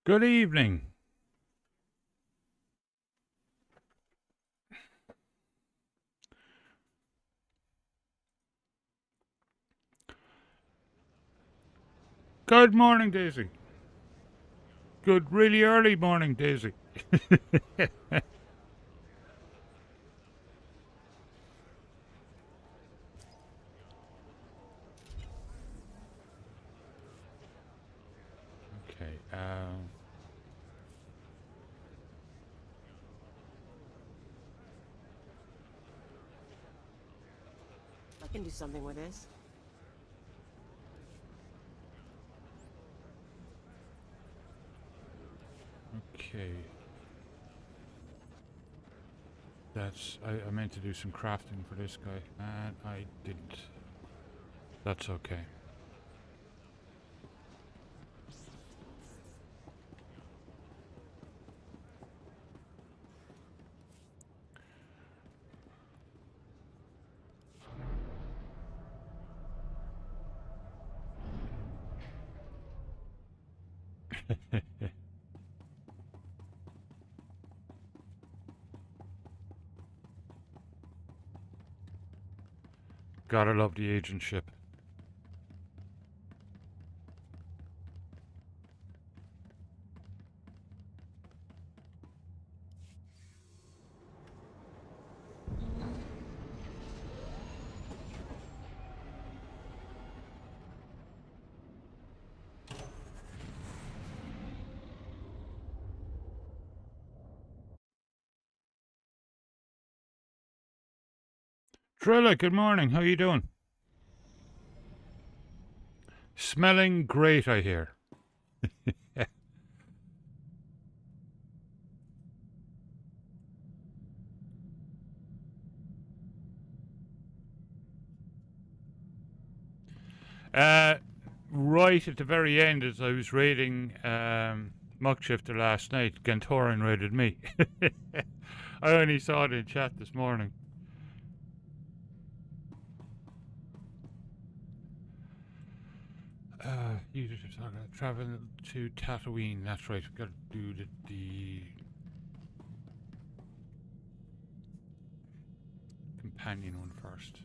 Good evening. Good morning, Daisy. Good, really early morning, Daisy. Okay. I can do something with this. Okay. I meant to do some crafting for this guy, and I didn't. That's okay. Gotta love the agentship. Trilla, good morning. How you doing? Smelling great, I hear. Right at the very end, as I was raiding Muckshifter last night, Gantorin raided me. I only saw it in chat this morning. You just travel to Tatooine. That's right. We've got to do the companion one first.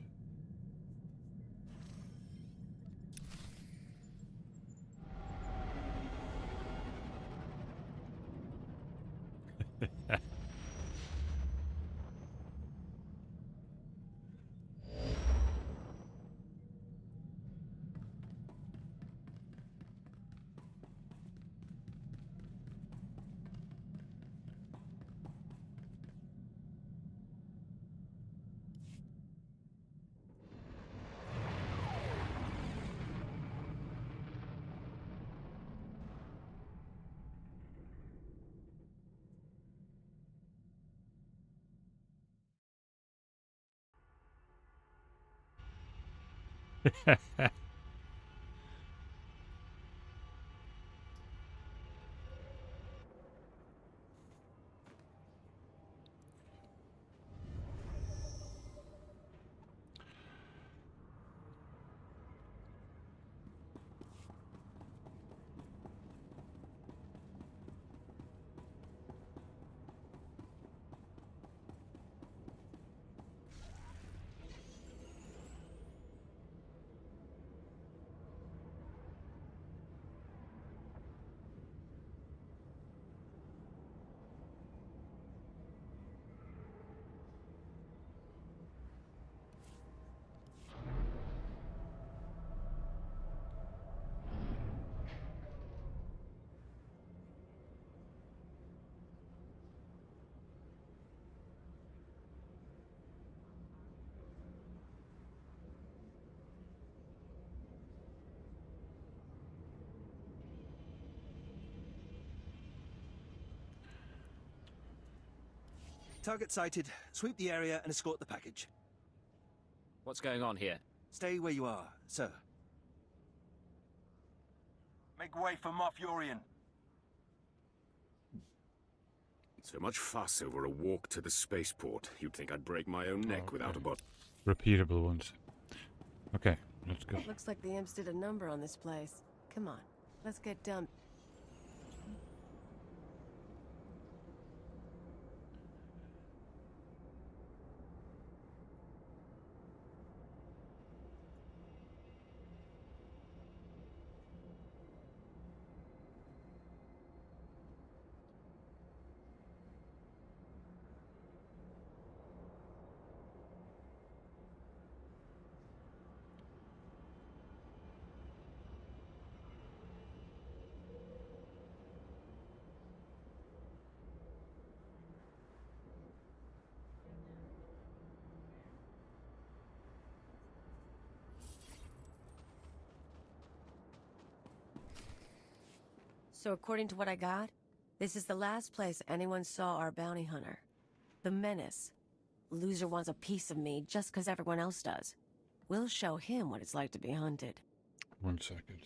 Target sighted. Sweep the area and escort the package. What's going on here? Stay where you are, sir. Make way for Moff-Urian. So much fuss over a walk to the spaceport. You'd think I'd break my own neck without a bot. Repeatable ones. Okay, let's go. Looks like the imps did a number on this place. Come on, let's get done. So according to what I got, this is the last place anyone saw our bounty hunter. The Menace. Loser wants a piece of me just because everyone else does. We'll show him what it's like to be hunted. 1 second.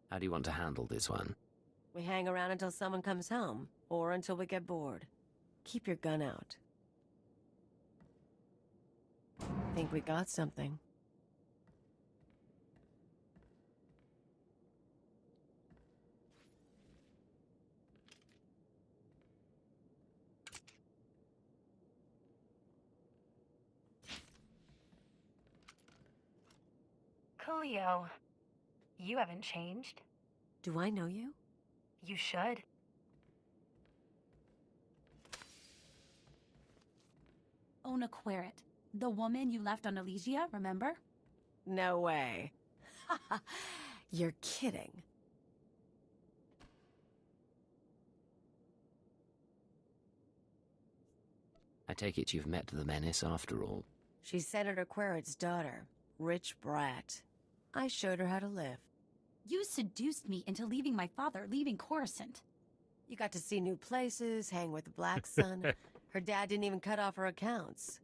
How do you want to handle this one? We hang around until someone comes home, or until we get bored. Keep your gun out. Think we got something. Coolio, you haven't changed. Do I know you? You should. Ona Querrit, the woman you left on Elysia, remember? No way. You're kidding. I take it you've met the Menace after all. She's Senator Querrit's daughter. Rich brat. I showed her how to live. You seduced me into leaving my father, leaving Coruscant. You got to see new places, hang with the Black Sun. Her dad didn't even cut off her accounts.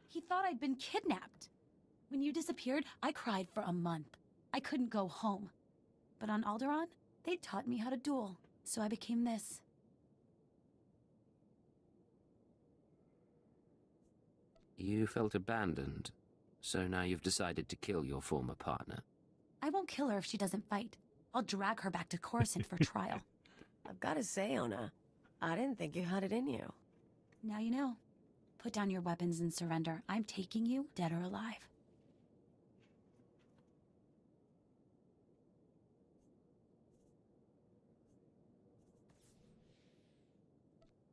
He thought I'd been kidnapped. When you disappeared, I cried for a month. I couldn't go home. But on Alderaan, they taught me how to duel, so I became this. You felt abandoned, so now you've decided to kill your former partner. I won't kill her if she doesn't fight. I'll drag her back to Coruscant for trial. I've got to say, Ona, I didn't think you had it in you. Now you know. Put down your weapons and surrender. I'm taking you, dead or alive.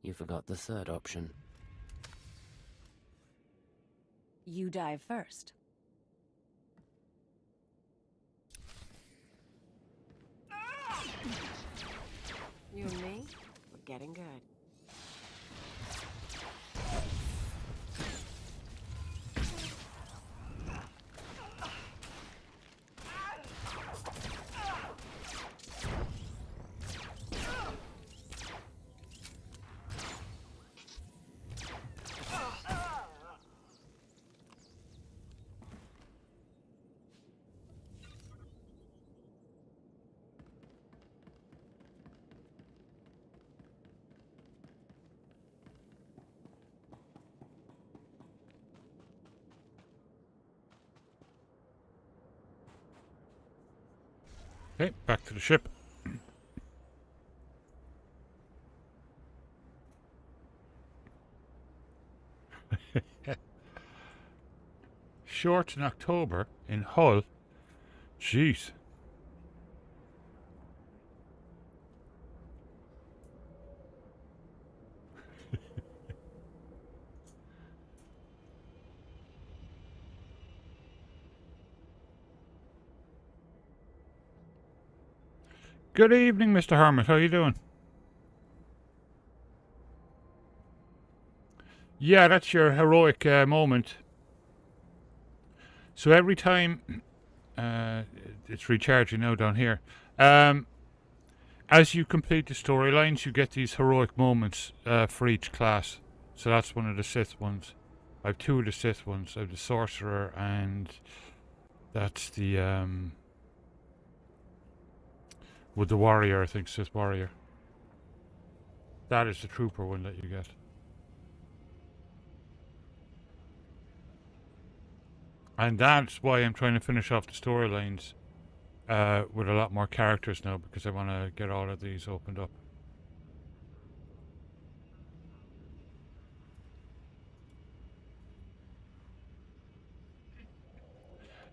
You forgot the third option. You die first. You and me, we're getting good. Okay, back to the ship. Short in October in Hull. Jeez. Good evening, Mr. Hermit. How you doing? Yeah, that's your heroic moment. So every time it's recharging now down here. As you complete the storylines, you get these heroic moments for each class. So that's one of the Sith ones. I have two of the Sith ones. I have the Sorcerer, and that's the with the Warrior, I think, Sith Warrior. That is the Trooper one that you get. And that's why I'm trying to finish off the storylines with a lot more characters now, because I want to get all of these opened up.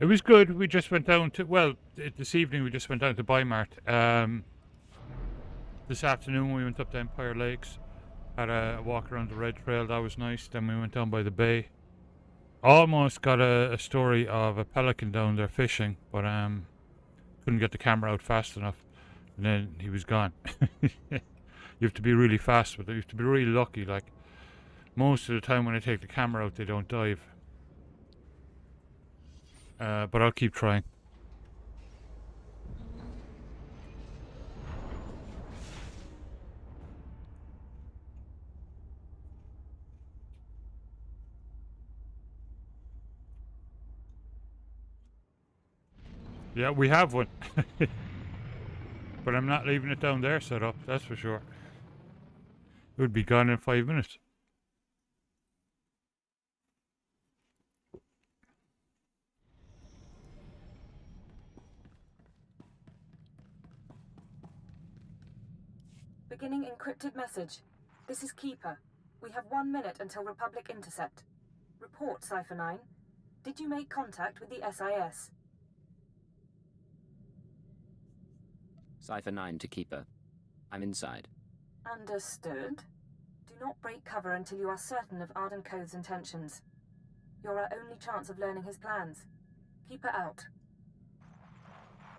It was good. We just went down to, well, this evening we just went down to Bimart. This afternoon we went up to Empire Lakes, had a walk around the Red Trail. That was nice. Then we went down by the bay. Almost got a story of a pelican down there fishing, but couldn't get the camera out fast enough, and then he was gone. You have to be really fast with it. You have to be really lucky. Like most of the time when I take the camera out, they don't dive. But I'll keep trying. Yeah, we have one. But I'm not leaving it down there set up, that's for sure. It would be gone in 5 minutes. Beginning encrypted message. This is Keeper. We have 1 minute until Republic intercept. Report, Cypher 9. Did you make contact with the SIS? Cypher 9 to Keeper. I'm inside. Understood. Do not break cover until you are certain of Arden Code's intentions. You're our only chance of learning his plans. Keeper out.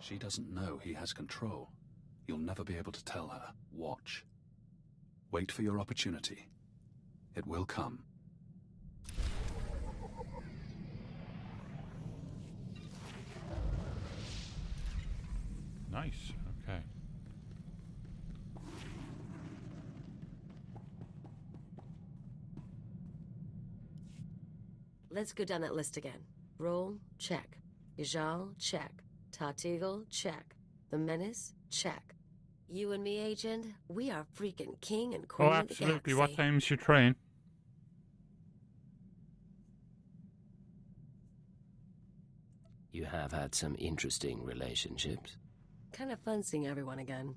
She doesn't know he has control. You'll never be able to tell her. Watch. Wait for your opportunity. It will come. Nice, okay. Let's go down that list again. Roll, check. Ijal, check. Tatigel, check. The Menace, check. You and me, Agent, we are freaking king and queen Oh, of the absolutely. galaxy. What time's your train? You have had some interesting relationships. Kind of fun seeing everyone again.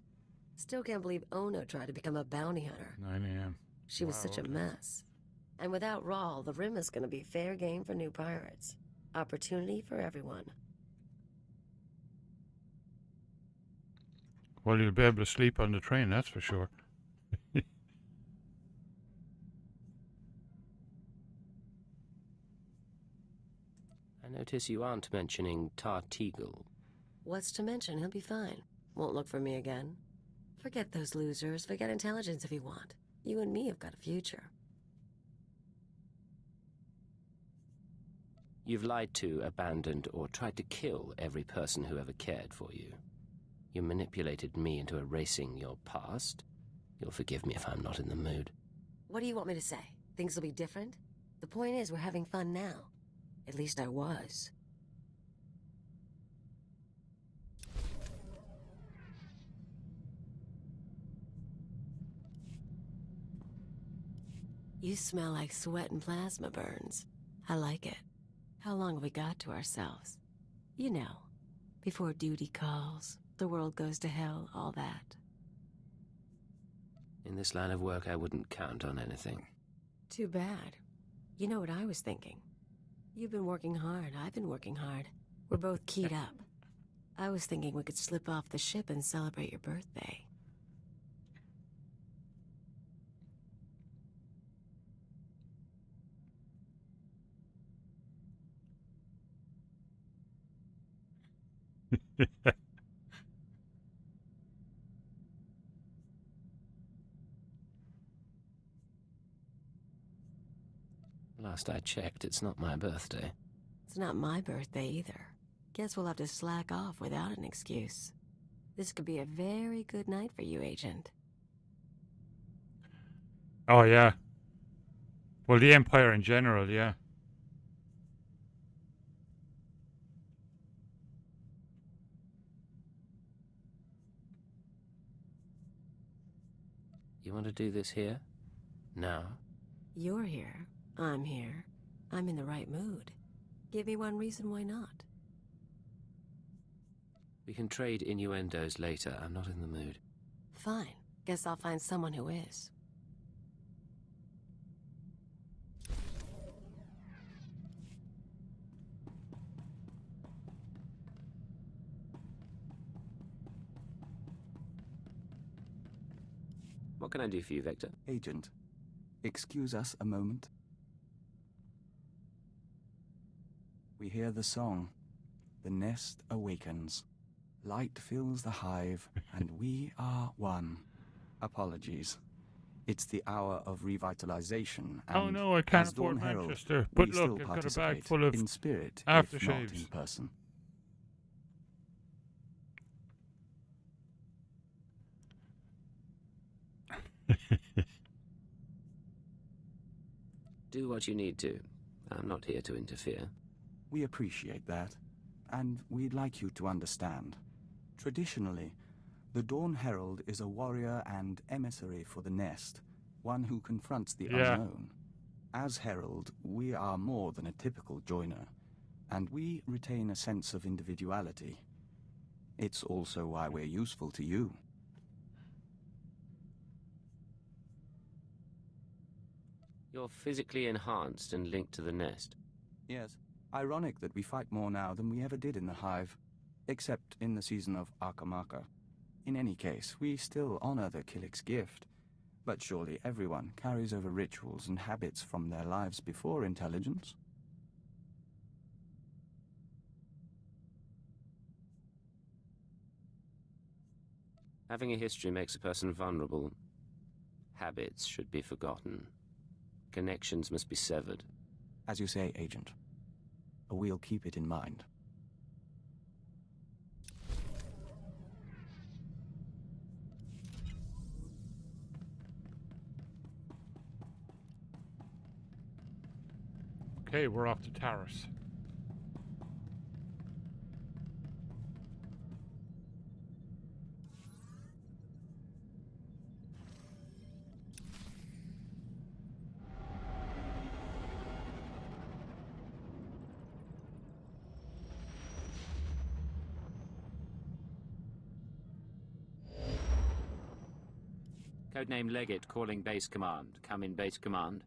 Still can't believe Ono tried to become a bounty hunter. 9 a.m. She was Wow, such a okay. mess. And without Rawl, the Rim is going to be fair game for new pirates. Opportunity for everyone. Well, you'll be able to sleep on the train, that's for sure. I notice you aren't mentioning Tarteagle. What's to mention? He'll be fine. Won't look for me again. Forget those losers. Forget intelligence if you want. You and me have got a future. You've lied to, abandoned, or tried to kill every person who ever cared for you. You manipulated me into erasing your past. You'll forgive me if I'm not in the mood. What do you want me to say? Things will be different? The point is, we're having fun now. At least I was. You smell like sweat and plasma burns. I like it. How long have we got to ourselves? You know, before duty calls, the world goes to hell, all that. In this line of work, I wouldn't count on anything. Too bad. You know what I was thinking? You've been working hard, I've been working hard. We're both keyed up. I was thinking we could slip off the ship and celebrate your birthday. Last I checked, it's not my birthday. It's not my birthday either. Guess we'll have to slack off without an excuse. This could be a very good night for you, Agent. Oh, yeah. Well, the Empire in general, yeah. You want to do this here? Now? You're here. I'm here. I'm in the right mood. Give me one reason why not. We can trade innuendos later. I'm not in the mood. Fine. Guess I'll find someone who is. What can I do for you, Victor? Agent, excuse us a moment. We hear the song. The nest awakens. Light fills the hive, and we are one. Apologies. It's the hour of revitalization, and Oh no, I can't as Dawn afford Herald, Manchester. we But still look, I've got a bag participate full of in spirit, if not in aftershaves. person. Do what you need to. I'm not here to interfere. We appreciate that, and we'd like you to understand. Traditionally, the Dawn Herald is a warrior and emissary for the nest, one who confronts the unknown. As Herald, we are more than a typical joiner, and we retain a sense of individuality. It's also why we're useful to you. You're physically enhanced and linked to the nest. Yes. Ironic that we fight more now than we ever did in the Hive, except in the season of Akamaka. In any case, we still honor the Killik's gift, but surely everyone carries over rituals and habits from their lives before intelligence. Having a history makes a person vulnerable. Habits should be forgotten. Connections must be severed. As you say, Agent. We'll keep it in mind. Okay, we're off to Taris. Codename Leggett calling base command. Come in base command.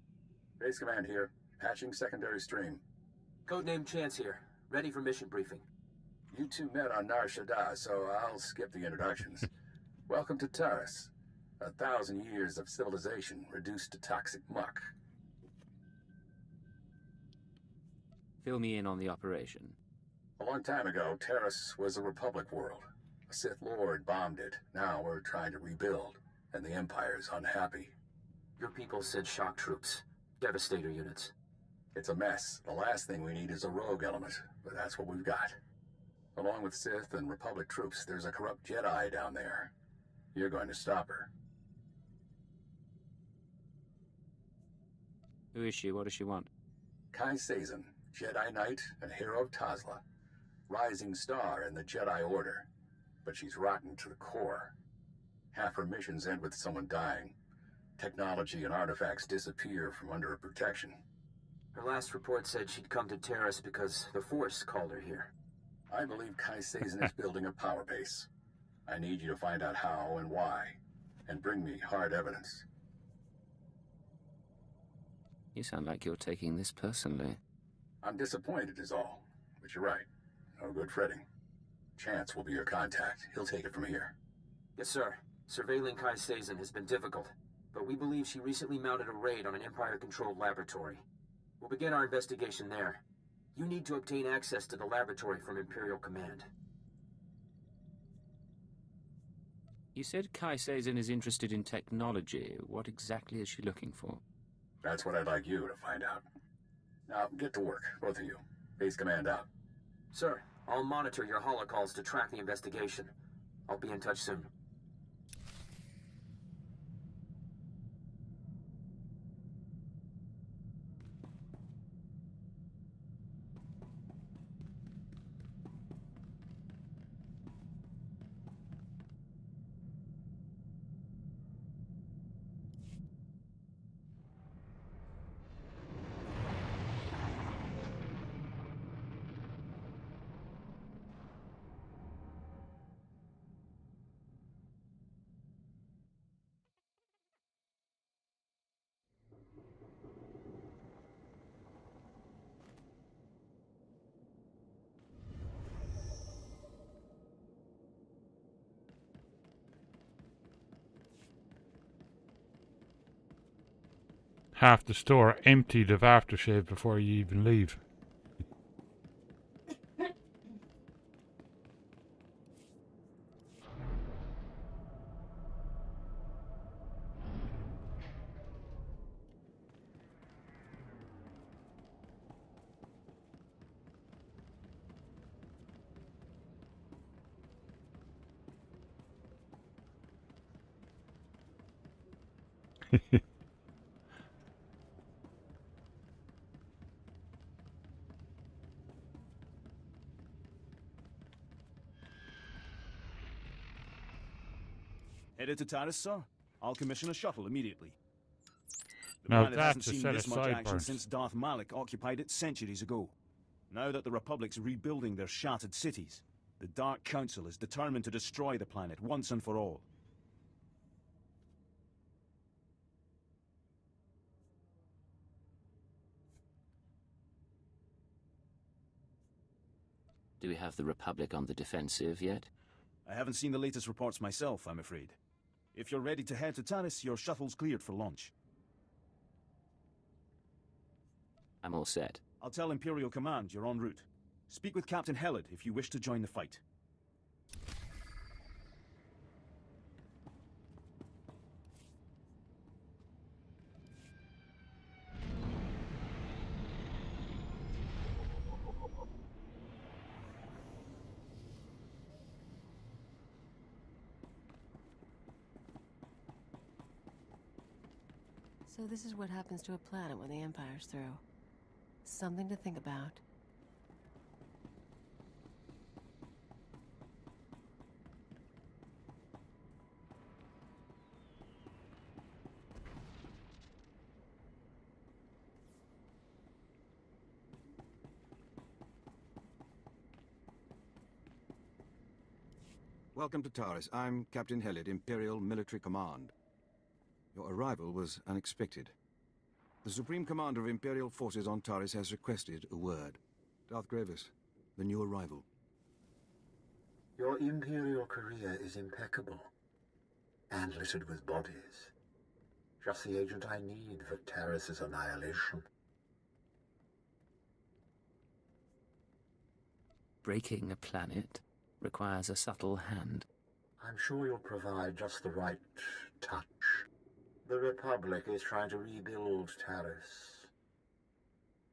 Base command here. Patching secondary stream. Codename Chance here. Ready for mission briefing. You two met on Nar Shaddaa, so I'll skip the introductions. Welcome to Taris. 1,000 years of civilization reduced to toxic muck. Fill me in on the operation. A long time ago, Taris was a Republic world. A Sith Lord bombed it. Now we're trying to rebuild, and the Empire's unhappy. Your people sent shock troops. Devastator units. It's a mess. The last thing we need is a rogue element, but that's what we've got. Along with Sith and Republic troops, there's a corrupt Jedi down there. You're going to stop her. Who is she? What does she want? Kai Sazin, Jedi Knight and hero of Tazla. Rising star in the Jedi Order. But she's rotten to the core. Half her missions end with someone dying. Technology and artifacts disappear from under her protection. Her last report said she'd come to Taris because the Force called her here. I believe Kai Sazin is building a power base. I need you to find out how and why, and bring me hard evidence. You sound like you're taking this personally. I'm disappointed is all, but you're right. No good fretting. Chance will be your contact. He'll take it from here. Yes, sir. Surveilling Kai Sazin has been difficult, but we believe she recently mounted a raid on an Empire-controlled laboratory. We'll begin our investigation there. You need to obtain access to the laboratory from Imperial Command. You said Kai Sazin is interested in technology. What exactly is she looking for? That's what I'd like you to find out. Now, get to work, both of you. Base command out. Sir, I'll monitor your holocalls to track the investigation. I'll be in touch soon. Half the store emptied of aftershave before you even leave. Headed to Taris, sir? I'll commission a shuttle immediately. The Now planet hasn't that's a seen set this of much action sideburns. since Darth Malik occupied it centuries ago. Now that the Republic's rebuilding their shattered cities, the Dark Council is determined to destroy the planet once and for all. Do we have the Republic on the defensive yet? I haven't seen the latest reports myself, I'm afraid. If you're ready to head to Taris, your shuttle's cleared for launch. I'm all set. I'll tell Imperial Command you're en route. Speak with Captain Hellid if you wish to join the fight. So this is what happens to a planet when the Empire's through. Something to think about. Welcome to Taris. I'm Captain Hellid, Imperial Military Command. Your arrival was unexpected. The Supreme Commander of Imperial Forces on Taris has requested a word. Darth Gravis, the new arrival. Your Imperial career is impeccable. And littered with bodies. Just the agent I need for Taris' annihilation. Breaking a planet requires a subtle hand. I'm sure you'll provide just the right touch. The Republic is trying to rebuild Taris.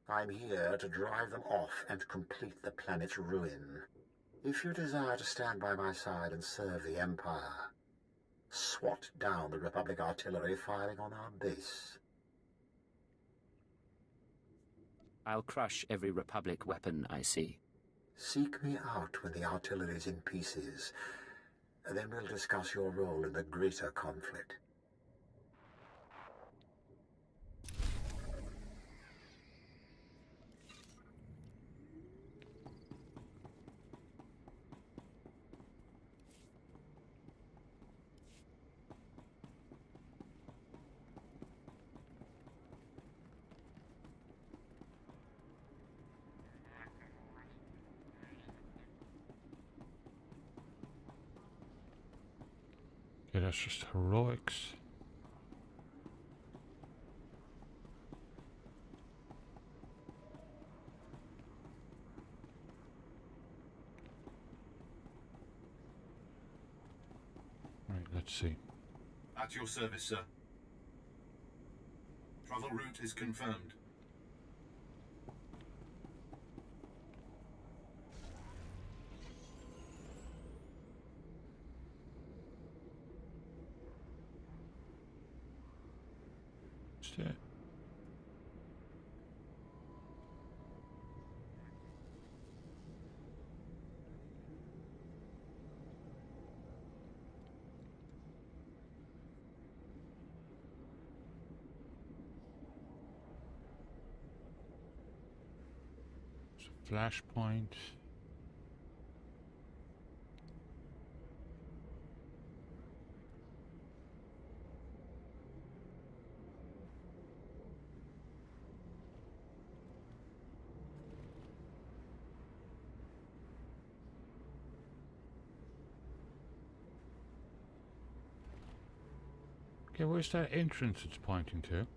I'm here to drive them off and complete the planet's ruin. If you desire to stand by my side and serve the Empire, swat down the Republic artillery firing on our base. I'll crush every Republic weapon I see. Seek me out when the artillery's in pieces. Then we'll discuss your role in the greater conflict. Okay, that's just heroics. Right, let's see. At your service, sir. Travel route is confirmed. Just it. Flashpoint. Okay, where's that entrance it's pointing to?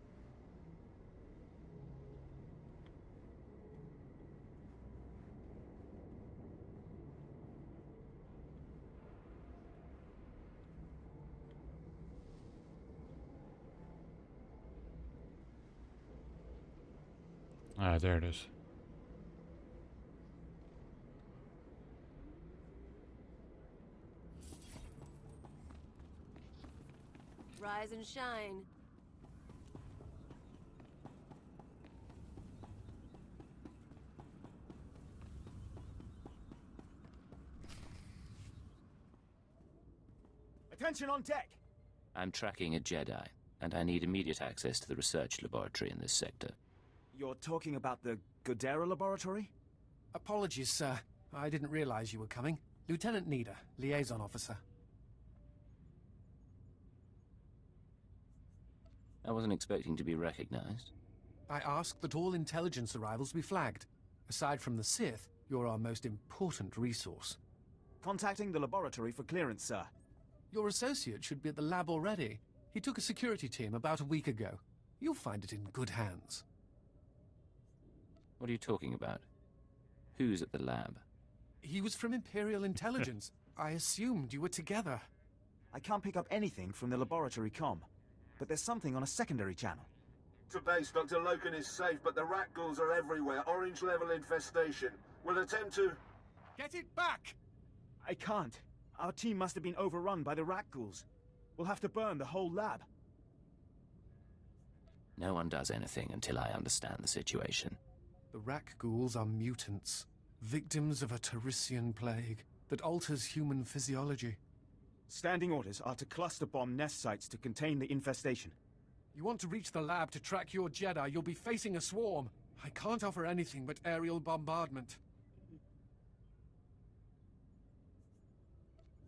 Ah, there it is. Rise and shine. Attention on deck! I'm tracking a Jedi, and I need immediate access to the research laboratory in this sector. You're talking about the Godera laboratory? Apologies, sir. I didn't realize you were coming. Lieutenant Nida, liaison officer. I wasn't expecting to be recognized. I asked that all intelligence arrivals be flagged. Aside from the Sith, you're our most important resource. Contacting the laboratory for clearance, sir. Your associate should be at the lab already. He took a security team about a week ago. You'll find it in good hands. What are you talking about? Who's at the lab? He was from Imperial Intelligence. I assumed you were together. I can't pick up anything from the laboratory comm, but there's something on a secondary channel. To base, Dr. Loken is safe, but the rat ghouls are everywhere. Orange-level infestation. We'll attempt to... Get it back! I can't. Our team must have been overrun by the rat ghouls. We'll have to burn the whole lab. No one does anything until I understand the situation. The Rak ghouls are mutants, victims of a Tarisian plague that alters human physiology. Standing orders are to cluster bomb nest sites to contain the infestation. You want to reach the lab to track your Jedi, you'll be facing a swarm. I can't offer anything but aerial bombardment.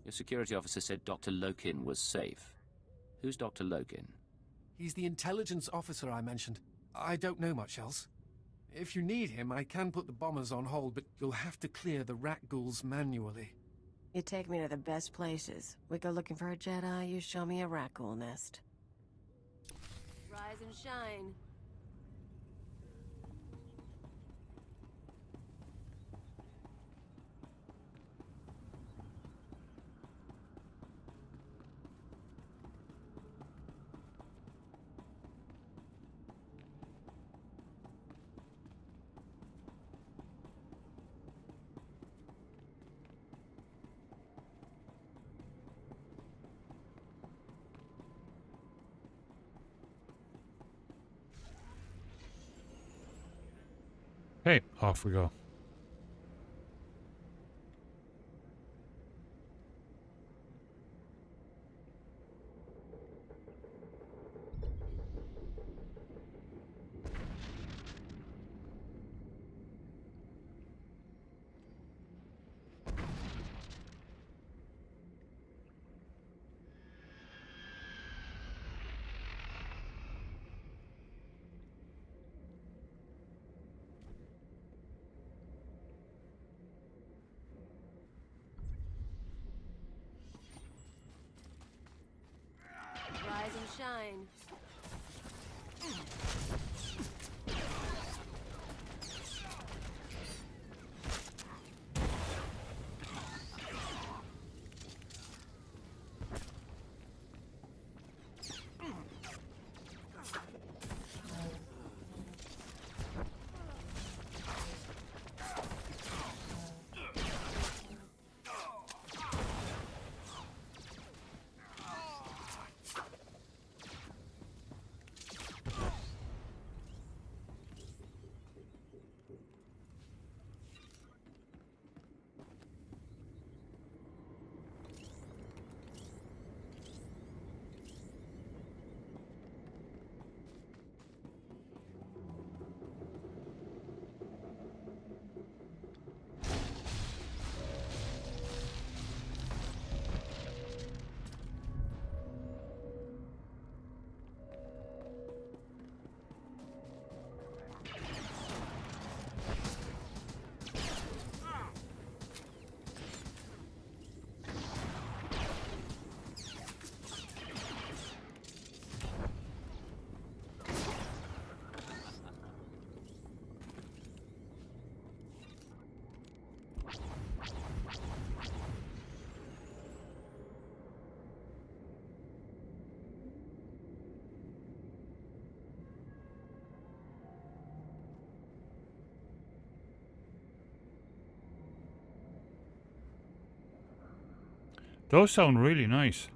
Your security officer said Dr. Loken was safe. Who's Dr. Loken? He's the intelligence officer I mentioned. I don't know much else. If you need him, I can put the bombers on hold, but you'll have to clear the rat ghouls manually. You take me to the best places. We go looking for a Jedi, you show me a rat ghoul nest. Rise and shine. Hey, off we go. Rise and shine. Those sound really nice.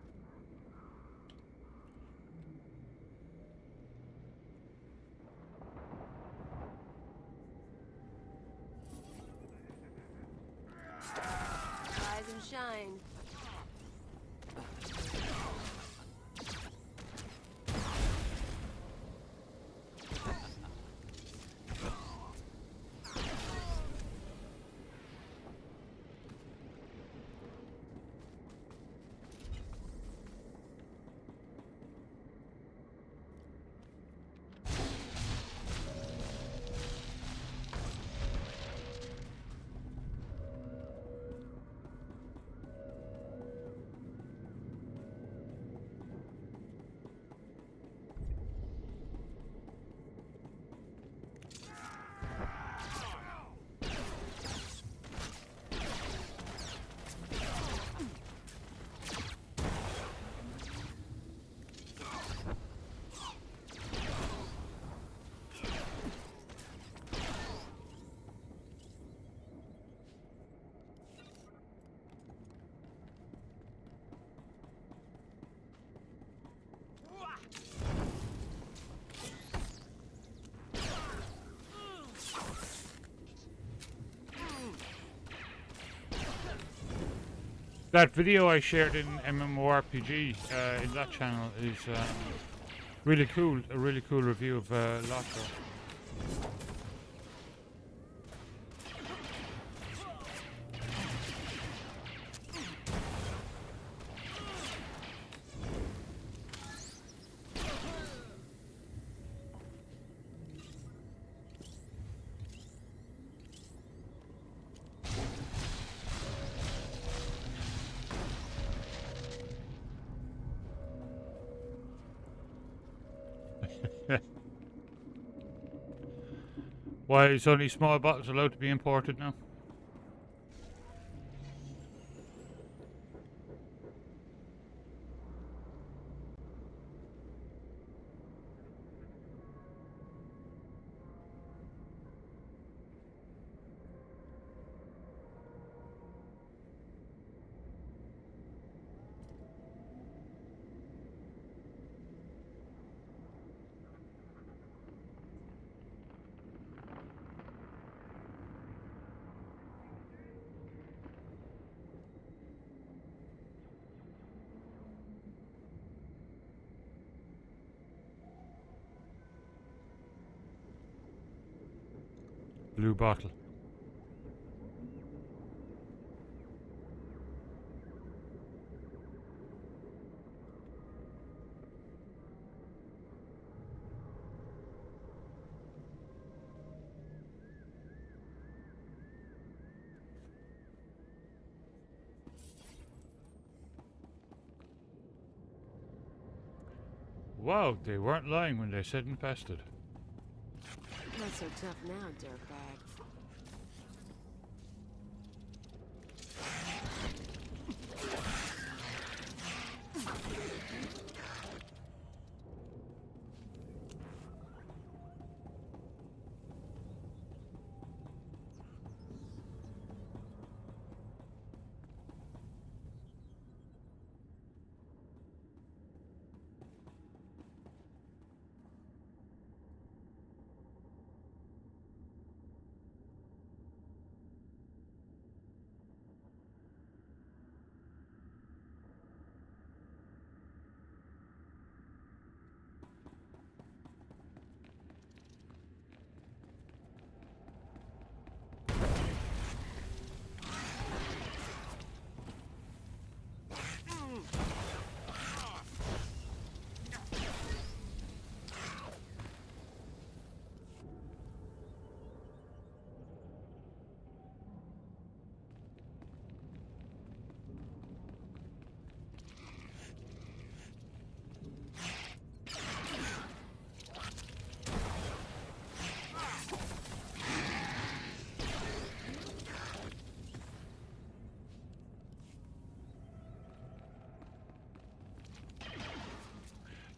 Rise and shine. that video I shared in MMORPG in that channel is really cool. A really cool review of Lotso. Why is only small bottles allowed to be imported now? Blue bottle. Wow, they weren't lying when they said infested. Not so tough now, dirtbag.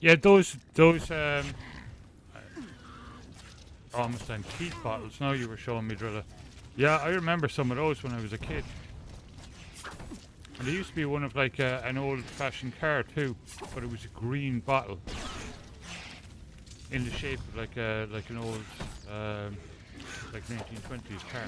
Yeah, those almost antique bottles. Now you were showing me, Drilla. Yeah, I remember some of those when I was a kid. And there used to be one of like an old-fashioned car too, but it was a green bottle in the shape of like an old like 1920s car.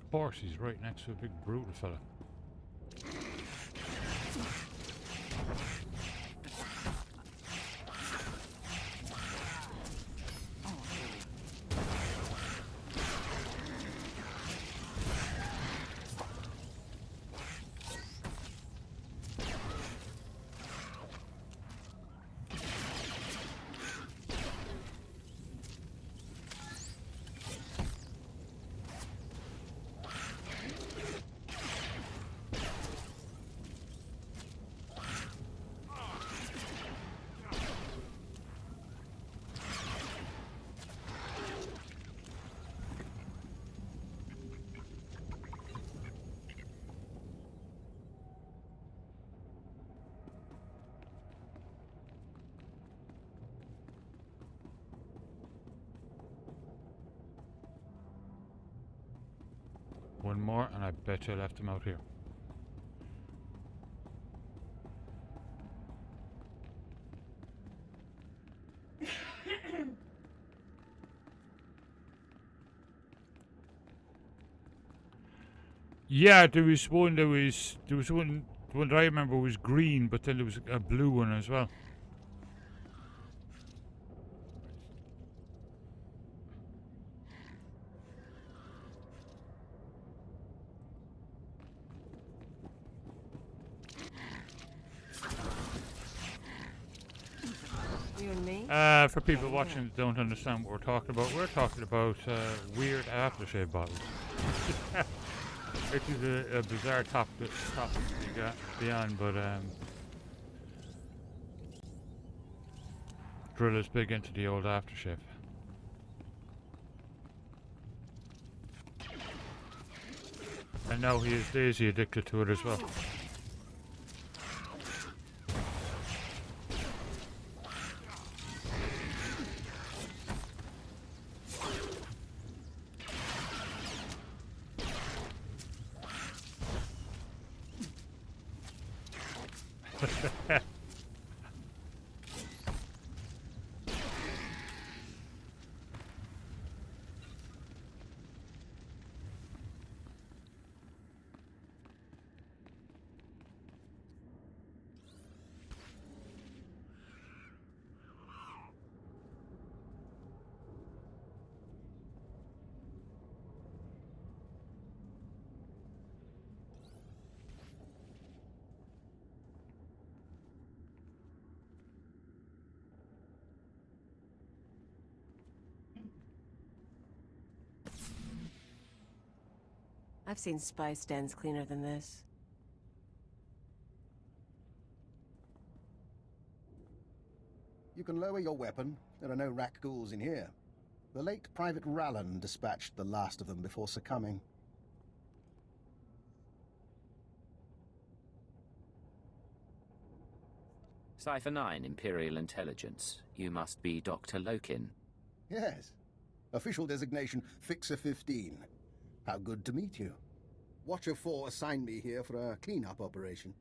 Of course, he's right next to a big brutal fella. One more, and I bet you I left him out here. Yeah, there was one that I remember was green, but then there was a blue one as well. You and me? For people watching that don't understand what we're talking about weird aftershave bottles. Which is a bizarre topic to be on, but Drill is big into the old aftershave. And now he is Daisy addicted to it as well. I've seen spice dens cleaner than this. You can lower your weapon. There are no rat ghouls in here. The late Private Rallan dispatched the last of them before succumbing. Cipher 9, Imperial Intelligence. You must be Dr. Lokin. Yes. Official designation Fixer 15. How good to meet you. Watcher 4 assigned me here for a clean-up operation.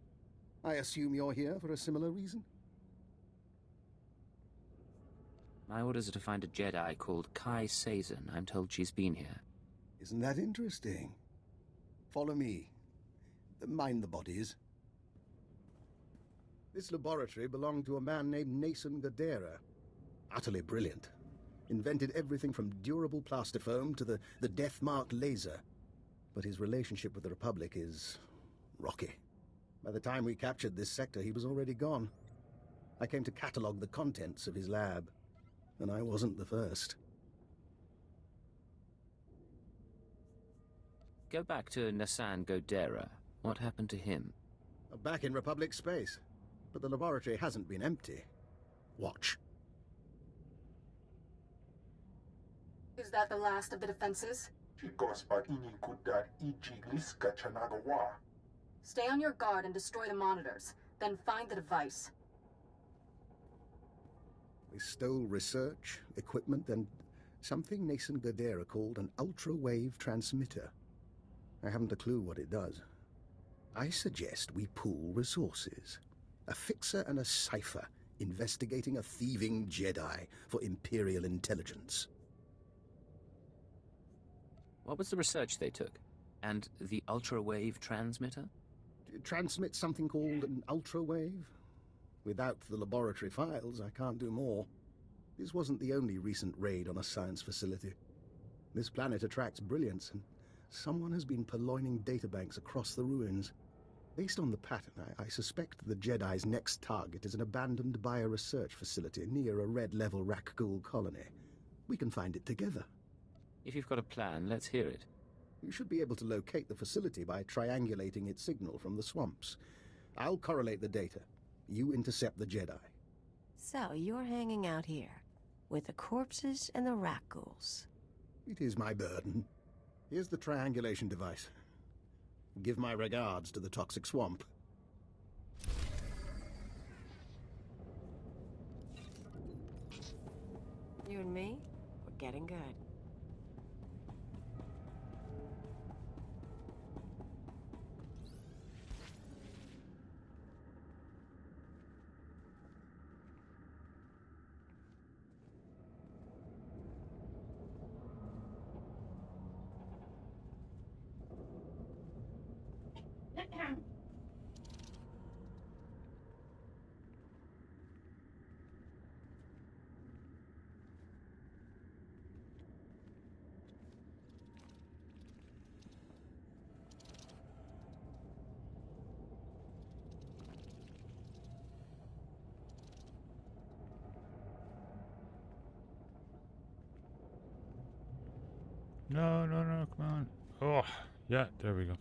I assume you're here for a similar reason? My orders are to find a Jedi called Kai Sazin. I'm told she's been here. Isn't that interesting? Follow me. Mind the bodies. This laboratory belonged to a man named Nason Gadera. Utterly brilliant. Invented everything from durable plastifoam to the death-marked laser. But his relationship with the Republic is rocky. By the time we captured this sector, he was already gone. I came to catalogue the contents of his lab, and I wasn't the first. Go back to Nasan Godera. What happened to him? Back in Republic space. But the laboratory hasn't been empty. Watch. Is that the last of the defenses? Stay on your guard and destroy the monitors. Then find the device. We stole research, equipment, and something Nason Gadera called an ultra-wave transmitter. I haven't a clue what it does. I suggest we pool resources. A fixer and a cipher investigating a thieving Jedi for Imperial intelligence. What was the research they took? And the ultra-wave transmitter? It transmits something called an ultrawave. Without the laboratory files, I can't do more. This wasn't the only recent raid on a science facility. This planet attracts brilliance, and someone has been purloining databanks across the ruins. Based on the pattern, I suspect the Jedi's next target is an abandoned bioresearch facility near a red-level Rakghoul colony. We can find it together. If you've got a plan, let's hear it. You should be able to locate the facility by triangulating its signal from the swamps. I'll correlate the data. You intercept the Jedi. So, you're hanging out here, with the corpses and the Rakghouls. It is my burden. Here's the triangulation device. Give my regards to the toxic swamp. You and me, we're getting good. No, no, no, come on. Oh, yeah, there we go.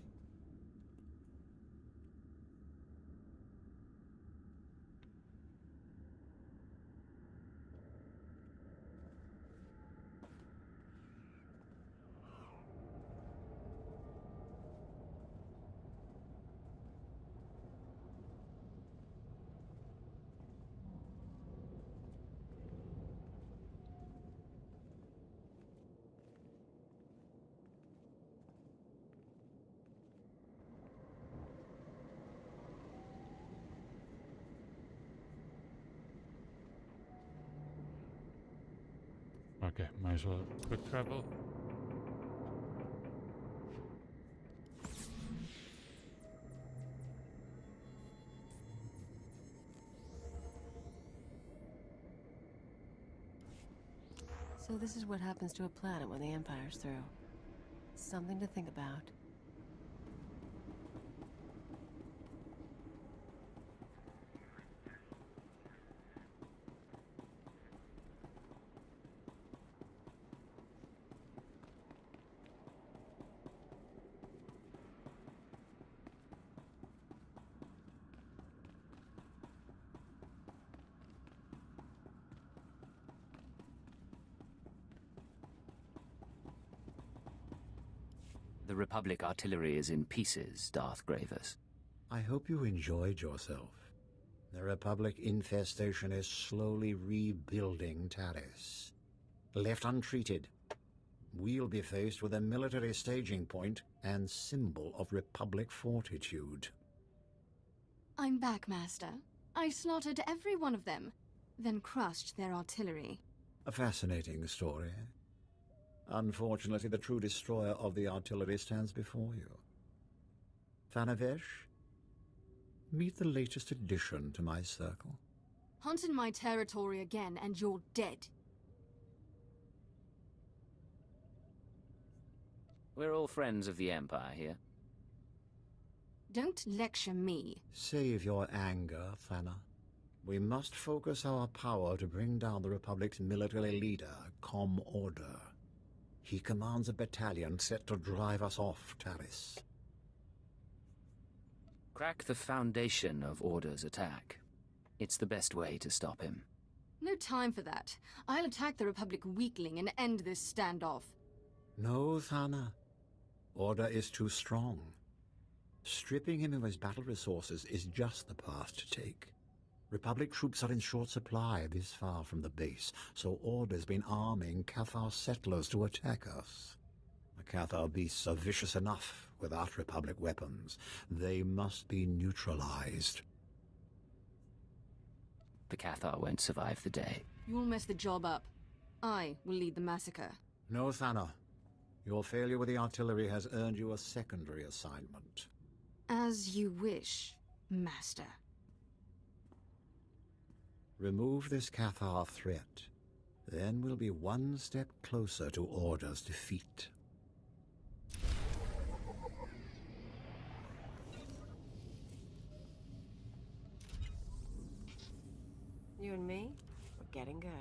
Okay, might as well quick travel. So this is what happens to a planet when the Empire's through. Something to think about. The Republic artillery is in pieces, Darth Gravers. I hope you enjoyed yourself. The Republic infestation is slowly rebuilding Taris. Left untreated, we'll be faced with a military staging point and symbol of Republic fortitude. I'm back, Master. I slaughtered every one of them, then crushed their artillery. A fascinating story. Unfortunately, the true destroyer of the artillery stands before you. Thanavesh, meet the latest addition to my circle. Hunt in my territory again, and you're dead. We're all friends of the Empire here. Don't lecture me. Save your anger, Thana. We must focus our power to bring down the Republic's military leader, Com Order. He commands a battalion set to drive us off Taris. Crack the foundation of Order's attack. It's the best way to stop him. No time for that. I'll attack the Republic weakling and end this standoff. No, Thana. Order is too strong. Stripping him of his battle resources is just the path to take. Republic troops are in short supply this far from the base, so Order's been arming Cathar settlers to attack us. The Cathar beasts are vicious enough without Republic weapons. They must be neutralized. The Cathar won't survive the day. You'll mess the job up. I will lead the massacre. No, Thana. Your failure with the artillery has earned you a secondary assignment. As you wish, Master. Remove this Cathar threat. Then we'll be one step closer to Order's defeat. You and me, we're getting good.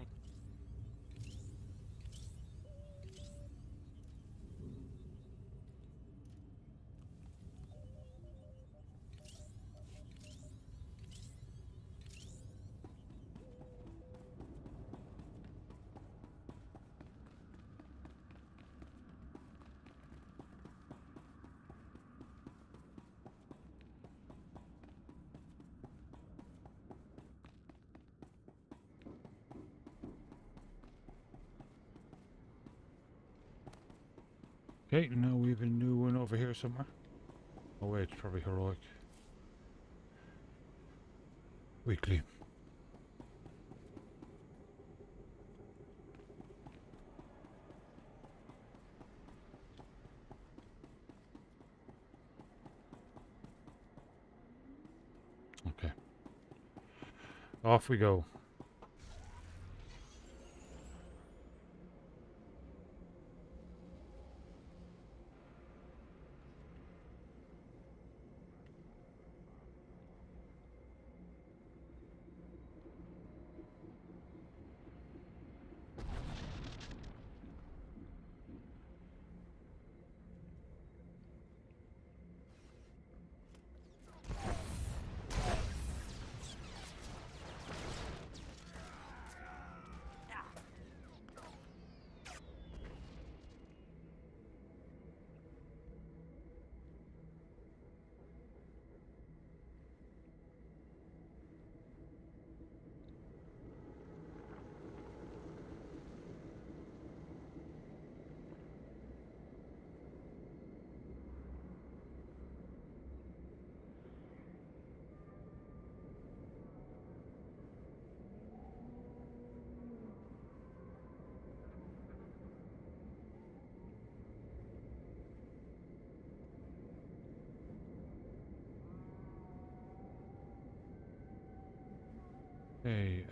Okay, now we have a new one over here somewhere. Oh wait, it's probably heroic. Weekly. Okay. Off we go. Hey,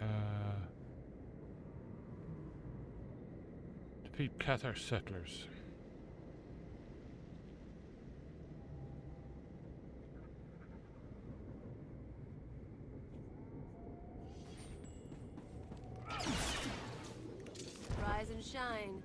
defeat Cathar settlers. Rise and shine.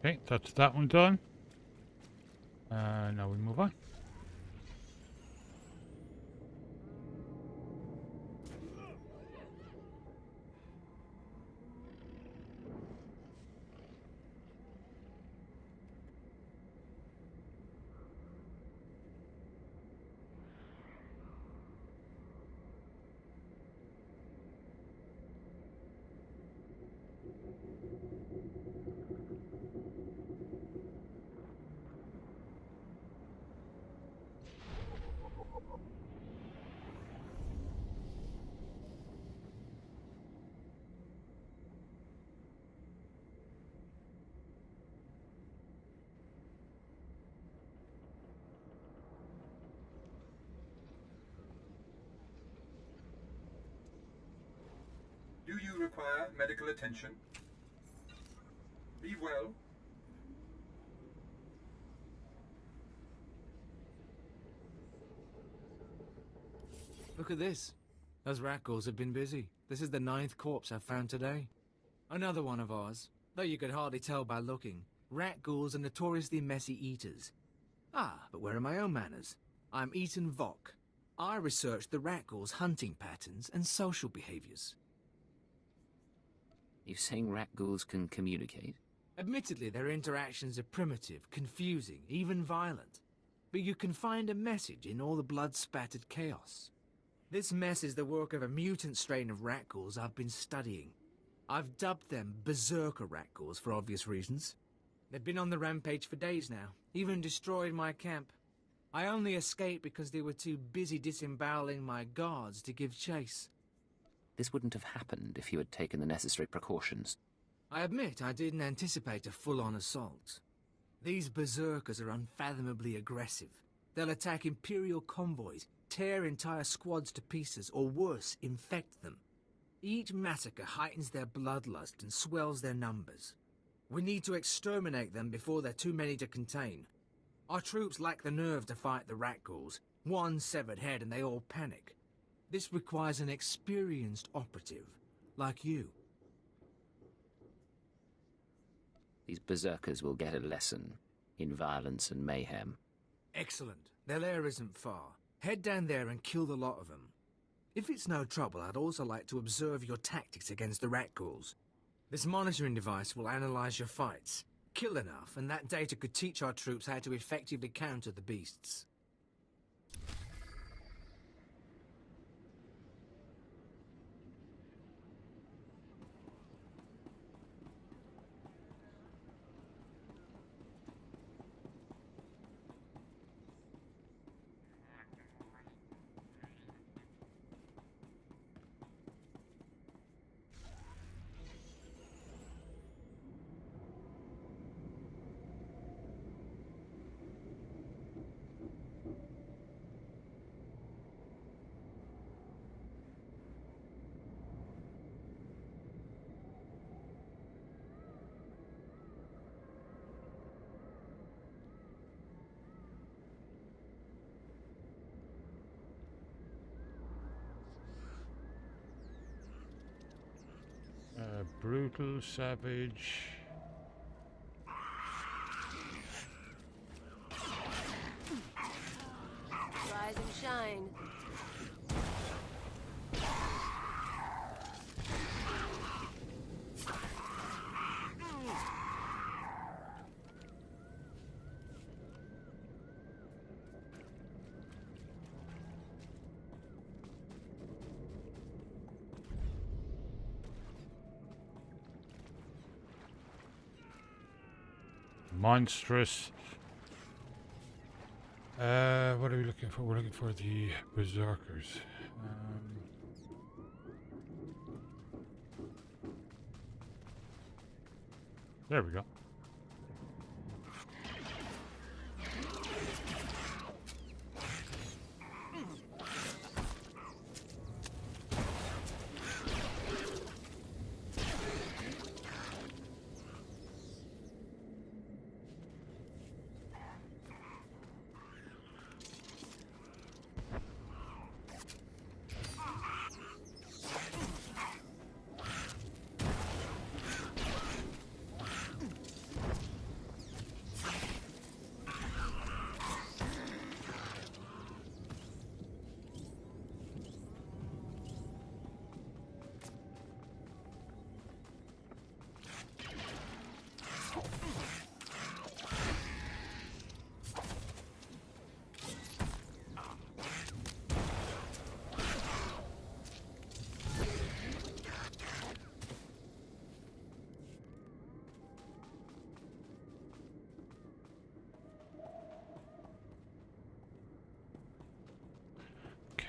Okay, that's that one done. Now we move on. you require medical attention? Be well. Look at this. Those rat ghouls have been busy. This is the 9th corpse I've found today. Another one of ours, though you could hardly tell by looking. Rat ghouls are notoriously messy eaters. Ah, but where are my own manners? I'm Ethan Vock. I researched the rat ghouls' hunting patterns and social behaviors. You saying rat ghouls can communicate? Admittedly, their interactions are primitive, confusing, even violent. But you can find a message in all the blood-spattered chaos. This mess is the work of a mutant strain of rat ghouls I've been studying. I've dubbed them berserker rat ghouls for obvious reasons. They've been on the rampage for days now, even destroyed my camp. I only escaped because they were too busy disemboweling my guards to give chase. This wouldn't have happened if you had taken the necessary precautions. I admit I didn't anticipate a full-on assault. These berserkers are unfathomably aggressive. They'll attack Imperial convoys, tear entire squads to pieces, or worse, infect them. Each massacre heightens their bloodlust and swells their numbers. We need to exterminate them before they're too many to contain. Our troops lack the nerve to fight the rat ghouls. One severed head and they all panic. This requires an experienced operative, like you. These berserkers will get a lesson in violence and mayhem. Excellent. Their lair isn't far. Head down there and kill the lot of them. If it's no trouble, I'd also like to observe your tactics against the rat ghouls. This monitoring device will analyze your fights. Kill enough, and that data could teach our troops how to effectively counter the beasts. Brutal, savage. Rise and shine. Monstrous. What are we looking for? We're looking for the berserkers. There we go.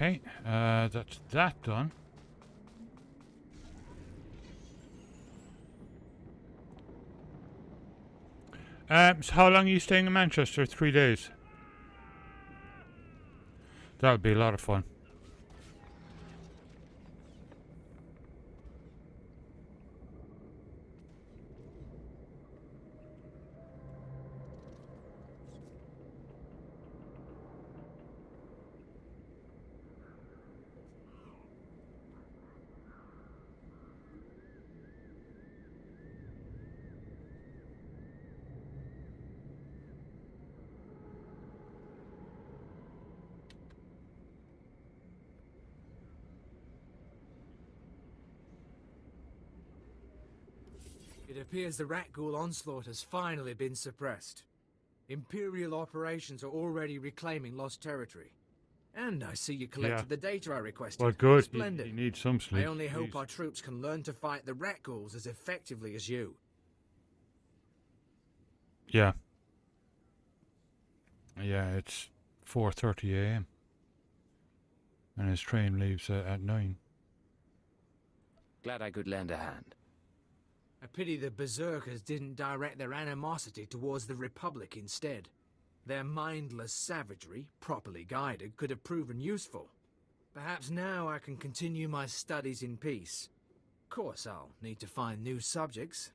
Okay, that's that done. So how long are you staying in Manchester? 3 days. That would be a lot of fun. It appears the rat ghoul onslaught has finally been suppressed. Imperial operations are already reclaiming lost territory. And I see you collected the data I requested. Well, good. Splendid. You need some sleep. I only hope Jeez. our troops can learn to fight the rat ghouls as effectively as you. Yeah. Yeah, it's 4:30 a.m. and his train leaves at 9. Glad I could lend a hand. A pity the berserkers didn't direct their animosity towards the Republic instead. Their mindless savagery, properly guided, could have proven useful. Perhaps now I can continue my studies in peace. Of course, I'll need to find new subjects.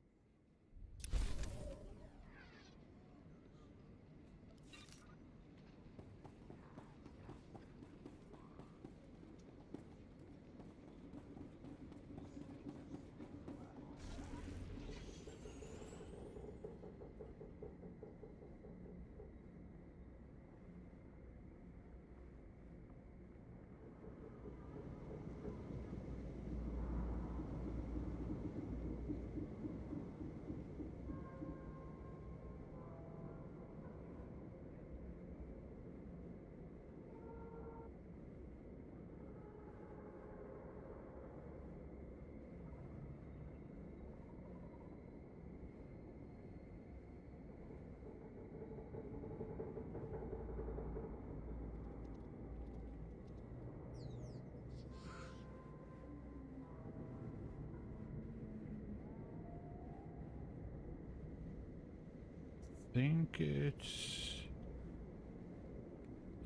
Think it's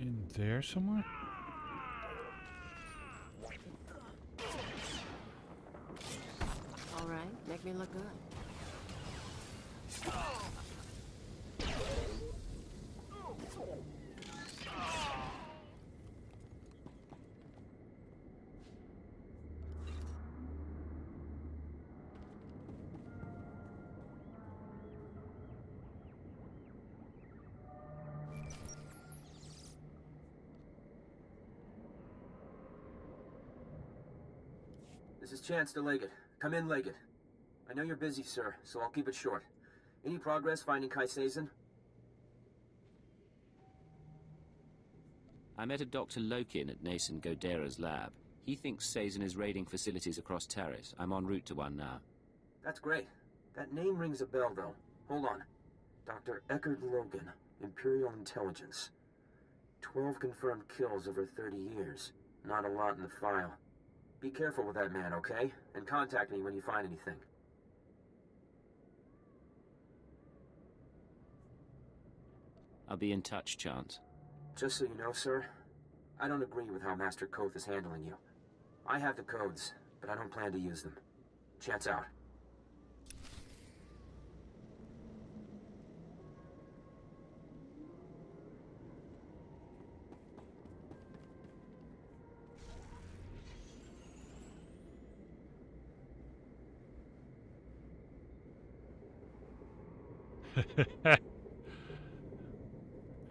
in there somewhere. All right, make me look good. This is Chance to Leggett. Come in, Leggett. I know you're busy, sir, so I'll keep it short. Any progress finding Kai Sazin? I met a Dr. Lokin at Nason Godera's lab. He thinks Sazin is raiding facilities across Terrace. I'm en route to one now. That's great. That name rings a bell, though. Hold on. Dr. Eckerd Logan, Imperial Intelligence. 12 confirmed kills over 30 years. Not a lot in the file. Be careful with that man, okay? And contact me when you find anything. I'll be in touch, Chance. Just so you know, sir, I don't agree with how Master Koth is handling you. I have the codes, but I don't plan to use them. Chance out.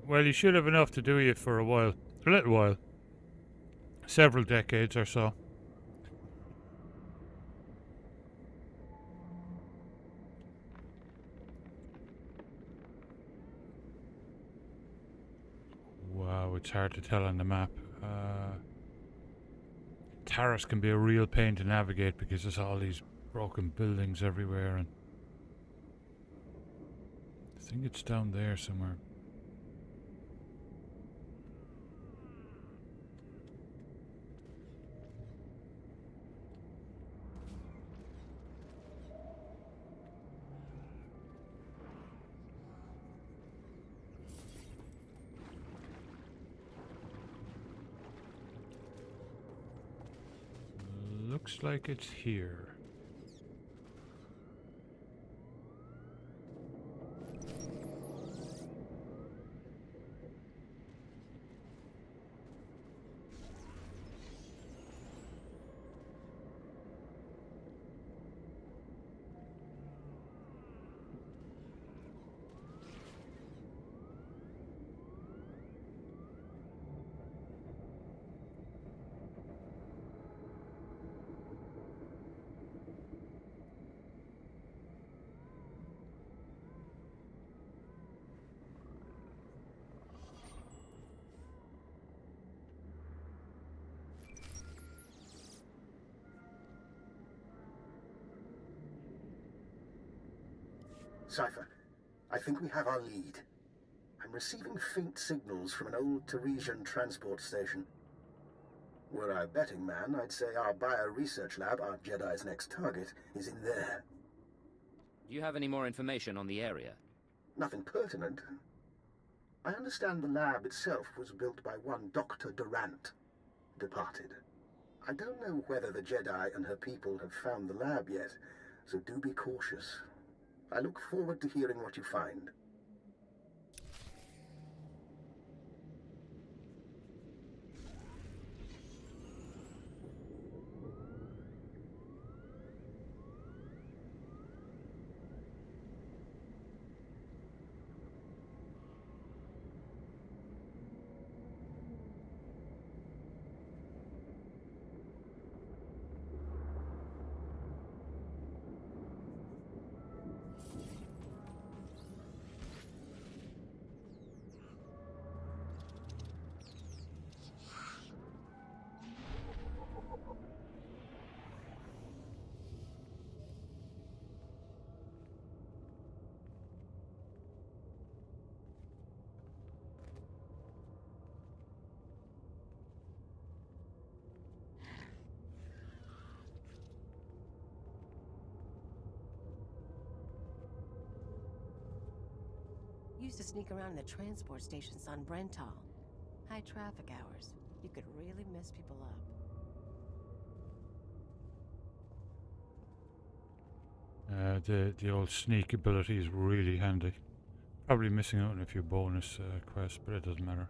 Well, you should have enough to do you for a while. A little while. Several decades or so. Wow, it's hard to tell on the map. Terrace can be a real pain to navigate because there's all these broken buildings everywhere, and I think it's down there somewhere. Looks like it's here. Cypher, I think we have our lead. I'm receiving faint signals from an old Teresian transport station. Were I a betting man, I'd say our bio-research lab, our Jedi's next target, is in there. Do you have any more information on the area? Nothing pertinent. I understand the lab itself was built by one Dr. Durant, departed. I don't know whether the Jedi and her people have found the lab yet, so do be cautious. I look forward to hearing what you find. Used to sneak around in the transport stations on Brental. High traffic hours. You could really mess people up. The old sneak ability is really handy. Probably missing out on a few bonus quests, but it doesn't matter.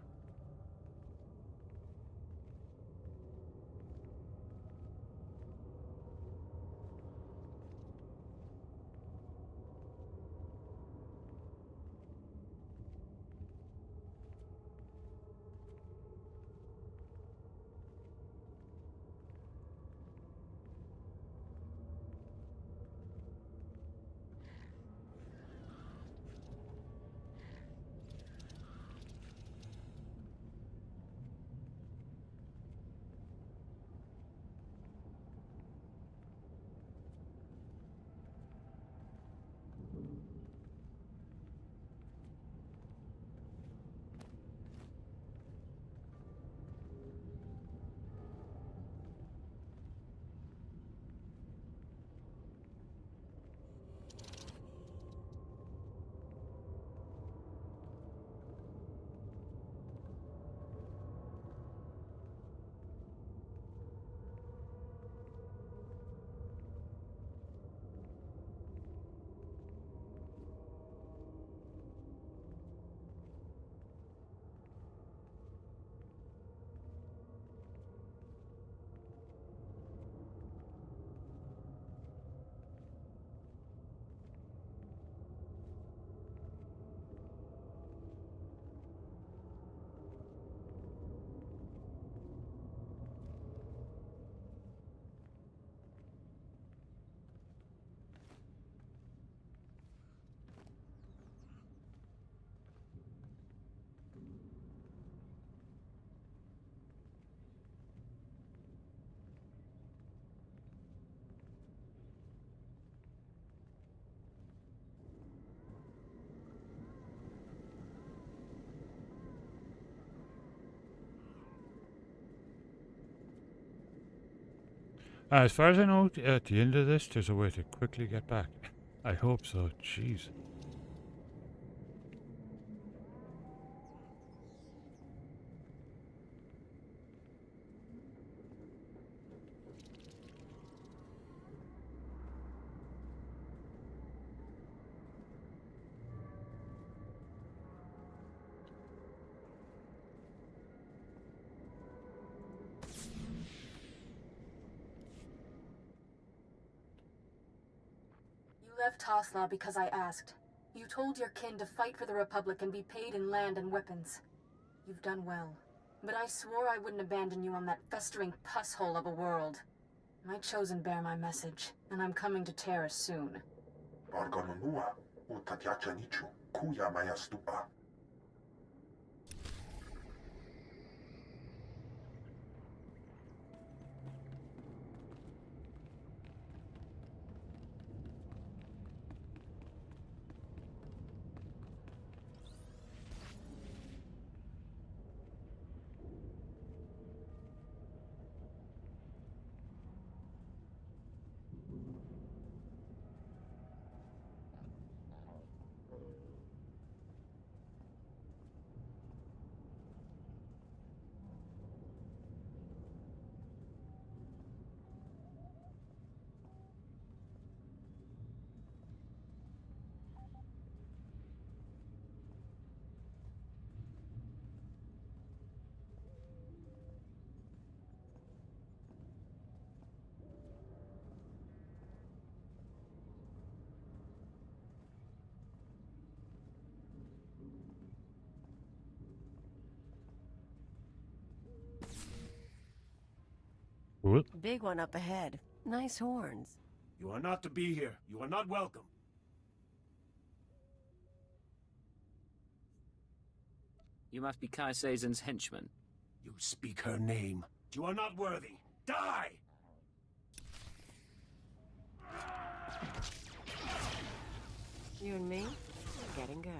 As far as I know, at the end of this, there's a way to quickly get back. I hope so. Jeez. You left Tasla because I asked. You told your kin to fight for the Republic and be paid in land and weapons. You've done well. But I swore I wouldn't abandon you on that festering pus hole of a world. My chosen bear my message, and I'm coming to Terra soon. Cool. Big one up ahead. Nice horns. You are not to be here. You are not welcome. You must be Kai Seizen's henchman. You speak her name. You are not worthy. Die! You and me? Getting good.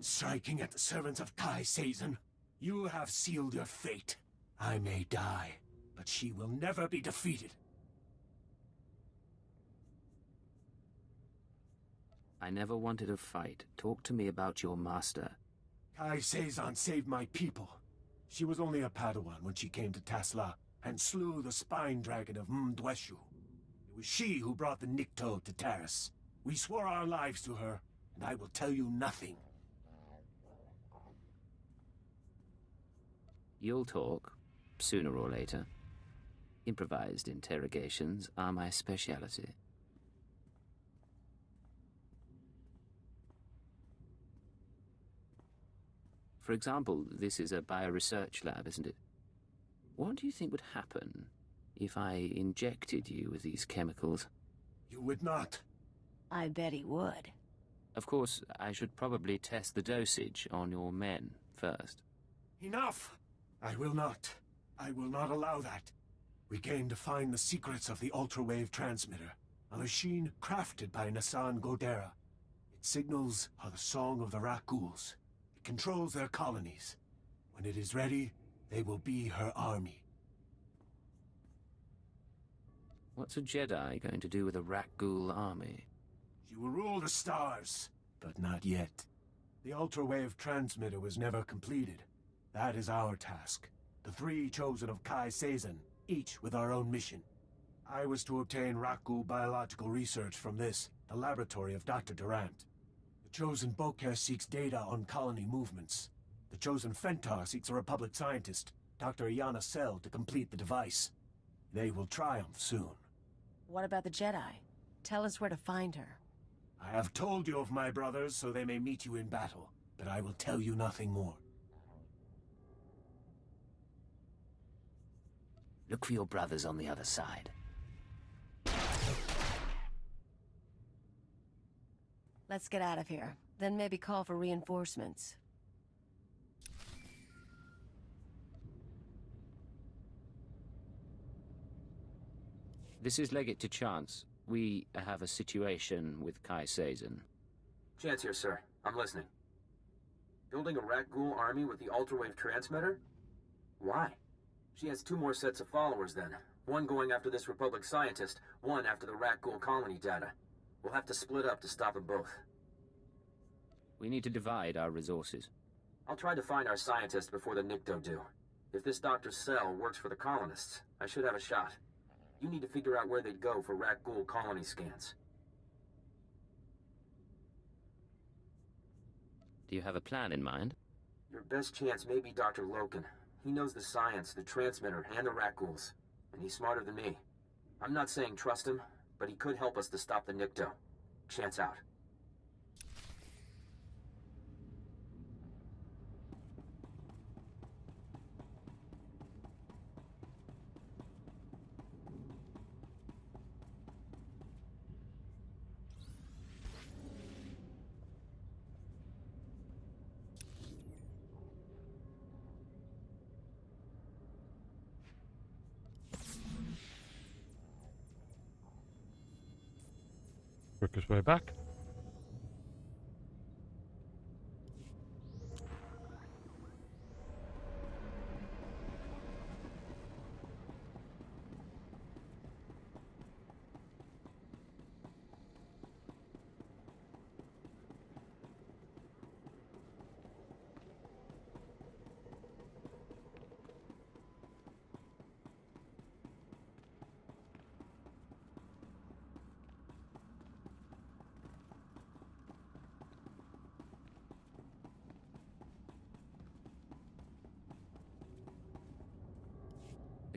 Striking at the servants of Kai Seizen, you have sealed your fate. I may die, but she will never be defeated. I never wanted a fight. Talk to me about your master. Kai Seizen saved my people. She was only a Padawan when she came to Tasla and slew the spine dragon of Mdweshu. It was she who brought the Nikto to Taris. We swore our lives to her, and I will tell you nothing. You'll talk, sooner or later. Improvised interrogations are my speciality. For example, this is a bioresearch lab, isn't it? What do you think would happen if I injected you with these chemicals? You would not. I bet he would. Of course, I should probably test the dosage on your men first. Enough! I will not. I will not allow that. We came to find the secrets of the ultrawave transmitter, a machine crafted by Nassan Godera. Its signals are the song of the Rakghouls. It controls their colonies. When it is ready, they will be her army. What's a Jedi going to do with a Rakghoul army? She will rule the stars, but not yet. The ultrawave transmitter was never completed. That is our task. The three chosen of Kai Seizen, each with our own mission. I was to obtain Rakghoul biological research from this, the laboratory of Dr. Durant. The chosen Bokeh seeks data on colony movements. The chosen Fentar seeks a Republic scientist, Dr. Iana Sel, to complete the device. They will triumph soon. What about the Jedi? Tell us where to find her. I have told you of my brothers so they may meet you in battle, but I will tell you nothing more. Look for your brothers on the other side. Let's get out of here. Then maybe call for reinforcements. This is Legate to Chance. We have a situation with Kai Seizen. Chance here, sir. I'm listening. Building a Rakghoul army with the ultrawave transmitter? Why? She has two more sets of followers then. One going after this Republic scientist, one after the Rakghoul colony data. We'll have to split up to stop them both. We need to divide our resources. I'll try to find our scientist before the Nikto do. If this Dr. Sel works for the colonists, I should have a shot. You need to figure out where they'd go for Rakghoul colony scans. Do you have a plan in mind? Your best chance may be Dr. Loken. He knows the science, the transmitter, and the Rakghouls. And he's smarter than me. I'm not saying trust him, but he could help us to stop the Nikto. Chance out. Work his way back.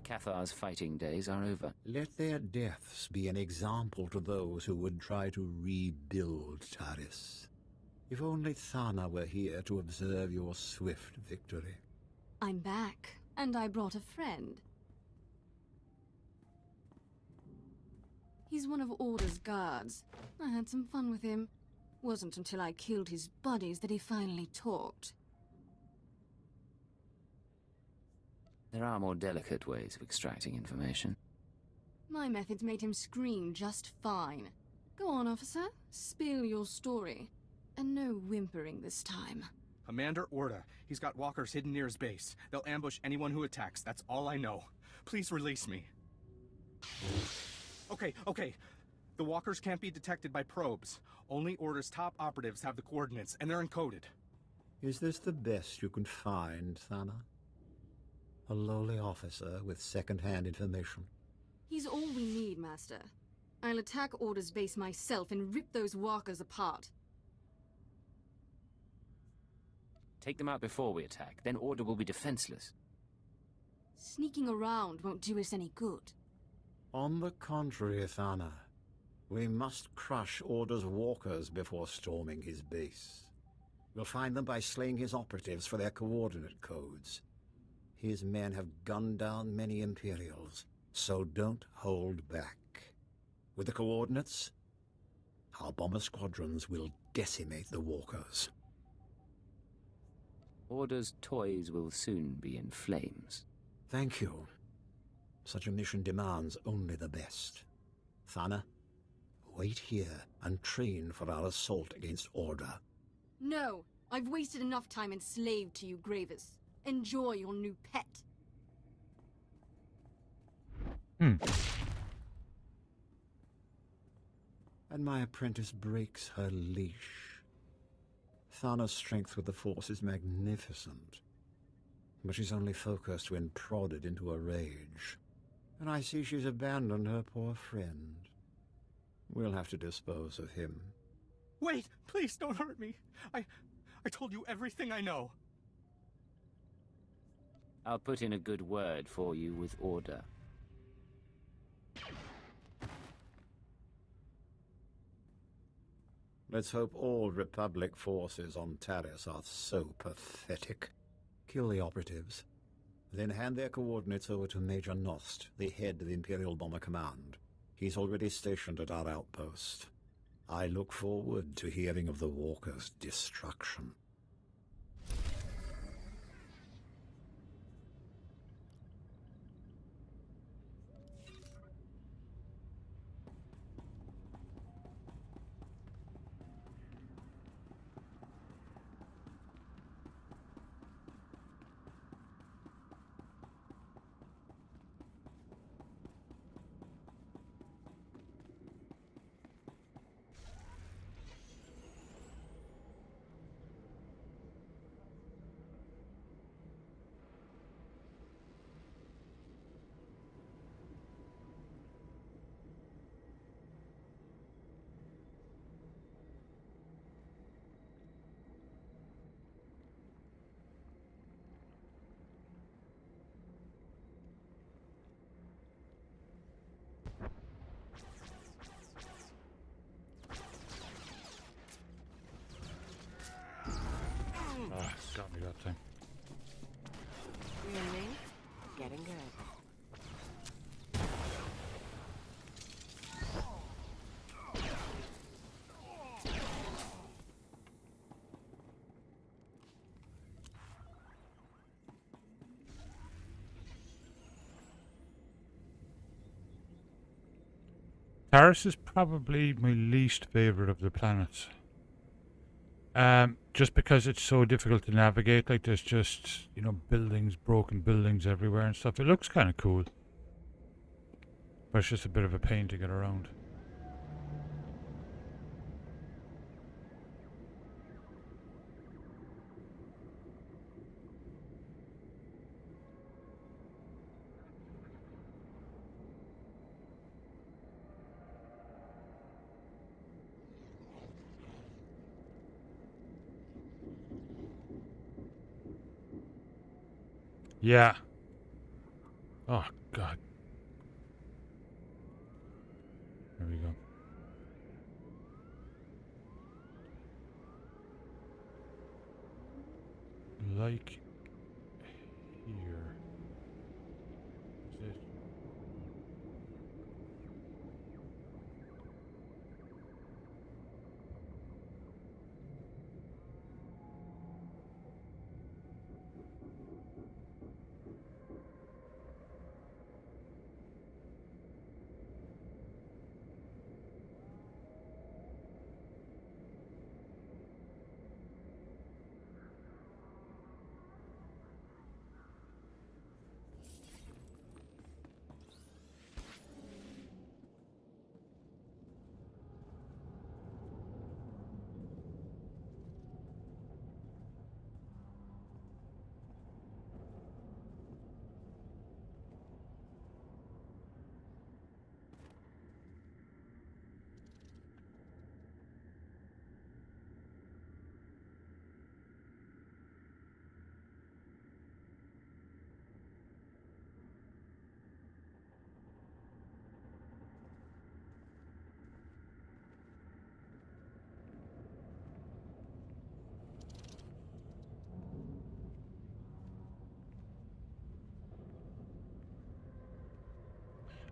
Cathar's fighting days are over. Let their deaths be an example to those who would try to rebuild Taris. If only Thana were here to observe your swift victory. I'm back, and I brought a friend. He's one of Order's guards. I had some fun with him. Wasn't until I killed his buddies that he finally talked. There are more delicate ways of extracting information. My methods made him scream just fine. Go on, officer. Spill your story. And no whimpering this time. Commander Orda. He's got walkers hidden near his base. They'll ambush anyone who attacks. That's all I know. Please release me. Okay. The walkers can't be detected by probes. Only Order's top operatives have the coordinates, and they're encoded. Is this the best you can find, Thana? A lowly officer with second-hand information? He's all we need, Master. I'll attack Order's base myself and rip those walkers apart. Take them out before we attack, then Order will be defenseless. Sneaking around won't do us any good. On the contrary, Thana. We must crush Order's walkers before storming his base. We'll find them by slaying his operatives for their coordinate codes. His men have gunned down many Imperials, so don't hold back. With the coordinates, our bomber squadrons will decimate the walkers. Order's toys will soon be in flames. Thank you. Such a mission demands only the best. Thana, wait here and train for our assault against Order. No! I've wasted enough time enslaved to you, Gravis. Enjoy your new pet. And my apprentice breaks her leash. Thana's strength with the Force is magnificent, but she's only focused when prodded into a rage. And I see she's abandoned her poor friend. We'll have to dispose of him. Wait! Please don't hurt me! I told you everything I know. I'll put in a good word for you with Order. Let's hope all Republic forces on Taris are so pathetic. Kill the operatives, then hand their coordinates over to Major Nost, the head of Imperial Bomber Command. He's already stationed at our outpost. I look forward to hearing of the Walker's destruction. Got me that time. Really? Getting good. Taris is probably my least favorite of the planets. Just because it's so difficult to navigate. Like, there's just, you know, buildings, broken buildings everywhere and stuff. It looks kind of cool, but it's just a bit of a pain to get around. Yeah. Oh God. There we go. Like here. Is it?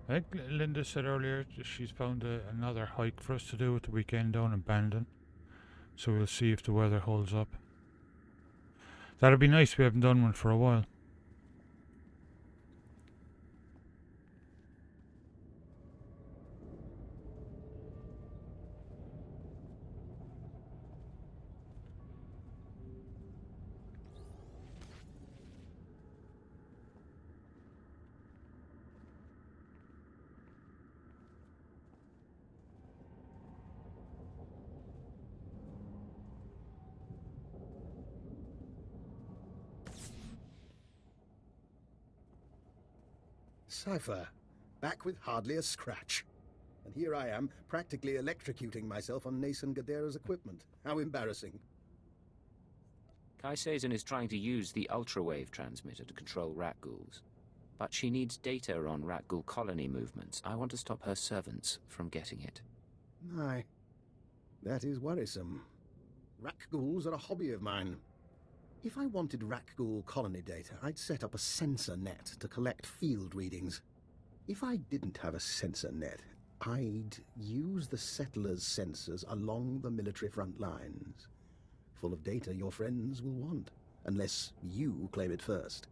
I think Linda said earlier she's found another hike for us to do at the weekend down in Bandon. So we'll see if the weather holds up. That'd be nice, we haven't done one for a while. Cypher, back with hardly a scratch. And here I am, practically electrocuting myself on Nason Gadera's equipment. How embarrassing. Kai Sazin is trying to use the ultrawave transmitter to control rat ghouls. But she needs data on rat ghoul colony movements. I want to stop her servants from getting it. Aye, that is worrisome. Rat ghouls are a hobby of mine. If I wanted rat ghoul colony data, I'd set up a sensor net to collect field readings. If I didn't have a sensor net, I'd use the settlers' sensors along the military front lines. Full of data your friends will want, unless you claim it first.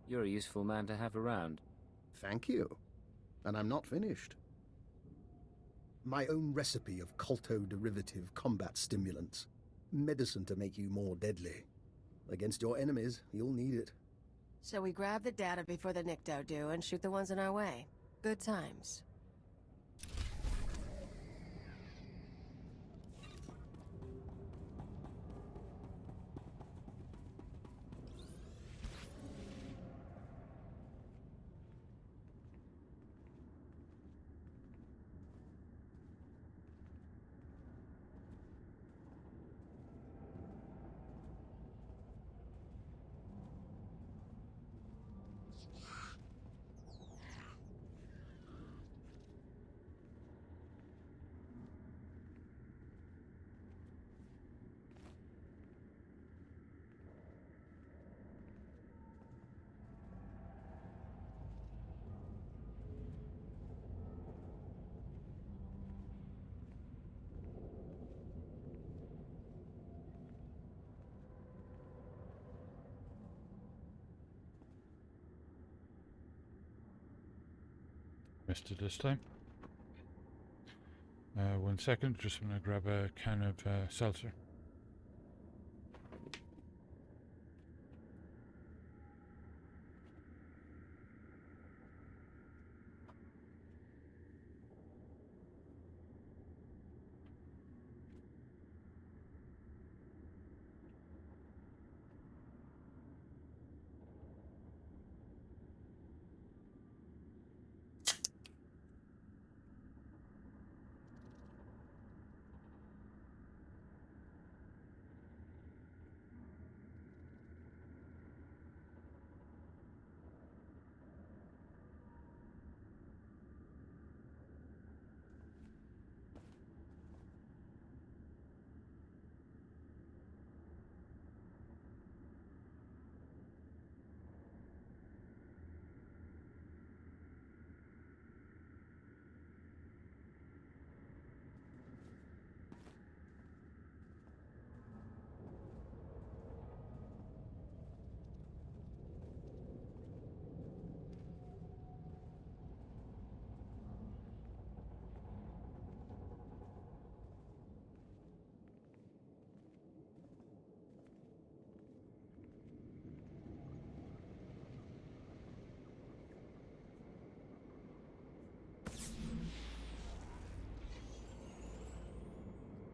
You're a useful man to have around. Thank you. And I'm not finished. My own recipe of colto-derivative combat stimulants. Medicine to make you more deadly. Against your enemies, you'll need it. So we grab the data before the Nikto do and shoot the ones in our way. Good times. Missed it this time. 1 second, just want to grab a can of seltzer.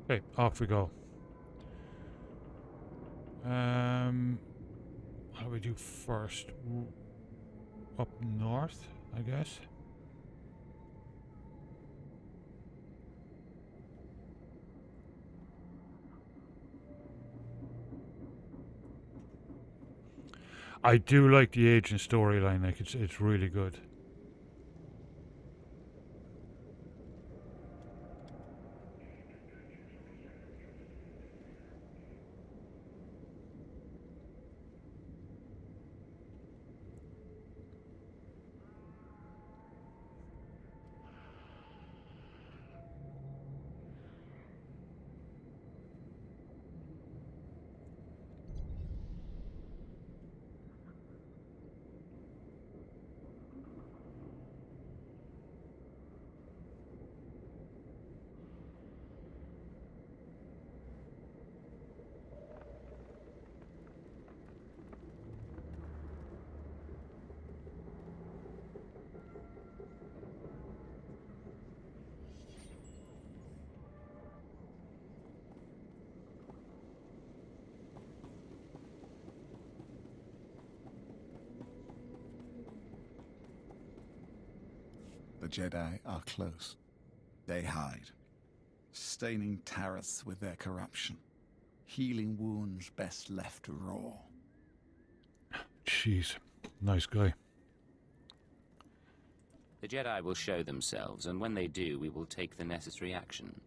Okay, off we go. What do we do first? Up north, I guess. I do like the agent storyline. Like it's really good. The Jedi are close. They hide, staining Taris with their corruption, healing wounds best left raw. Jeez, nice guy. The Jedi will show themselves, and when they do, we will take the necessary action.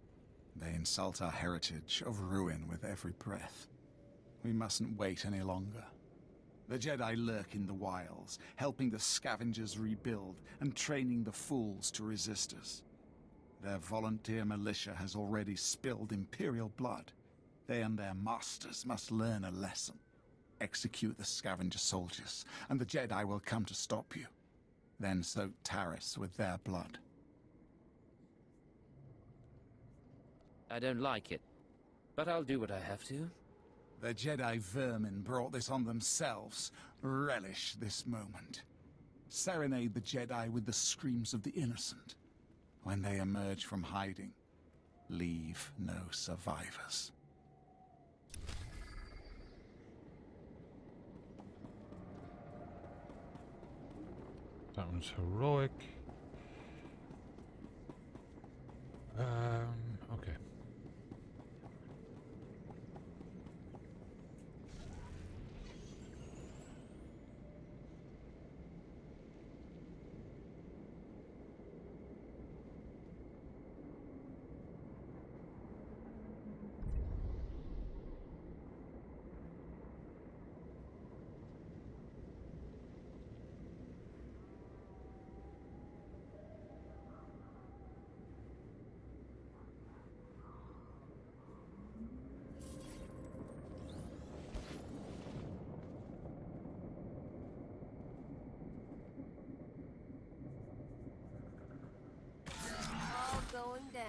They insult our heritage of ruin with every breath. We mustn't wait any longer. The Jedi lurk in the wilds, helping the scavengers rebuild and training the fools to resist us. Their volunteer militia has already spilled Imperial blood. They and their masters must learn a lesson. Execute the scavenger soldiers, and the Jedi will come to stop you. Then soak Taris with their blood. I don't like it, but I'll do what I have to. The Jedi vermin brought this on themselves. Relish this moment. Serenade the Jedi with the screams of the innocent. When they emerge from hiding, leave no survivors. That one's heroic. Okay. All going down.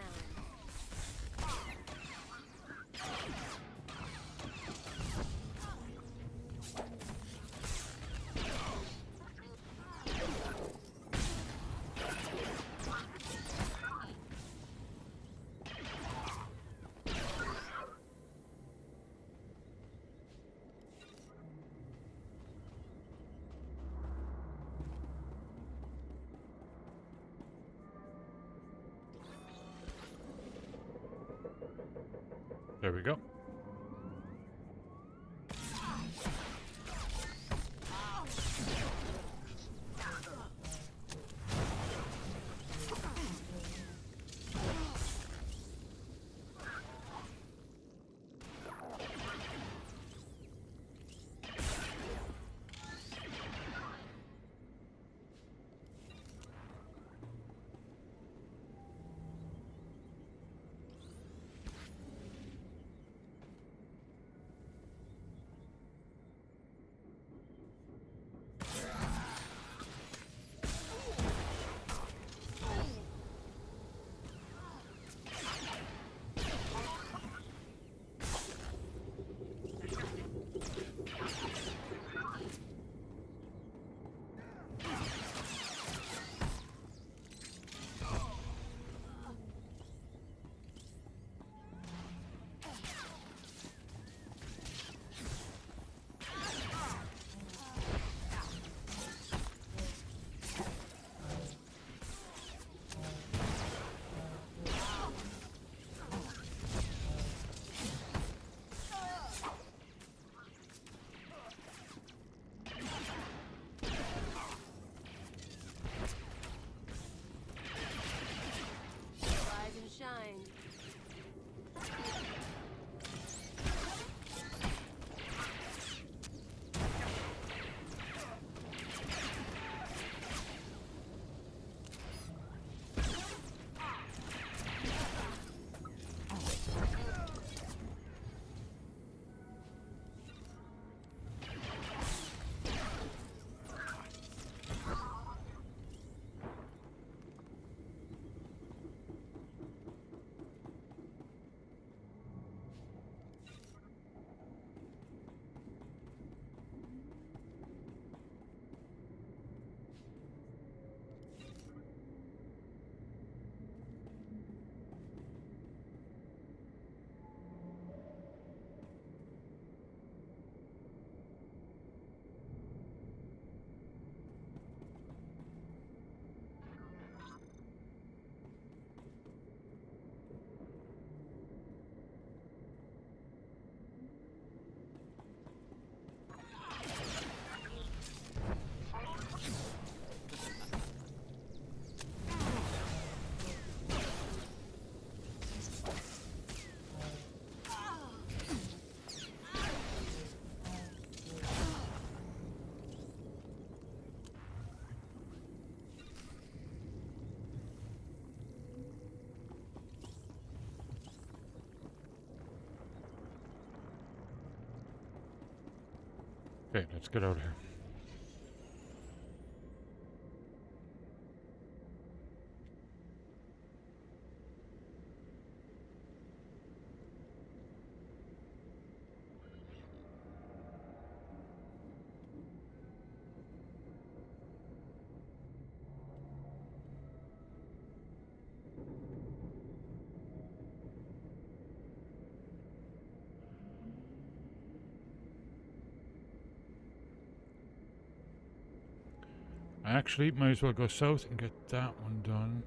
There we go. Okay, let's get out of here. Actually, might as well go south and get that one done.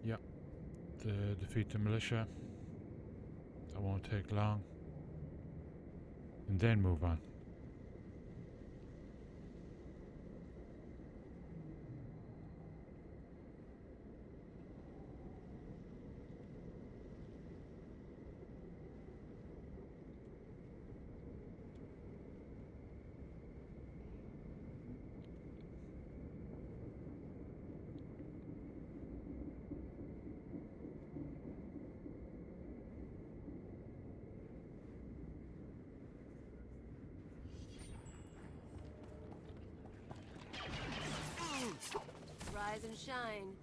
Yep. Defeat the militia. That won't take long. And then move on. Rise and shine.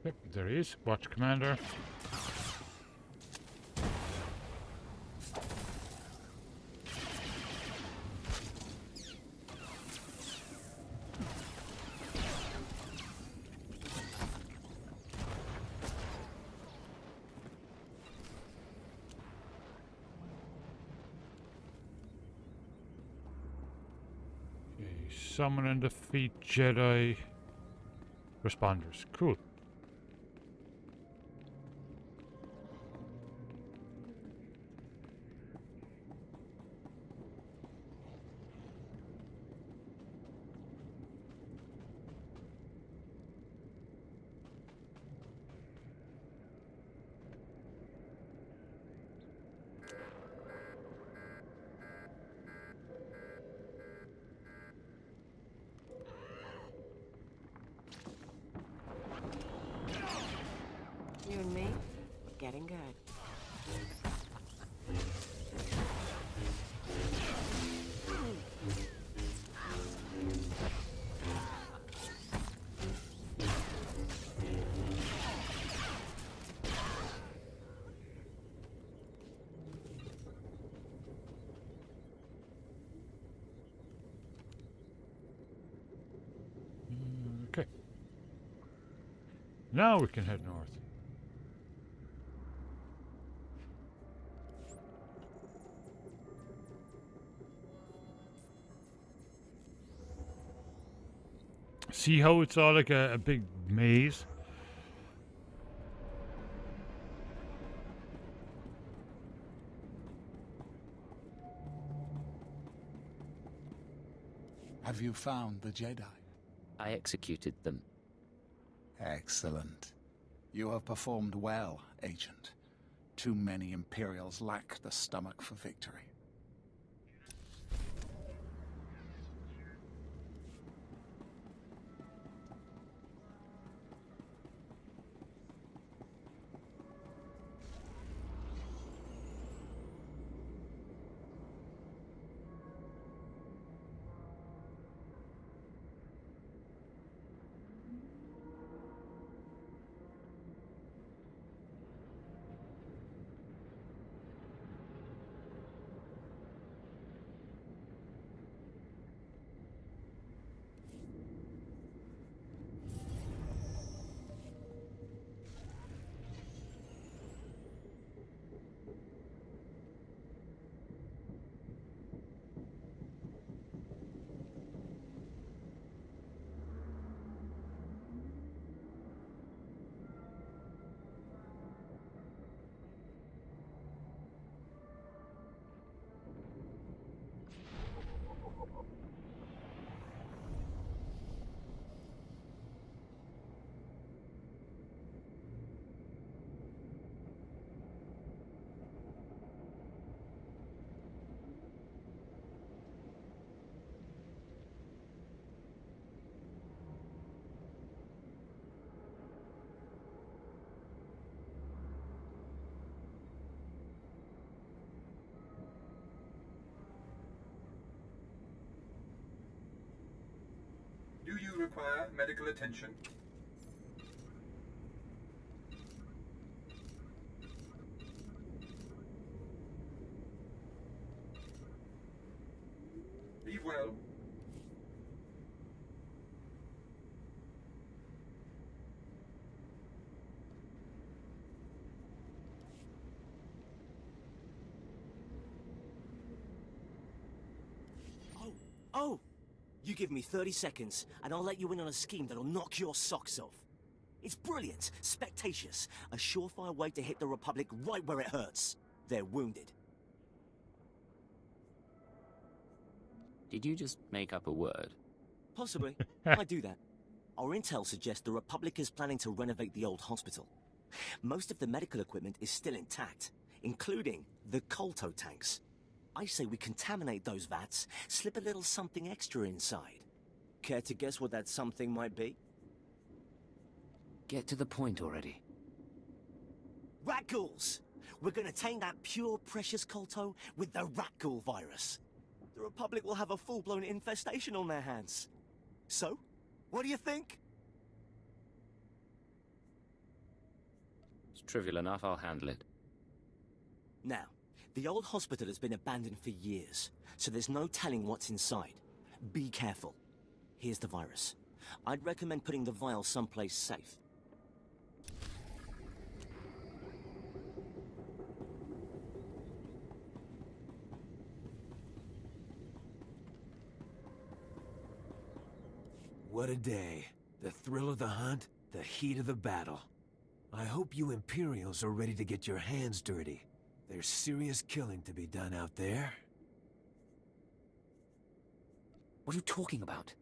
Yep, there he is. Watch Commander. Okay, summon and defeat Jedi responders. Cool. You and me, we're getting good. Okay. Now we can head north. See how it's all like a big maze? Have you found the Jedi? I executed them. Excellent. You have performed well, Agent. Too many Imperials lack the stomach for victory. require medical attention. Be well. Oh! You give me 30 seconds, and I'll let you in on a scheme that'll knock your socks off. It's brilliant, spectaceous, a surefire way to hit the Republic right where it hurts. They're wounded. Did you just make up a word? Possibly. I do that. Our intel suggests the Republic is planning to renovate the old hospital. Most of the medical equipment is still intact, including the colto tanks. I say we contaminate those vats, slip a little something extra inside. Care to guess what that something might be? Get to the point already. Rat ghouls! We're gonna tame that pure, precious colto with the rat ghoul virus. The Republic will have a full-blown infestation on their hands. So, what do you think? It's trivial enough, I'll handle it. Now, the old hospital has been abandoned for years, so there's no telling what's inside. Be careful. Here's the virus. I'd recommend putting the vial someplace safe. What a day. The thrill of the hunt, the heat of the battle. I hope you Imperials are ready to get your hands dirty. There's serious killing to be done out there. What are you talking about?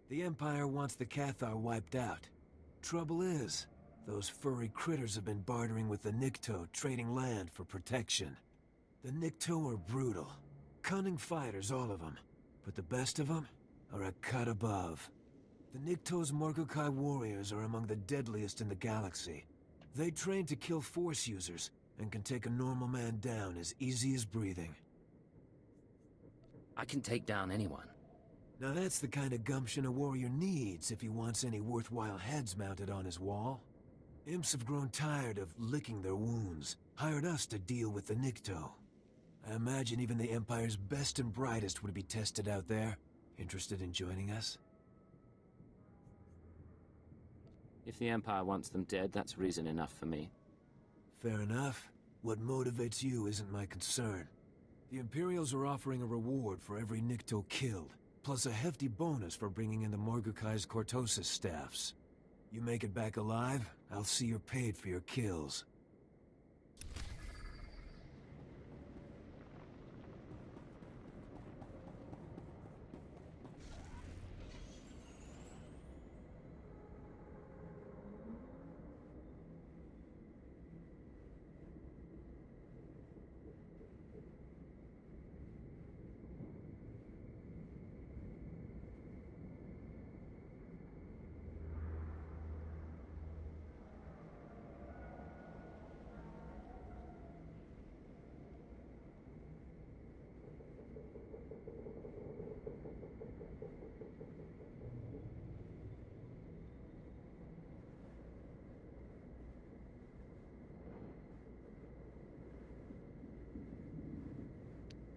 The Empire wants the Cathar wiped out. Trouble is, those furry critters have been bartering with the Nikto, trading land for protection. The Nikto are brutal. Cunning fighters, all of them. But the best of them are a cut above. The Nikto's Morgokai warriors are among the deadliest in the galaxy. They train to kill Force users, and can take a normal man down as easy as breathing. I can take down anyone. Now that's the kind of gumption a warrior needs if he wants any worthwhile heads mounted on his wall. Imps have grown tired of licking their wounds, hired us to deal with the Nikto. I imagine even the Empire's best and brightest would be tested out there. Interested in joining us? If the Empire wants them dead, that's reason enough for me. Fair enough. What motivates you isn't my concern. The Imperials are offering a reward for every Nikto killed, plus a hefty bonus for bringing in the Morgukai's Cortosis staffs. You make it back alive, I'll see you're paid for your kills.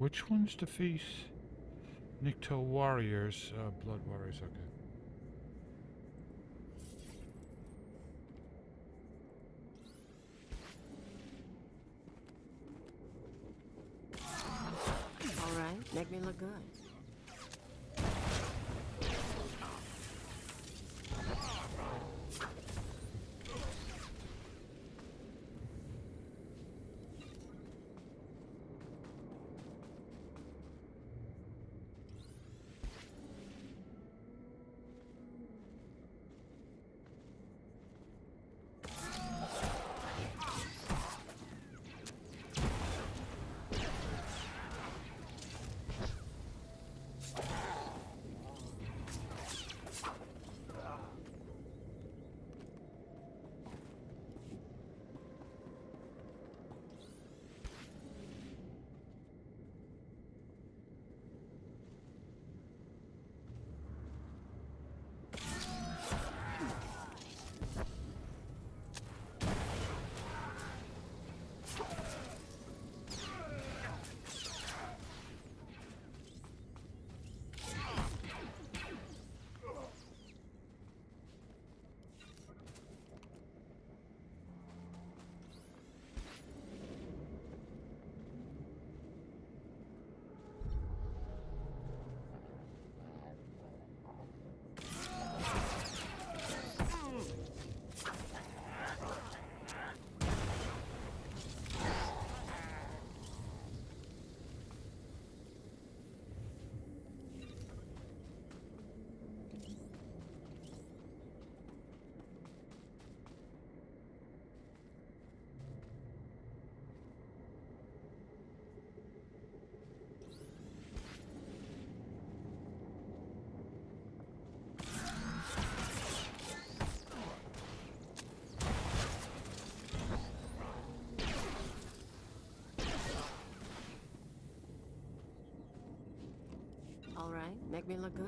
Which ones defeat Nikto warriors? Blood warriors, okay. All right, make me look good. Make me look good.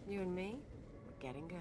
You and me, we're getting good.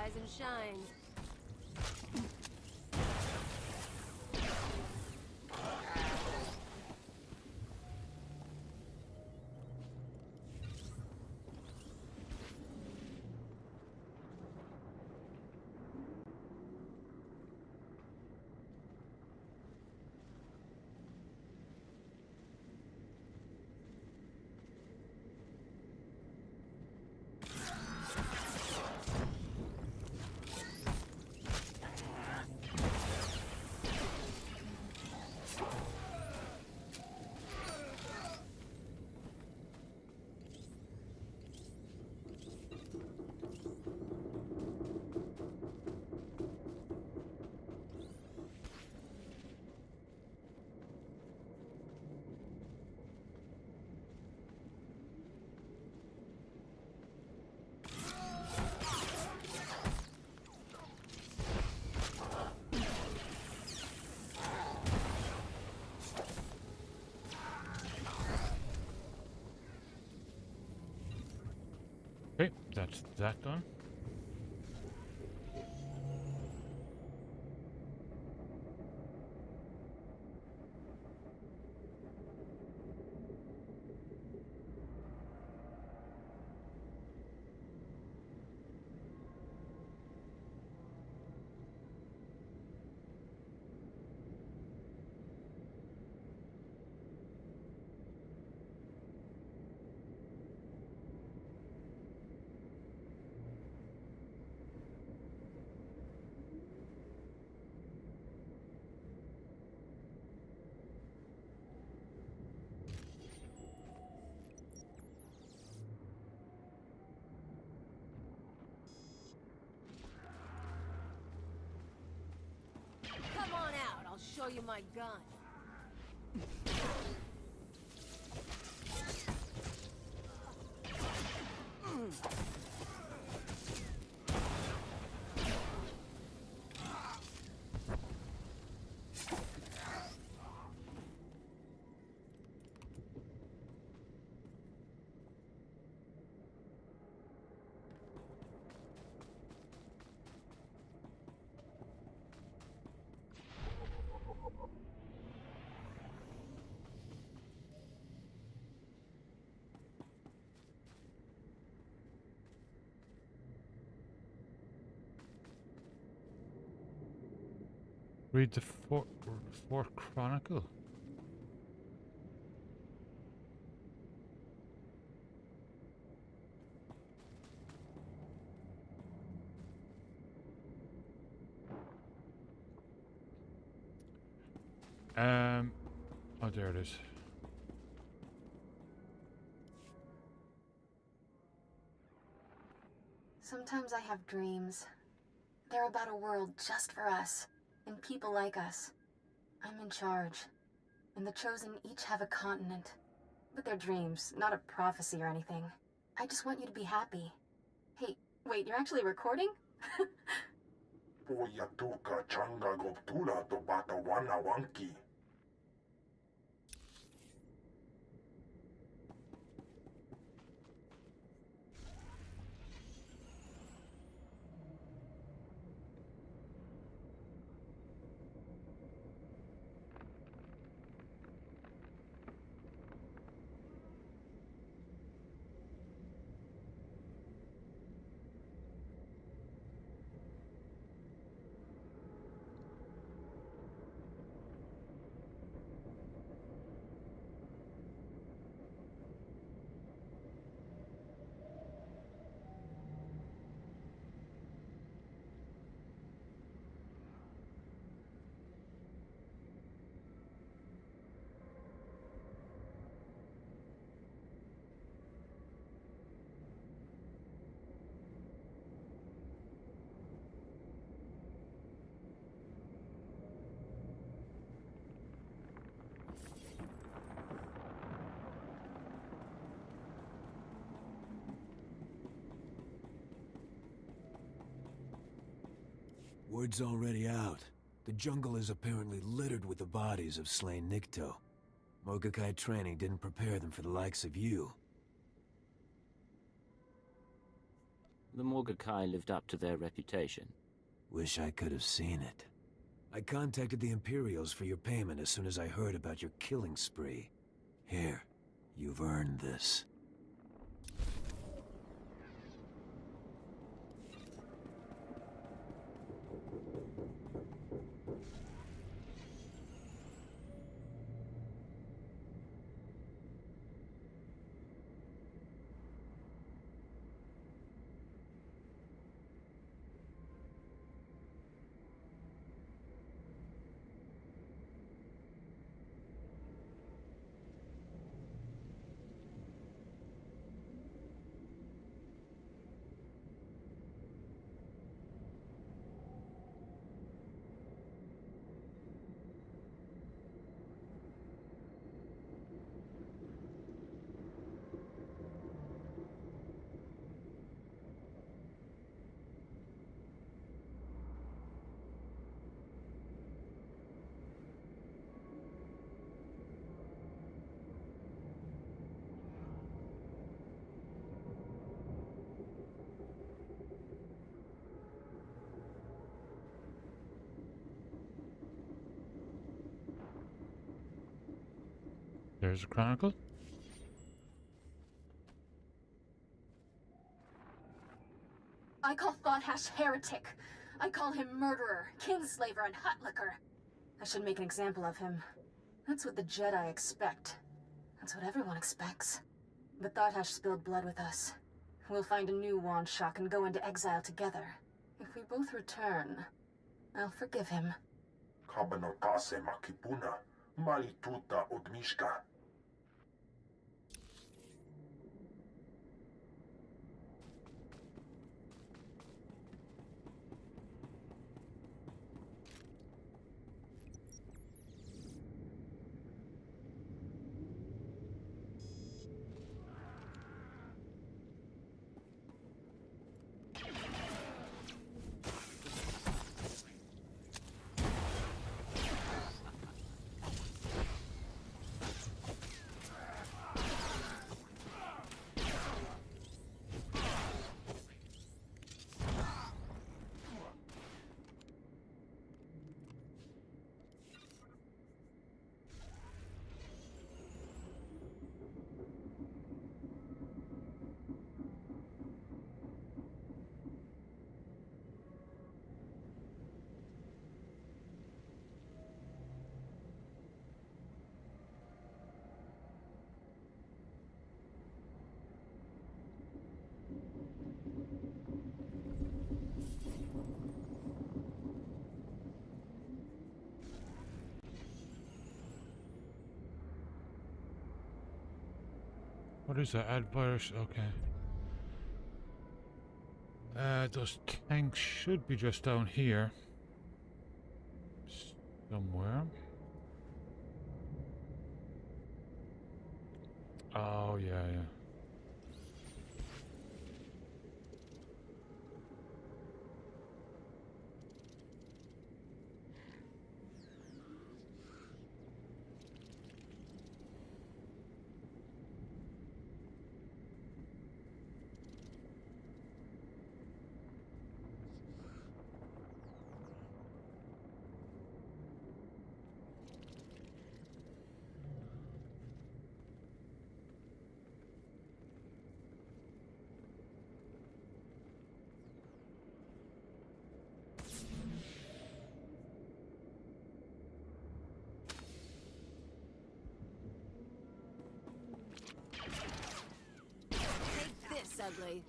Rise and shine. That's that done. Come on out, I'll show you my gun. Read the fourth chronicle. Oh, there it is. Sometimes I have dreams. They're about a world just for us, and people like us. I'm in charge, and the Chosen each have a continent. But they're dreams, not a prophecy or anything. I just want you to be happy. Hey, wait, you're actually recording? Puyatuka changa goptura to bata wana wanki. Word's already out. The jungle is apparently littered with the bodies of slain Nikto. Mogakai training didn't prepare them for the likes of you. The Morgakai lived up to their reputation. Wish I could have seen it. I contacted the Imperials for your payment as soon as I heard about your killing spree. Here, you've earned this. There's a chronicle. I call Thought-Hash heretic. I call him murderer, kinslaver, and hutlicker. I should make an example of him. That's what the Jedi expect. That's what everyone expects. But Thought-Hash spilled blood with us. We'll find a new wand shock and go into exile together. If we both return, I'll forgive him. Kabanotase makipuna, malituta udmishka. What is that? Add virus? Okay. Those tanks should be just down here. Somewhere. Oh, yeah, yeah. Ugly.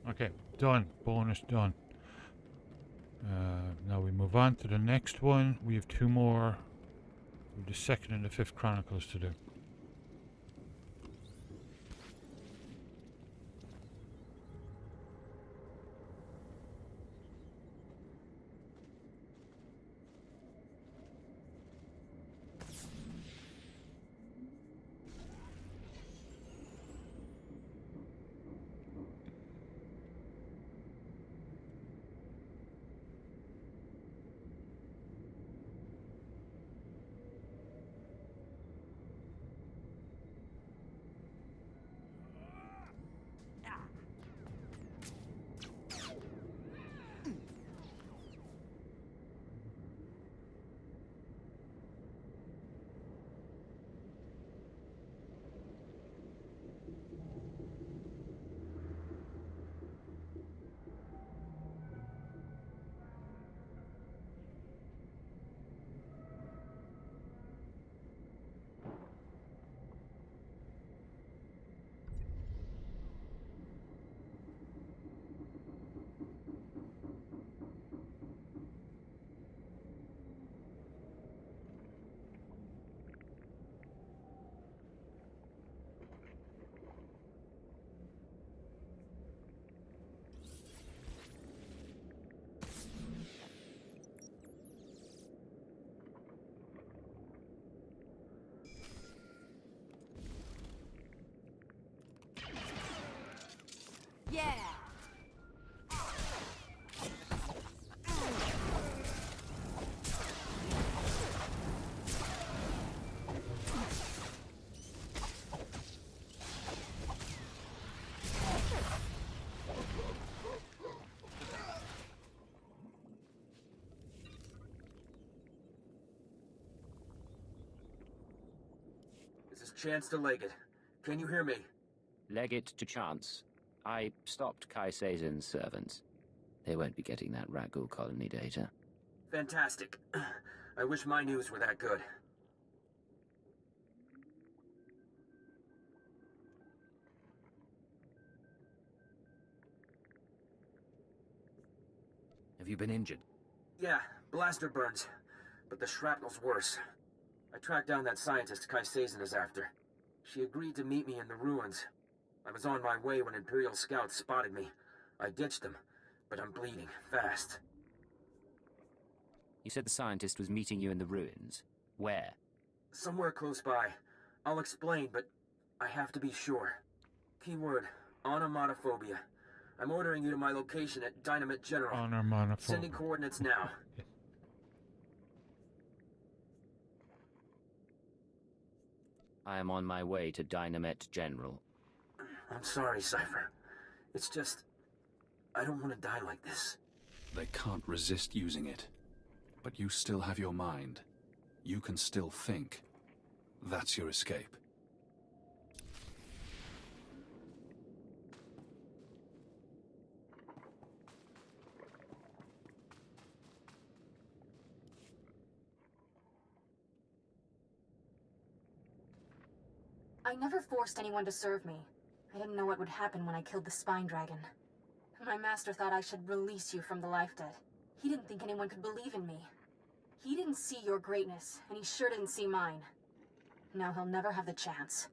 Okay, done. Bonus done. Now we move on to the next one. We have two more. We have the second and the fifth chronicles to do. Chance to Leggett. Can you hear me? Leggett to Chance. I stopped Kai Seizen's servants. They won't be getting that Ragul colony data. Fantastic. I wish my news were that good. Have you been injured? Yeah, blaster burns. But the shrapnel's worse. I tracked down that scientist Kai Seizen is after. She agreed to meet me in the ruins. I was on my way when Imperial scouts spotted me. I ditched them, but I'm bleeding fast. You said the scientist was meeting you in the ruins. Where? Somewhere close by. I'll explain, but I have to be sure. Keyword, onomatophobia. I'm ordering you to my location at Dynamite General. Onomatophobia. Sending coordinates now. I am on my way to Dynamite General. I'm sorry, Cypher. It's just... I don't want to die like this. They can't resist using it. But you still have your mind. You can still think. That's your escape. I never forced anyone to serve me. I didn't know what would happen when I killed the Spine Dragon. My master thought I should release you from the life debt. He didn't think anyone could believe in me. He didn't see your greatness, and he sure didn't see mine. Now he'll never have the chance.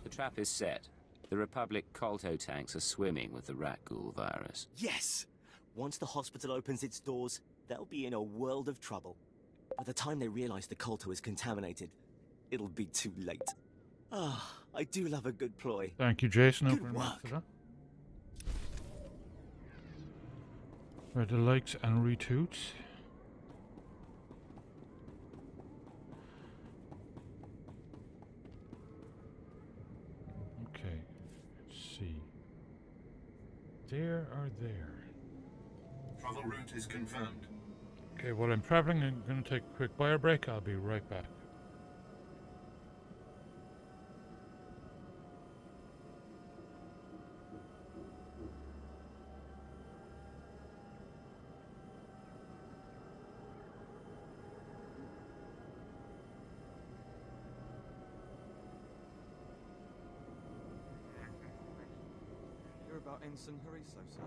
The trap is set. The Republic Colto tanks are swimming with the rat ghoul virus. Yes! Once the hospital opens its doors, they'll be in a world of trouble. By the time they realize the Colto is contaminated, it'll be too late. Ah, I do love a good ploy. Thank you, Jason. Good Open work. for that. For the likes and retweets. there or there? Travel route is confirmed. Okay, while I'm traveling, I'm going to take a quick bio break. I'll be right back. Hear about Ensign Hariso, sir?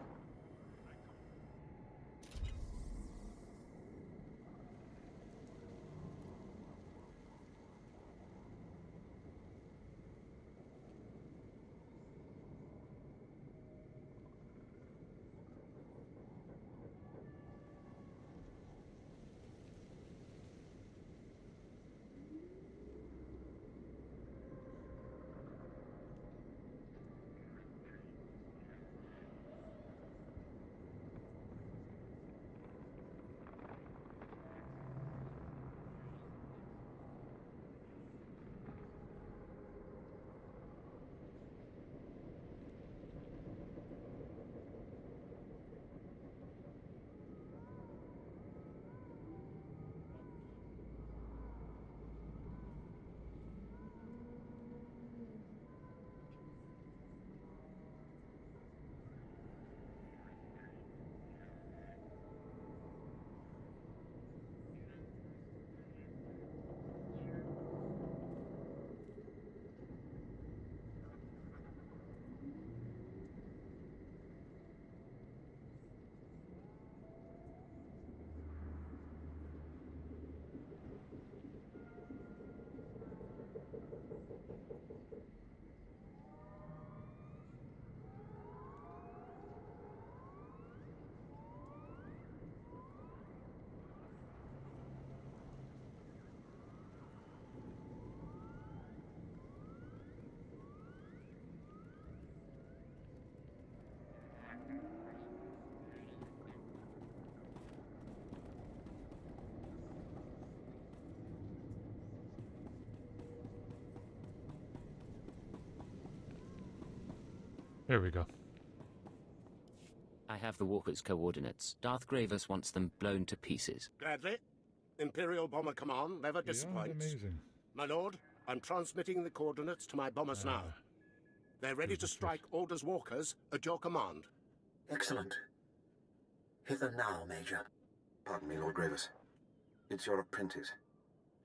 There we go. I have the walker's coordinates. Darth Gravis wants them blown to pieces. Gladly. Imperial Bomber Command never disappoints. Amazing. My lord, I'm transmitting the coordinates to my bombers now. They're ready to strike Order's walkers at your command. Excellent. Hit them now, Major. Pardon me, Lord Gravis. It's your apprentice.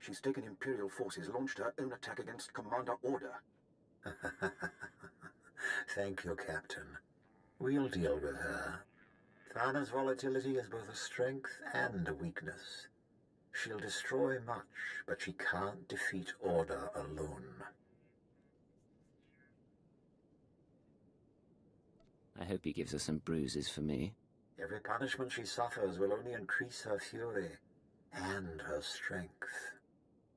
She's taken Imperial forces, launched her own attack against Commander Order. Thank you, Captain. We'll deal with her. Thana's volatility is both a strength and a weakness. She'll destroy much, but she can't defeat Order alone. I hope he gives her some bruises for me. Every punishment she suffers will only increase her fury and her strength.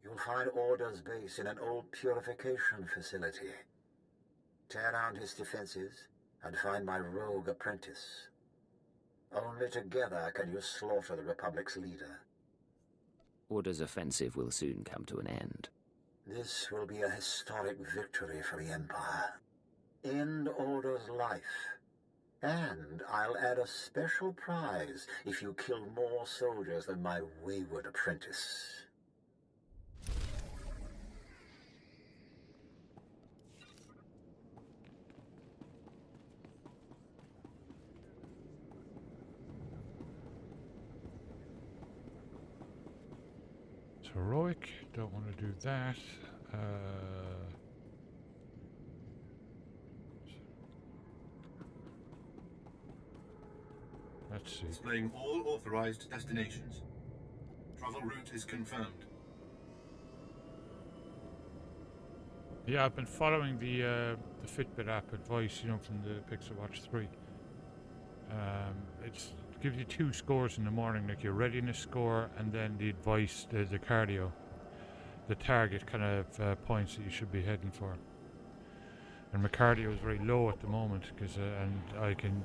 You'll find Order's base in an old purification facility. Tear down his defenses and find my rogue apprentice. Only together can you slaughter the Republic's leader. Order's offensive will soon come to an end. This will be a historic victory for the Empire. End Order's life. And I'll add a special prize if you kill more soldiers than my wayward apprentice. It's heroic. Don't want to do that. Let's see. Displaying all authorized destinations. Travel route is confirmed. Yeah, I've been following the Fitbit app advice, you know, from the Pixel Watch 3. It gives you 2 scores in the morning, like your readiness score and then the advice, the cardio, the target kind of points that you should be heading for. And my cardio is very low at the moment because, and I can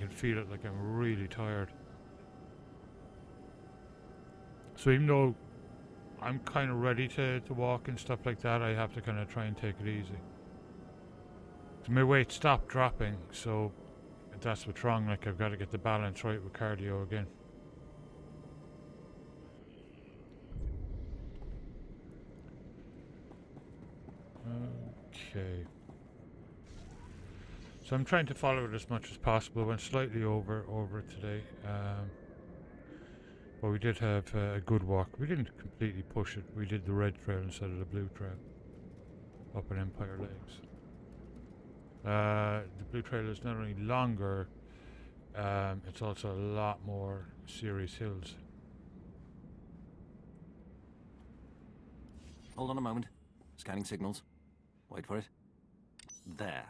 feel it, like I'm really tired. So even though I'm kind of ready to walk and stuff like that, I have to kind of try and take it easy. So my weight stopped dropping, so that's what's wrong. Like, I've got to get the balance right with cardio again. Okay. So I'm trying to follow it as much as possible. Went slightly over it today. But we did have a good walk. We didn't completely push it. We did the red trail instead of the blue trail up in Empire Lakes. The blue trail is not only longer, it's also a lot more serious hills. Hold on a moment. Scanning signals. Wait for it. There.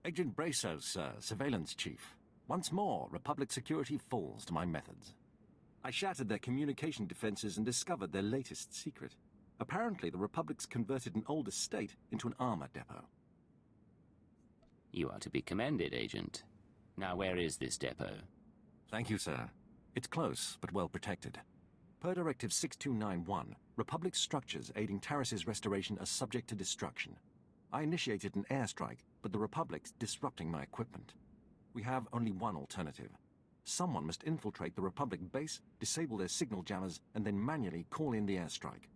Agent Brasos, sir, surveillance chief. Once more, Republic security falls to my methods. I shattered their communication defenses and discovered their latest secret. Apparently, the Republic's converted an old estate into an armor depot. You are to be commended, Agent. Now, where is this depot? Thank you, sir. It's close, but well protected. Per Directive 6291, Republic structures aiding Taris's restoration are subject to destruction. I initiated an airstrike, but the Republic's disrupting my equipment. We have only one alternative. Someone must infiltrate the Republic base, disable their signal jammers, and then manually call in the airstrike.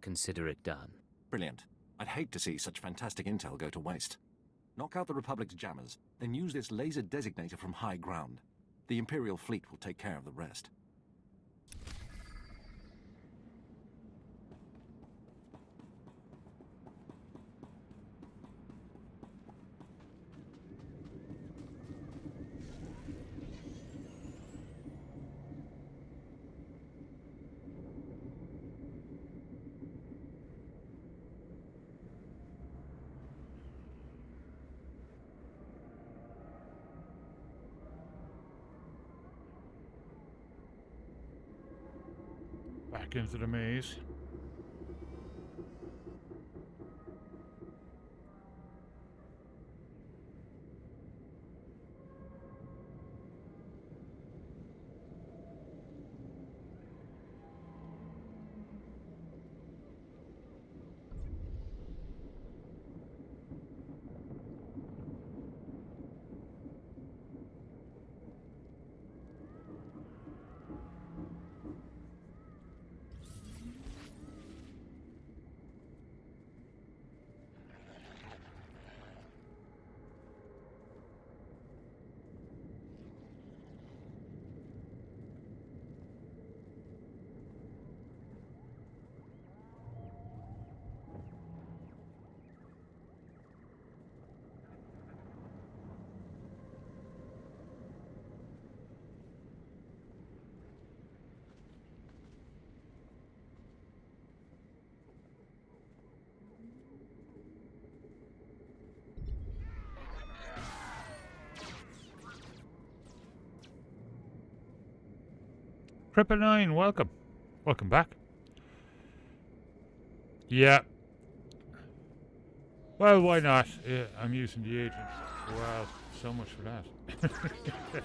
Consider it done. Brilliant. I'd hate to see such fantastic intel go to waste. Knock out the Republic's jammers, then use this laser designator from high ground. The Imperial fleet will take care of the rest. Back into the maze. Cripple 9, welcome. Welcome back. Yeah. Well, why not? I'm using the agent. Wow, so much for that.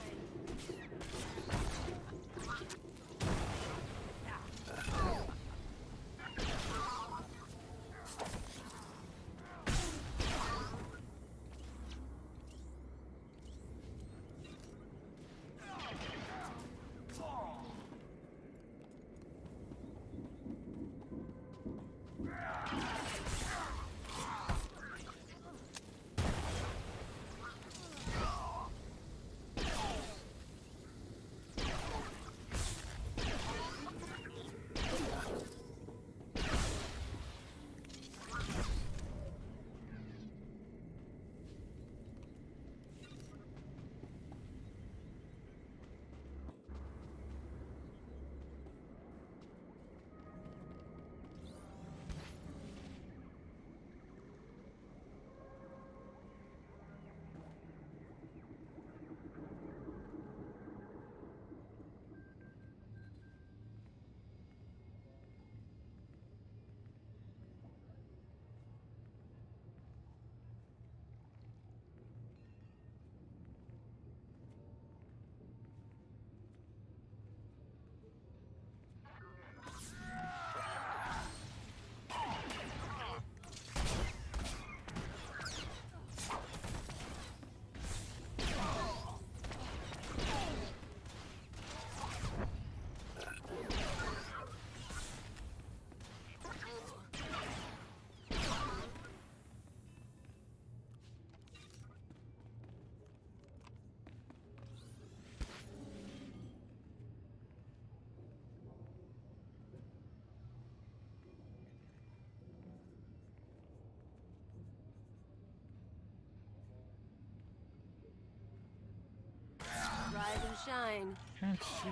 shine. Can't see.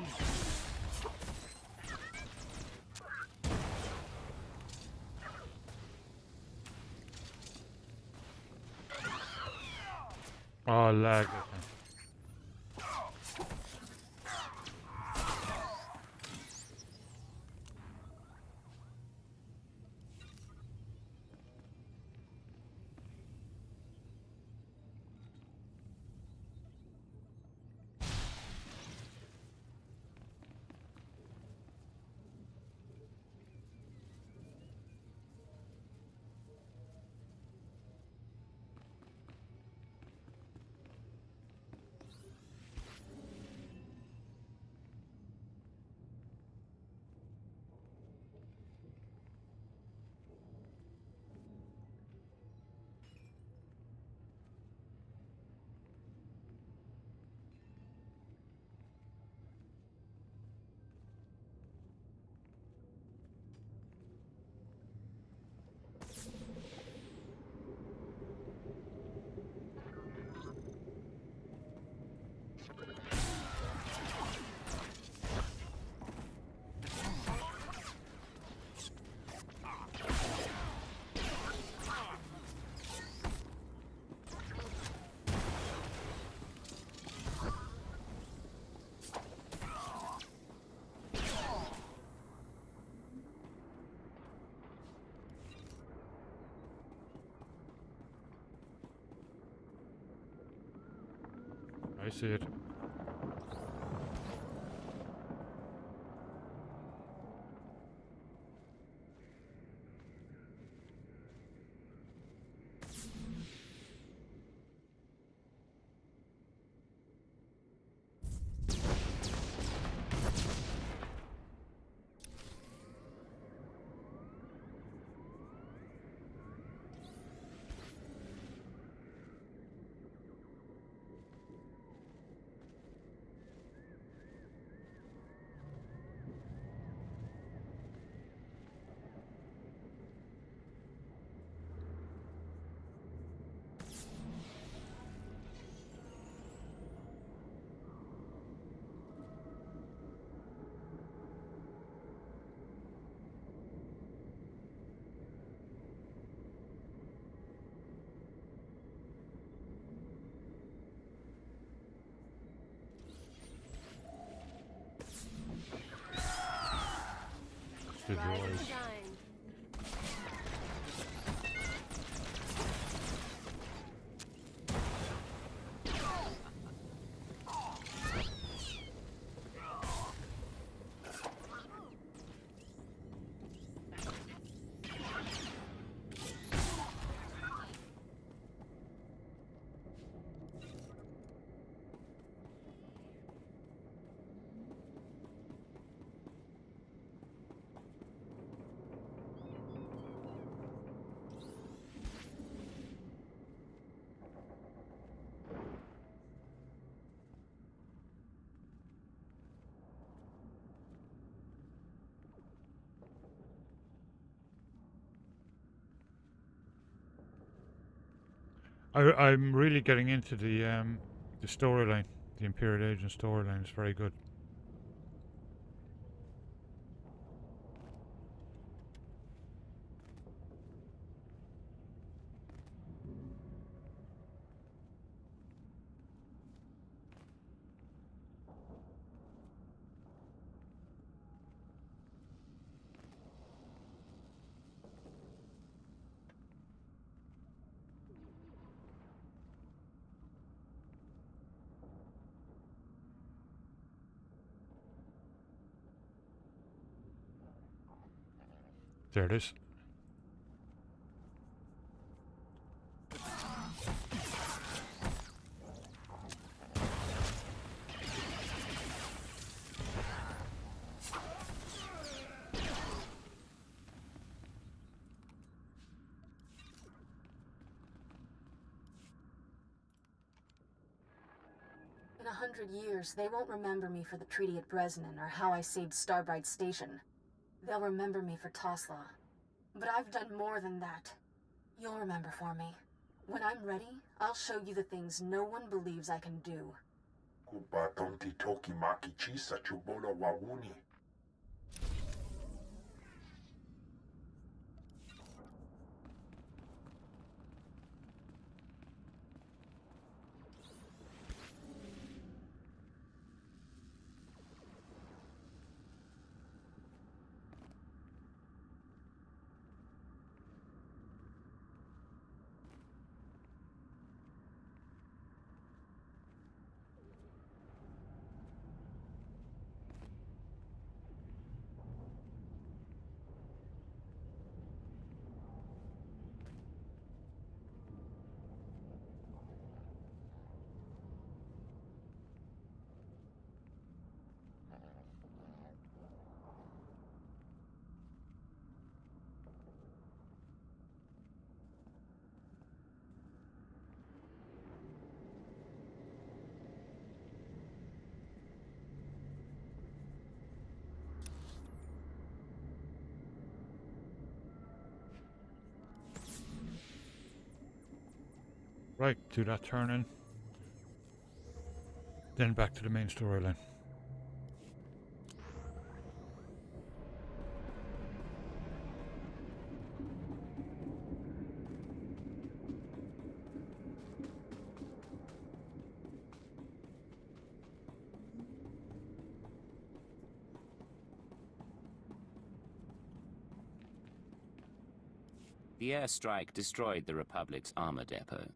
Oh, lag. Okay. I see it. The Rise and droids. shine. I'm really getting into the storyline. The Imperial Agent storyline is very good. There it is. In 100 years, they won't remember me for the treaty at Bresnan or how I saved Starbright Station. They'll remember me for Tosla. But I've done more than that. You'll remember for me. When I'm ready, I'll show you the things no one believes I can do. Kubatonti toki maki chisa chubolo wawuni. Right, do that turning. Then back to the main storyline. The airstrike destroyed the Republic's armor depot.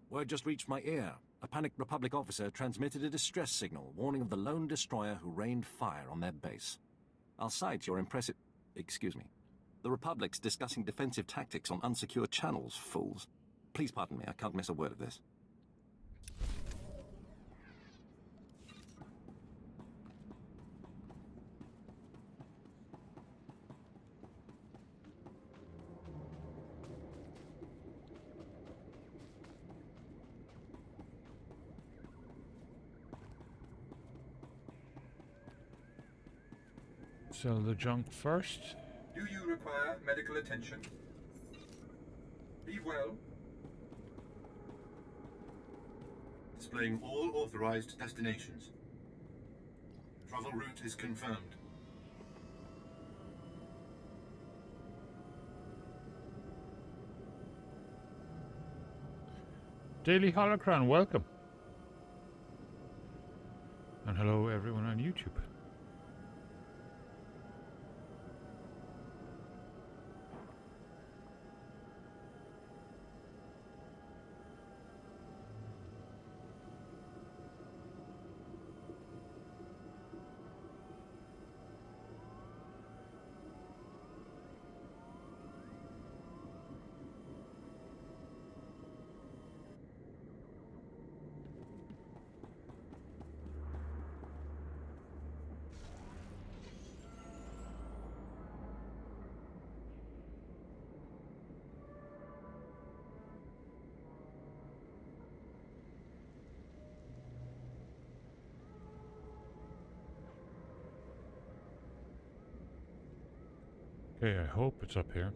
Word just reached my ear. A panicked Republic officer transmitted a distress signal warning of the lone destroyer who rained fire on their base. I'll cite your impressive... Excuse me. The Republic's discussing defensive tactics on unsecured channels, fools. Please pardon me, I can't miss a word of this. Sell the junk first. Do you require medical attention? Be well. Displaying all authorized destinations. Travel route is confirmed. Daily Holocron, welcome. And hello everyone on YouTube. Okay, I hope it's up here.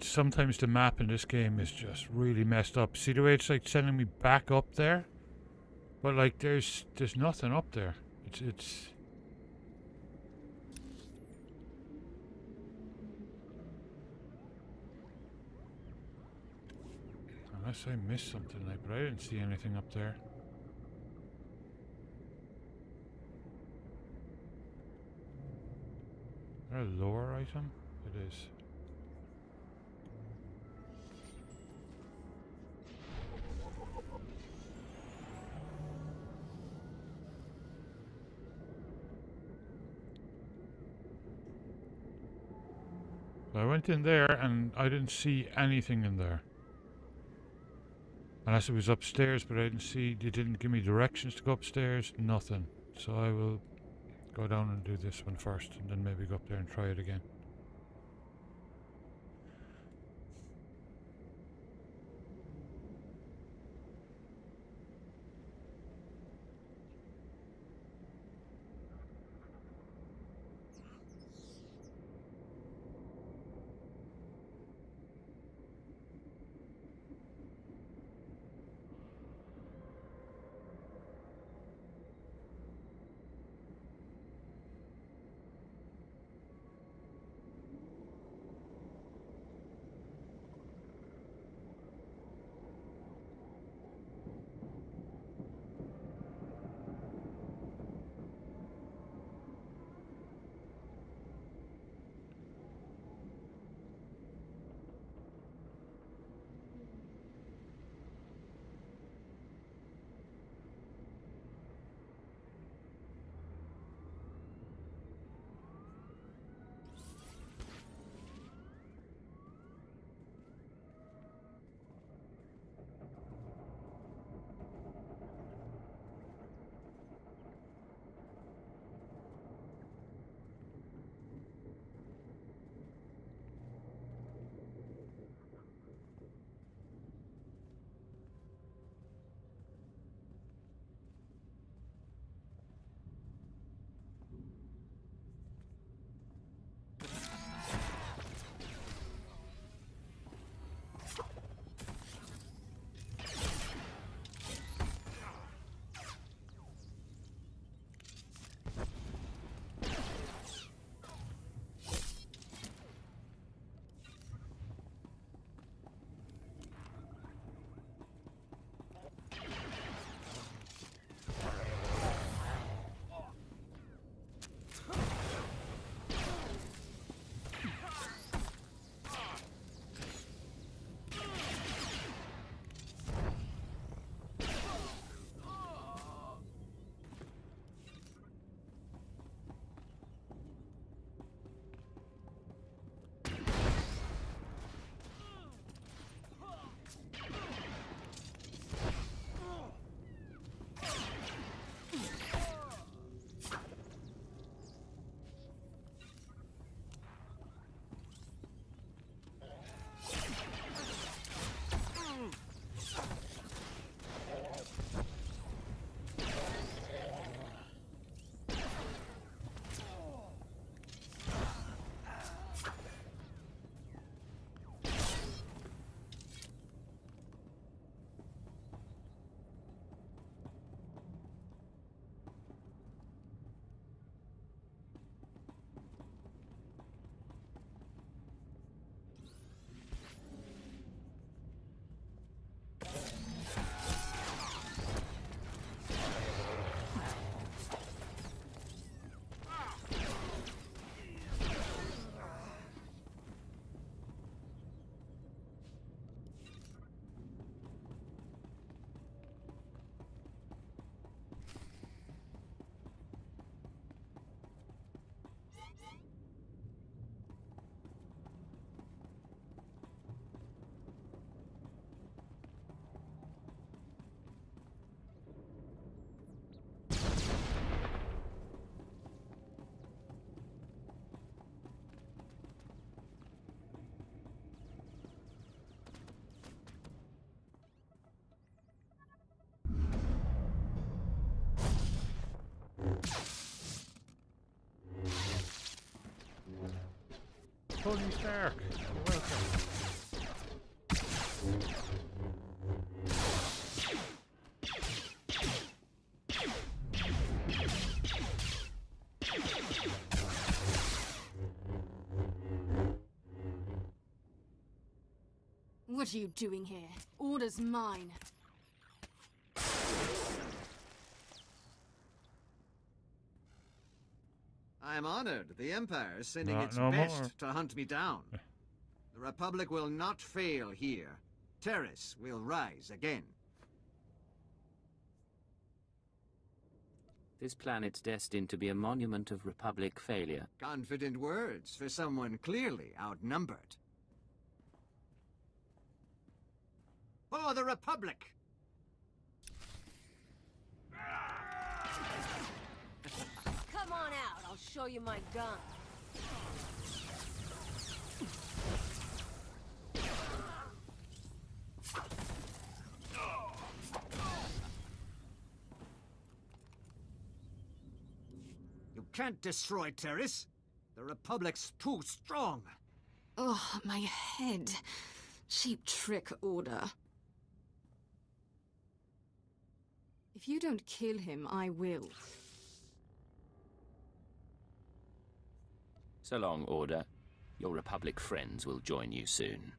Sometimes the map in this game is just really messed up. See the way it's like sending me back up there? But like there's nothing up there. It's unless I missed something, like, but I didn't see anything up there. Is there a lore item? It is. So I went in there and I didn't see anything in there. Unless it was upstairs, but I didn't see, they didn't give me directions to go upstairs, nothing. So I will go down and do this one first, and then maybe go up there and try it again. Tony Stark. You're welcome. What are you doing here? Order's mine. I am honored. The Empire is sending Not its no best more. to hunt me down. The Republic will not fail here. Terrace will rise again. This planet's destined to be a monument of Republic failure. Confident words for someone clearly outnumbered. For the Republic! Come on out, I'll show you my gun. You can't destroy Terrace. The Republic's too strong. Oh, my head. Cheap trick, Order. If you don't kill him, I will. So long, Order. Your Republic friends will join you soon.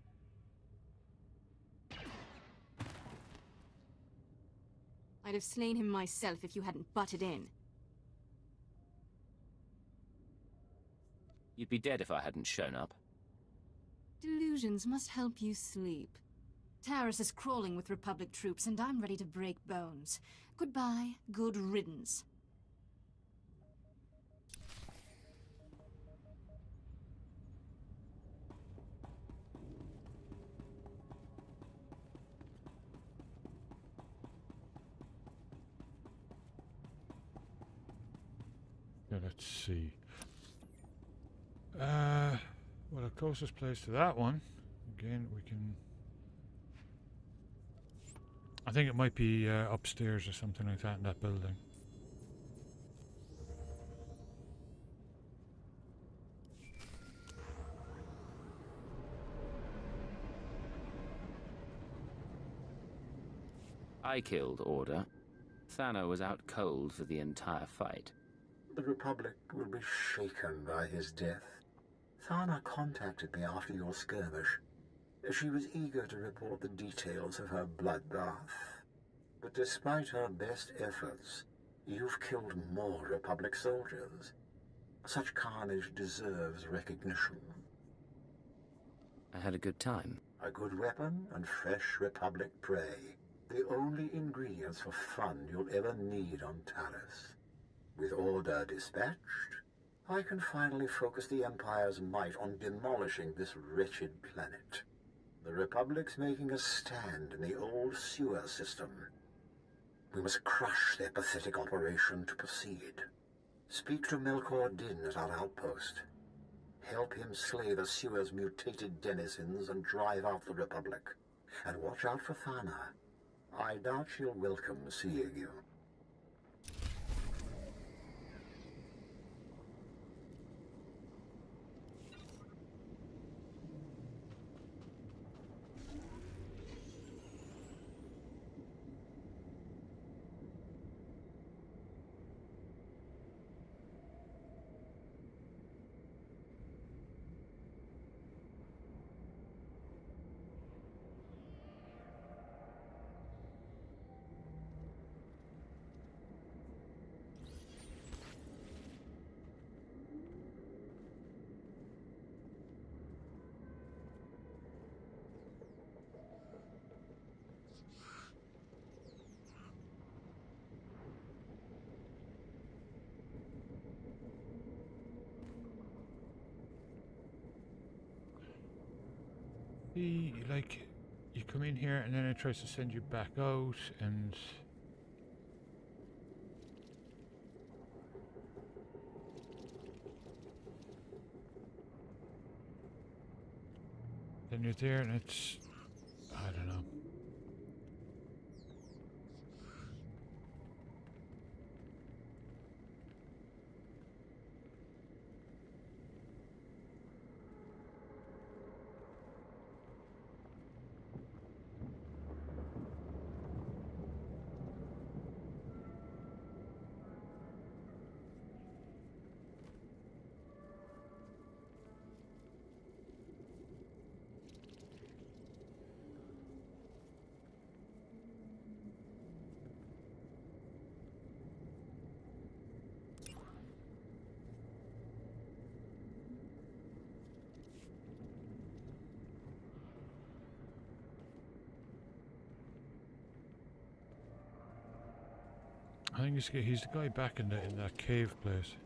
I'd have slain him myself if you hadn't butted in. You'd be dead if I hadn't shown up. Delusions must help you sleep. Taris is crawling with Republic troops, and I'm ready to break bones. Goodbye, good riddance. Yeah, let's see. Well, the closest place to that one, again, we can... I think it might be upstairs or something like that in that building. I killed Order. Thano was out cold for the entire fight. The Republic will be shaken by his death. Thana contacted me after your skirmish. She was eager to report the details of her bloodbath. But despite her best efforts, you've killed more Republic soldiers. Such carnage deserves recognition. I had a good time. A good weapon and fresh Republic prey. The only ingredients for fun you'll ever need on Taris. With Order dispatched, I can finally focus the Empire's might on demolishing this wretched planet. The Republic's making a stand in the old sewer system. We must crush their pathetic operation to proceed. Speak to Melkor Din at our outpost. Help him slay the sewer's mutated denizens and drive out the Republic. And watch out for Thana. I doubt she'll welcome seeing you. Like, you come in here and then it tries to send you back out, and then you're there and it's, I don't know. I think he's the guy back in that cave place.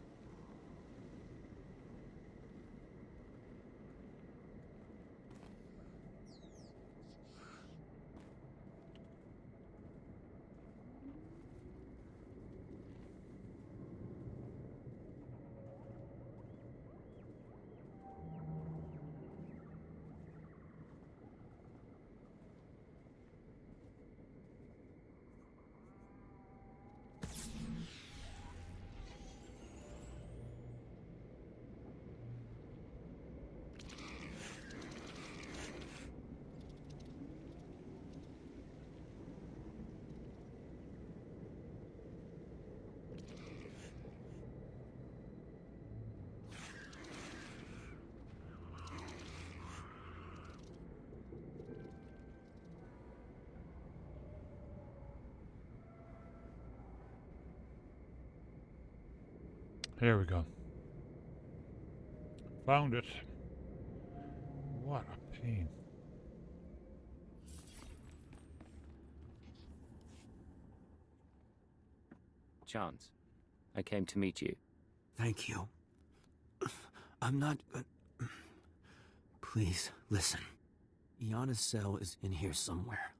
Here we go. Found it. What a pain. Chance, I came to meet you. Thank you. I'm not... Please, listen. Iana's cell is in here somewhere.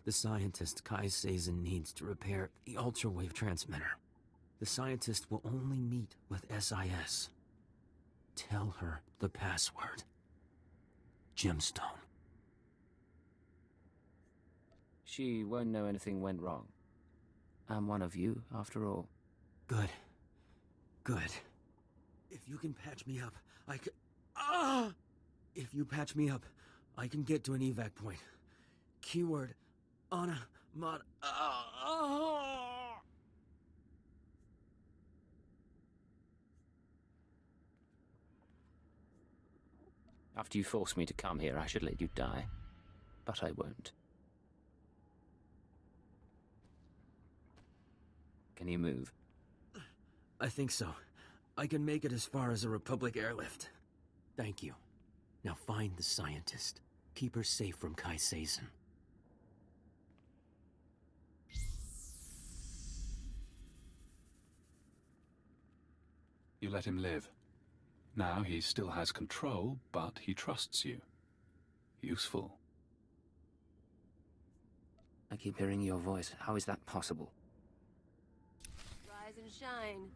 The scientist Kai Sazin needs to repair the ultrawave transmitter. The scientist will only meet with SIS. Tell her the password. Gemstone. She won't know anything went wrong. I'm one of you, after all. Good. Good. If you can patch me up, I can... Ah! If you patch me up, I can get to an evac point. Keyword... Anna... Mod... After you forced me to come here, I should let you die. But I won't. Can you move? I think so. I can make it as far as a Republic airlift. Thank you. Now find the scientist. Keep her safe from Kai Sazin. You let him live. Now he still has control, but he trusts you. Useful. I keep hearing your voice. How is that possible? Rise and shine.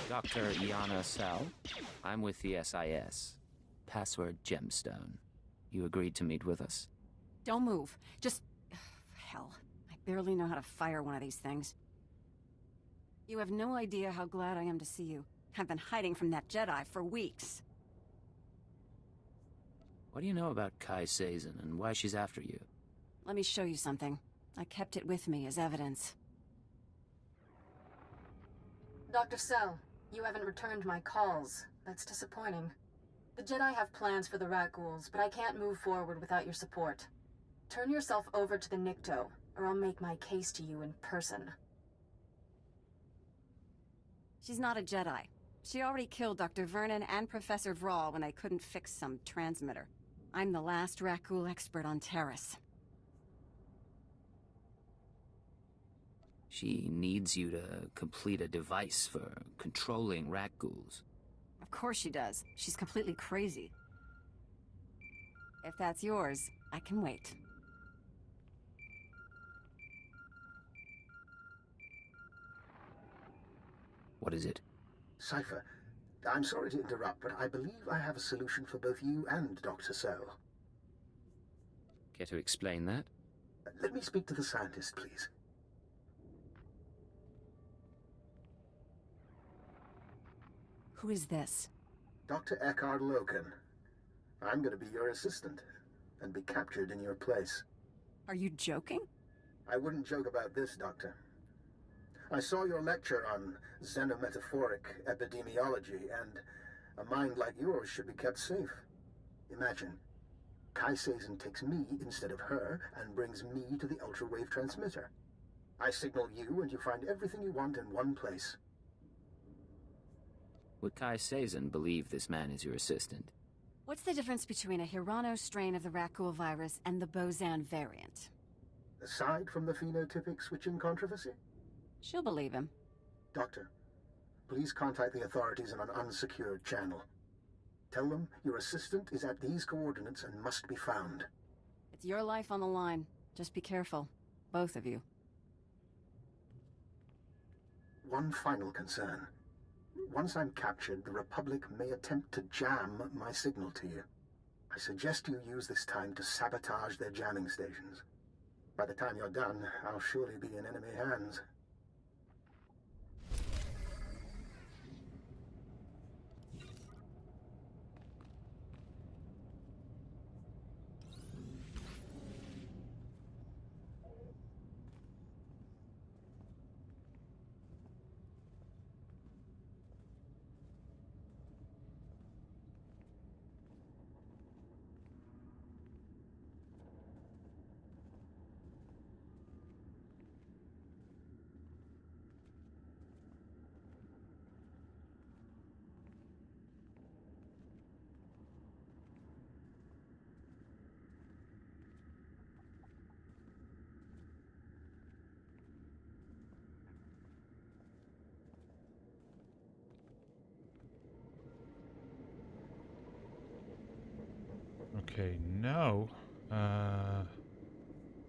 Dr. Iana Sal. I'm with the SIS. Password Gemstone. You agreed to meet with us. Don't move. Just... hell. I barely know how to fire one of these things. You have no idea how glad I am to see you. I've been hiding from that Jedi for weeks. What do you know about Kai Sazin and why she's after you? Let me show you something. I kept it with me as evidence. Dr. Sell, you haven't returned my calls. That's disappointing. The Jedi have plans for the rat ghouls, but I can't move forward without your support. Turn yourself over to the Nikto, or I'll make my case to you in person. She's not a Jedi. She already killed Dr. Vernon and Professor Vrawl when they couldn't fix some transmitter. I'm the last rat ghoul expert on Terrace. She needs you to complete a device for controlling rat ghouls. Of course she does. She's completely crazy. If that's yours, I can wait. What is it? Cypher, I'm sorry to interrupt, but I believe I have a solution for both you and Dr. Searle. Care to explain that? Let me speak to the scientist, please. Who is this? Dr. Eckhard Loken. I'm going to be your assistant, and be captured in your place. Are you joking? I wouldn't joke about this, Doctor. I saw your lecture on xenometaphoric epidemiology, and a mind like yours should be kept safe. Imagine, Kai Sazin takes me instead of her and brings me to the ultrawave transmitter. I signal you and you find everything you want in one place. Would Kai Sazin believe this man is your assistant? What's the difference between a Hirano strain of the Rakghoul virus and the Bozan variant? Aside from the phenotypic switching controversy? She'll believe him. Doctor, please contact the authorities on an unsecured channel. Tell them your assistant is at these coordinates and must be found. It's your life on the line. Just be careful. Both of you. One final concern. Once I'm captured, the Republic may attempt to jam my signal to you. I suggest you use this time to sabotage their jamming stations. By the time you're done, I'll surely be in enemy hands. Okay, now,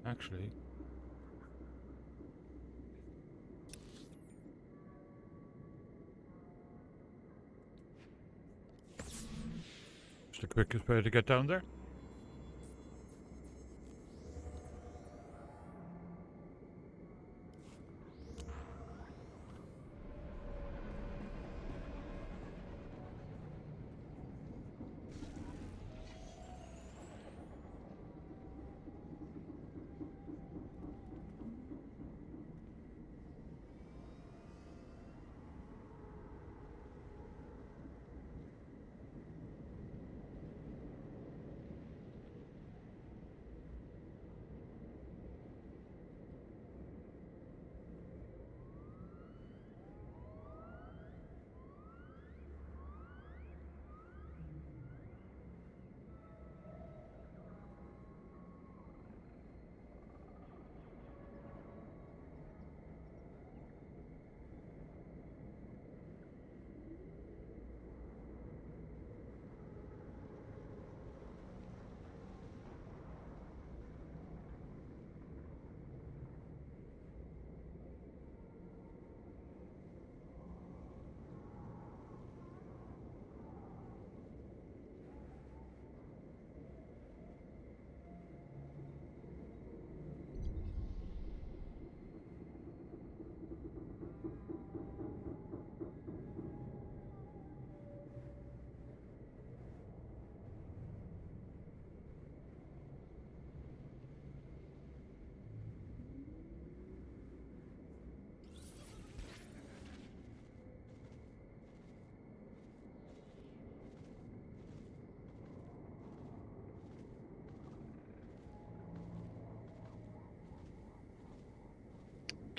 actually, it's the quickest way to get down there.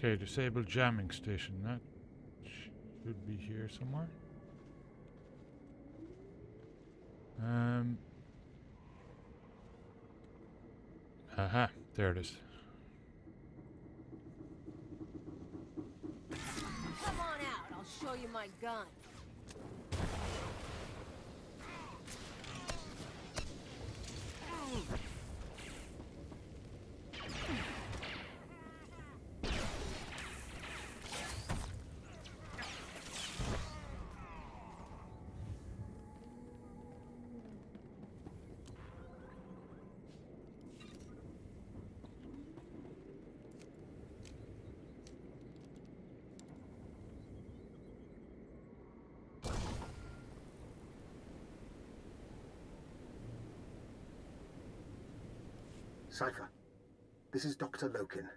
Okay, disable jamming station. That should be here somewhere. Aha, there it is. Come on out, I'll show you my gun. Cypher, this is Dr. Lokin.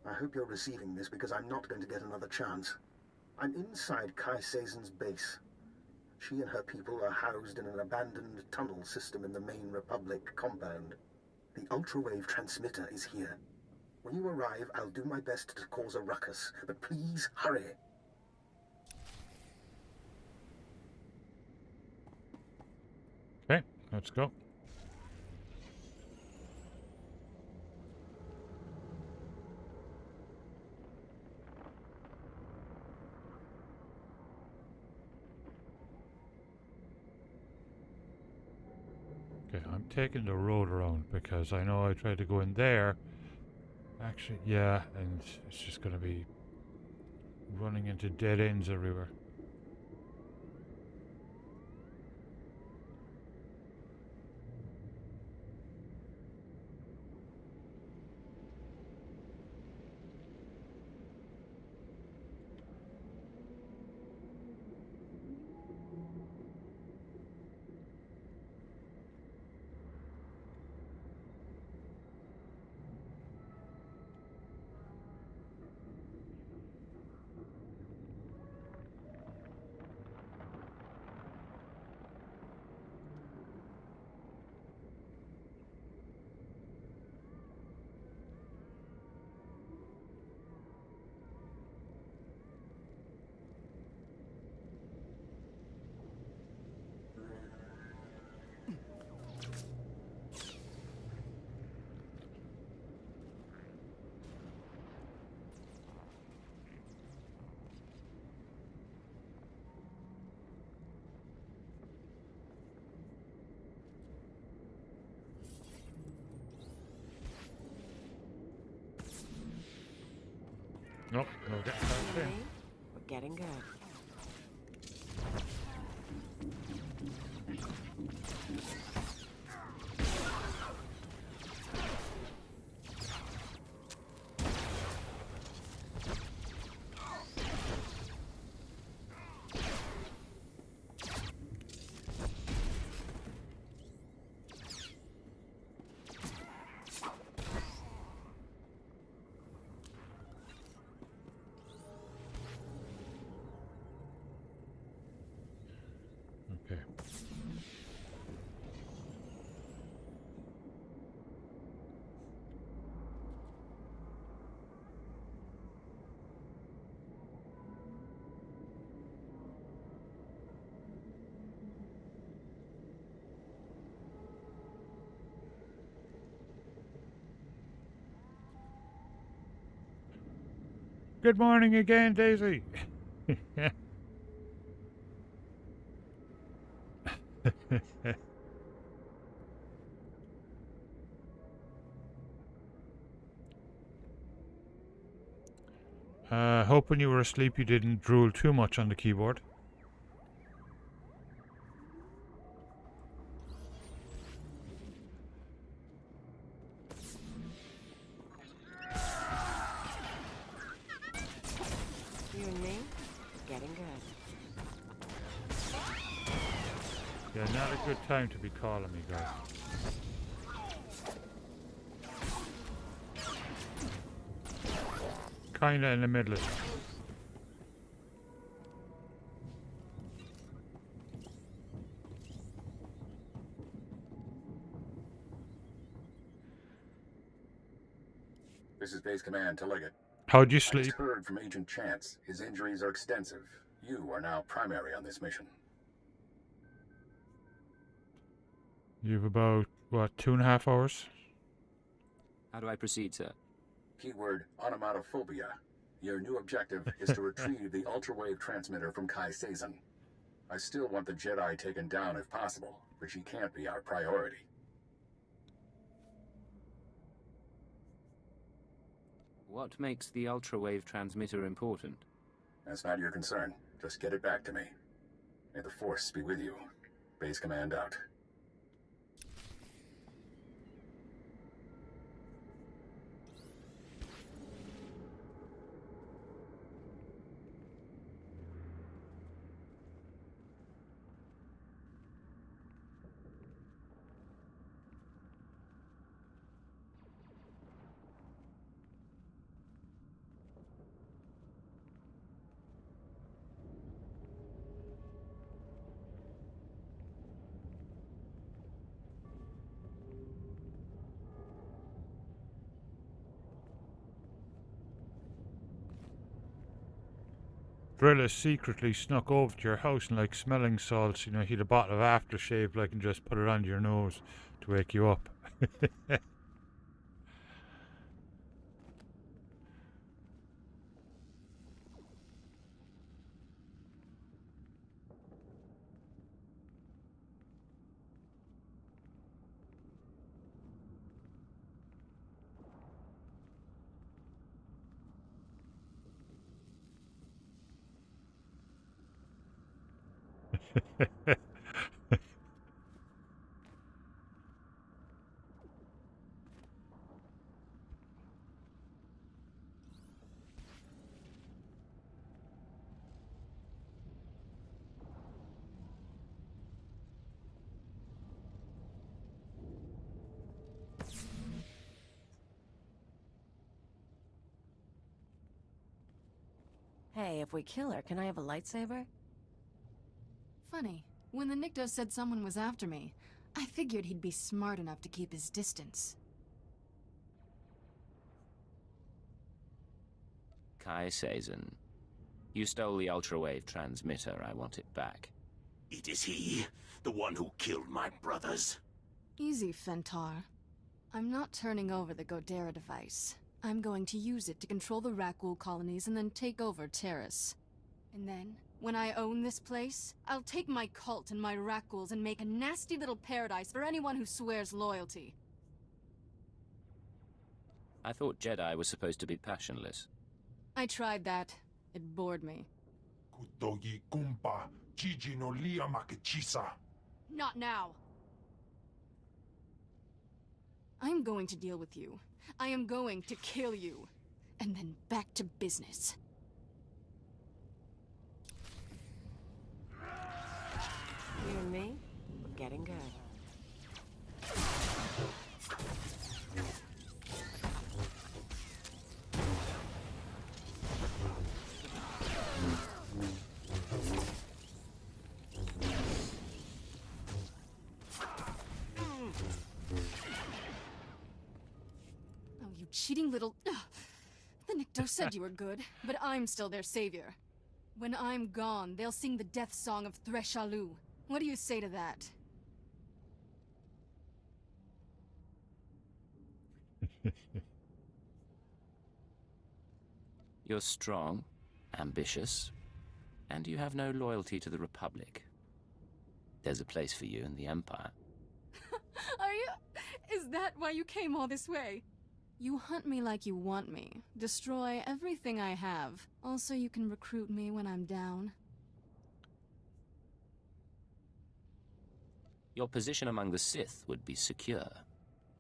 I hope you're receiving this because I'm not going to get another chance. I'm inside Kai Sazon's base. She and her people are housed in an abandoned tunnel system in the main Republic compound. The ultrawave transmitter is here. When you arrive, I'll do my best to cause a ruckus, but please hurry. Okay, let's go. Okay, I'm taking the road around because I know I tried to go in there. Actually, yeah, and it's just going to be running into dead ends everywhere. Nope, no getting past there. We're getting good. Okay. Good morning again, Daisy. Hope when you were asleep you didn't drool too much on the keyboard. You and me, getting good. Yeah, not a good time to be calling me, guys. Kinda in the middle of it. This is Base Command to Leggett. How'd you I sleep? just heard from Agent Chance. His injuries are extensive. You are now primary on this mission. You've about, what, 2.5 hours? How do I proceed, sir? Keyword onomatophobia. Your new objective is to retrieve the ultrawave transmitter from Kai Sazon. I still want the Jedi taken down if possible, but she can't be our priority. What makes the ultrawave transmitter important? That's not your concern. Just get it back to me. May the Force be with you. Base Command out. Drilla secretly snuck over to your house and, like, smelling salts, you know, he had a bottle of aftershave, like, and just put it under your nose to wake you up. Hey, if we kill her, can I have a lightsaber? Funny. When the Nikto said someone was after me, I figured he'd be smart enough to keep his distance. Kai Sazon, you stole the ultrawave transmitter. I want it back. It is he, the one who killed my brothers. Easy, Fentar. I'm not turning over the Godera device. I'm going to use it to control the Rakghoul colonies and then take over Terrace. And then, when I own this place, I'll take my cult and my Rakghouls and make a nasty little paradise for anyone who swears loyalty. I thought Jedi was supposed to be passionless. I tried that. It bored me. Kutogi kumpa, Gigi no lia makechisa. Not now! I'm going to deal with you. I am going to kill you. And then back to business. You and me, we're getting good. Oh, you cheating little... Ugh. The Nikto said you were good, but I'm still their savior. When I'm gone, they'll sing the death song of Threshalu. What do you say to that? You're strong, ambitious, and you have no loyalty to the Republic. There's a place for you in the Empire. Are you... Is that why you came all this way? You hunt me like you want me. Destroy everything I have. Also, you can recruit me when I'm down. Your position among the Sith would be secure.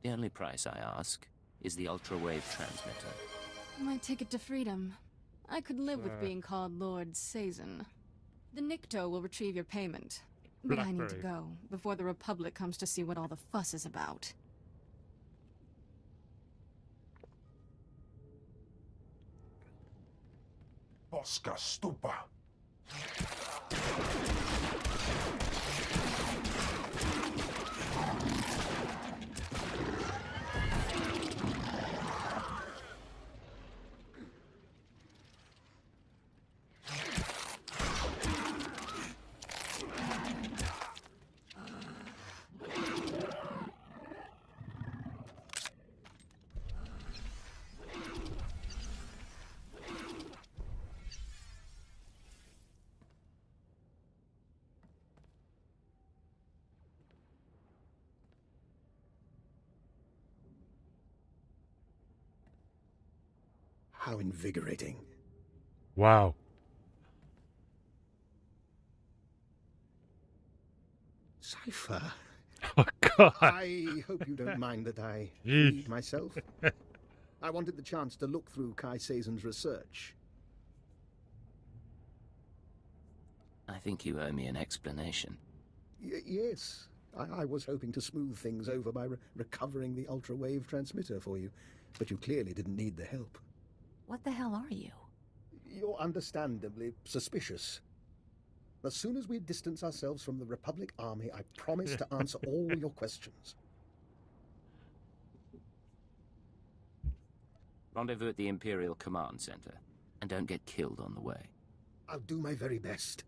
The only price I ask is the ultrawave transmitter. My ticket to freedom. I could live with being called Lord Sazon. The Nikto will retrieve your payment. But I need to go, before the Republic comes to see what all the fuss is about. Bosca stupa. How invigorating. Wow. Cypher. Oh, God. I hope you don't mind that I read myself. I wanted the chance to look through Kai Sazon's research. I think you owe me an explanation. Yes. I was hoping to smooth things over by recovering the ultrawave transmitter for you, but you clearly didn't need the help. What the hell are you? You're understandably suspicious. As soon as we distance ourselves from the Republic Army, I promise to answer all your questions. Rendezvous at the Imperial Command Center, and don't get killed on the way. I'll do my very best.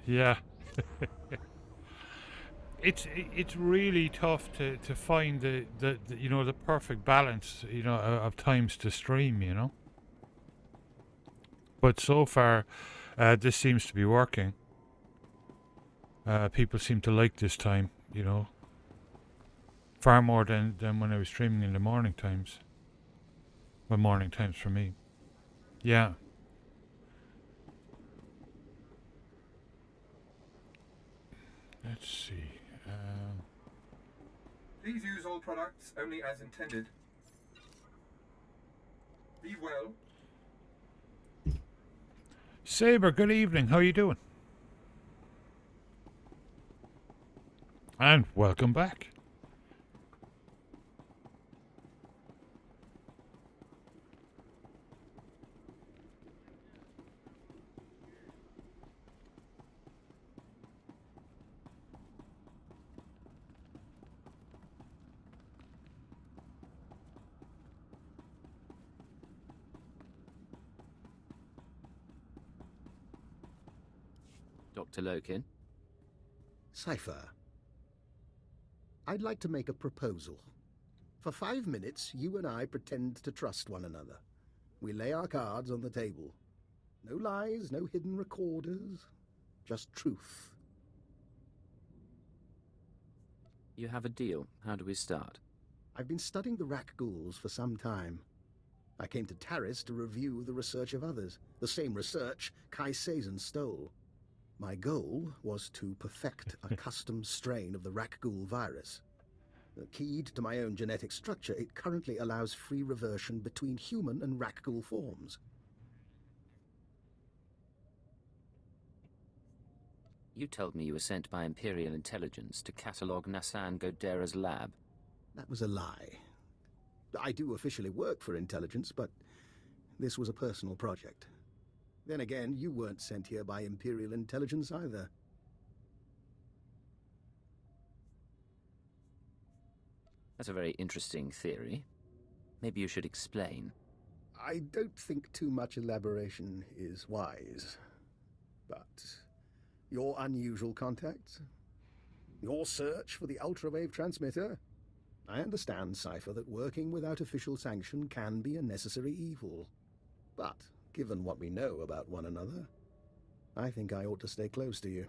Yeah. It's really tough to find the you know, the perfect balance, you know, of times to stream, you know. But so far, this seems to be working. People seem to like this time, you know, far more than when I was streaming in the morning times. Well, morning times for me. Yeah. Let's see. Please use all products only as intended. Be well. Saber, good evening. How are you doing? And welcome back. Dr. Lokin? Cypher, I'd like to make a proposal. For 5 minutes, you and I pretend to trust one another. We lay our cards on the table. No lies, no hidden recorders, just truth. You have a deal. How do we start? I've been studying the Rak ghouls for some time. I came to Taris to review the research of others, the same research Kai Sazin stole. My goal was to perfect a custom strain of the Rak ghoul virus. Keyed to my own genetic structure, it currently allows free reversion between human and Rak ghoul forms. You told me you were sent by Imperial Intelligence to catalogue Nassan Godera's lab. That was a lie. I do officially work for Intelligence, but this was a personal project. Then again, you weren't sent here by Imperial Intelligence either. That's a very interesting theory. Maybe you should explain. I don't think too much elaboration is wise. But your unusual contacts, your search for the ultrawave transmitter. I understand, Cypher, that working without official sanction can be a necessary evil. But given what we know about one another, I think I ought to stay close to you.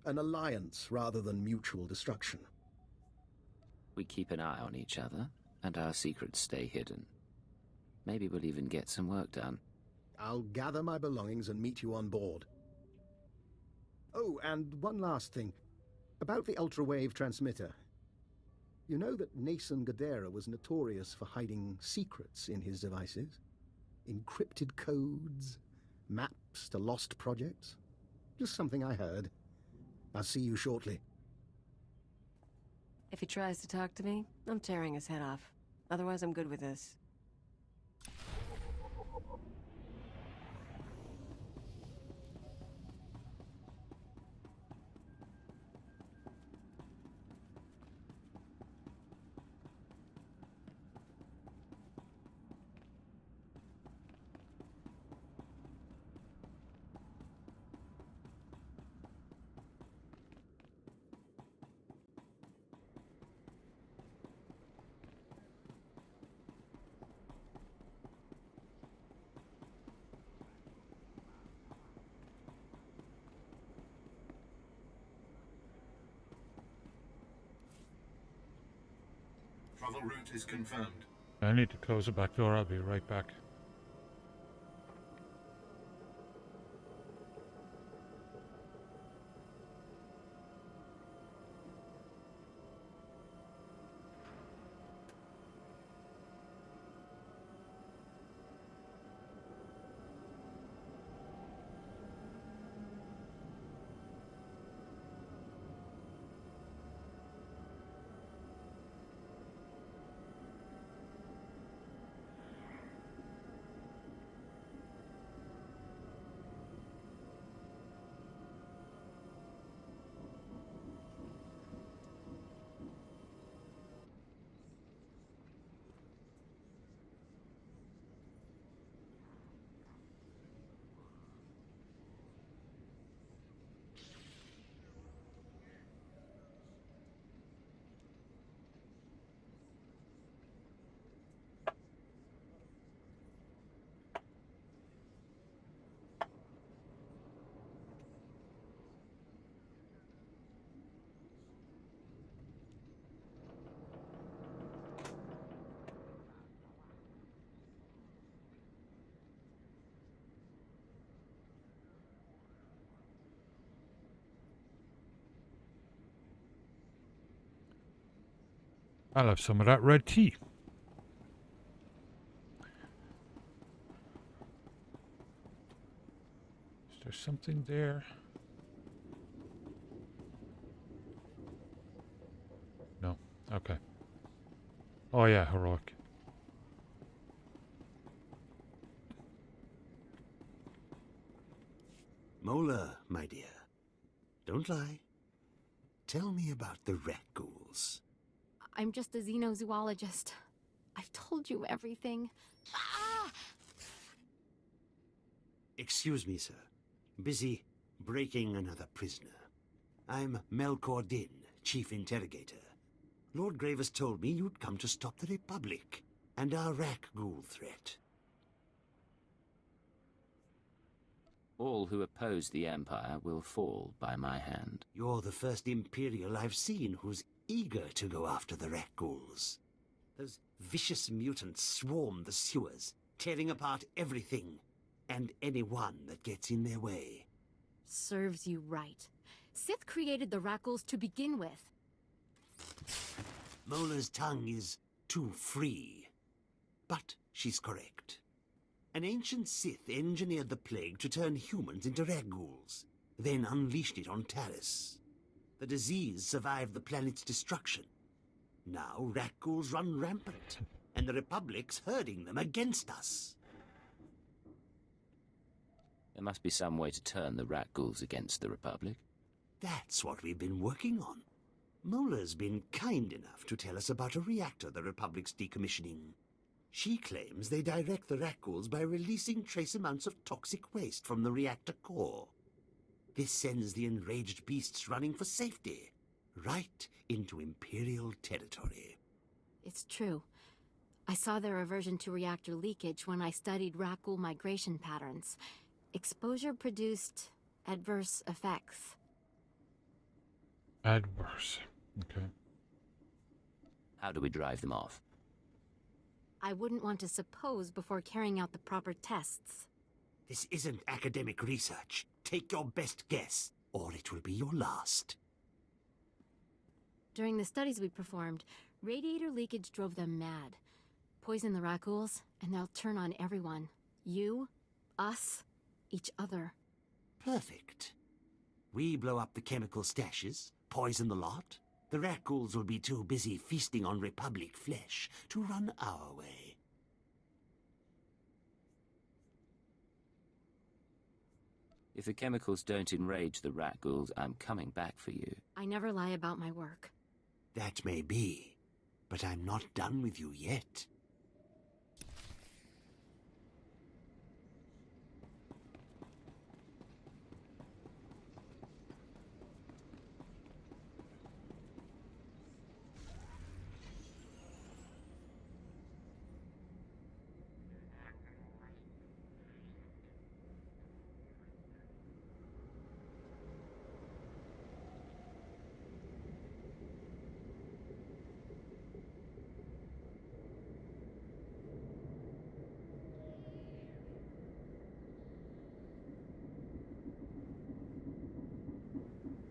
An alliance rather than mutual destruction. We keep an eye on each other, and our secrets stay hidden. Maybe we'll even get some work done. I'll gather my belongings and meet you on board. Oh, and one last thing. About the ultrawave transmitter. You know that Nassan Godera was notorious for hiding secrets in his devices? Encrypted codes, maps to lost projects. Just something I heard. I'll see you shortly. If he tries to talk to me, I'm tearing his head off. Otherwise, I'm good with this. Travel route is confirmed. I need to close the back door. I'll be right back. I'll have some of that red tea. Is there something there? No. Okay. Oh yeah, heroic. Mola, my dear. Don't lie. Tell me about the rat ghouls. I'm just a xenozoologist. I've told you everything. Ah! Excuse me, sir. Busy breaking another prisoner. I'm Melkor Din, Chief Interrogator. Lord Gravis told me you'd come to stop the Republic and our rat ghoul threat. All who oppose the Empire will fall by my hand. You're the first Imperial I've seen who's eager to go after the rat ghouls. Those vicious mutants swarm the sewers, tearing apart everything and anyone that gets in their way. Serves you right. Sith created the Rackles to begin with. Mola's tongue is too free. But she's correct. An ancient Sith engineered the plague to turn humans into rat ghouls, then unleashed it on Taris. The disease survived the planet's destruction. Now rat ghouls run rampant, and the Republic's herding them against us. There must be some way to turn the rat ghouls against the Republic. That's what we've been working on. Mola's been kind enough to tell us about a reactor the Republic's decommissioning. She claims they direct the rat ghouls by releasing trace amounts of toxic waste from the reactor core. This sends the enraged beasts running for safety, right into Imperial territory. It's true. I saw their aversion to reactor leakage when I studied rat ghoul migration patterns. Exposure produced adverse effects. Adverse. Okay. How do we drive them off? I wouldn't want to suppose before carrying out the proper tests. This isn't academic research. Take your best guess, or it will be your last. During the studies we performed, radiator leakage drove them mad. Poison the rat ghouls, and they'll turn on everyone. You, us, each other. Perfect. We blow up the chemical stashes, poison the lot. The rat ghouls will be too busy feasting on Republic flesh to run our way. If the chemicals don't enrage the rat ghouls, I'm coming back for you. I never lie about my work. That may be, but I'm not done with you yet.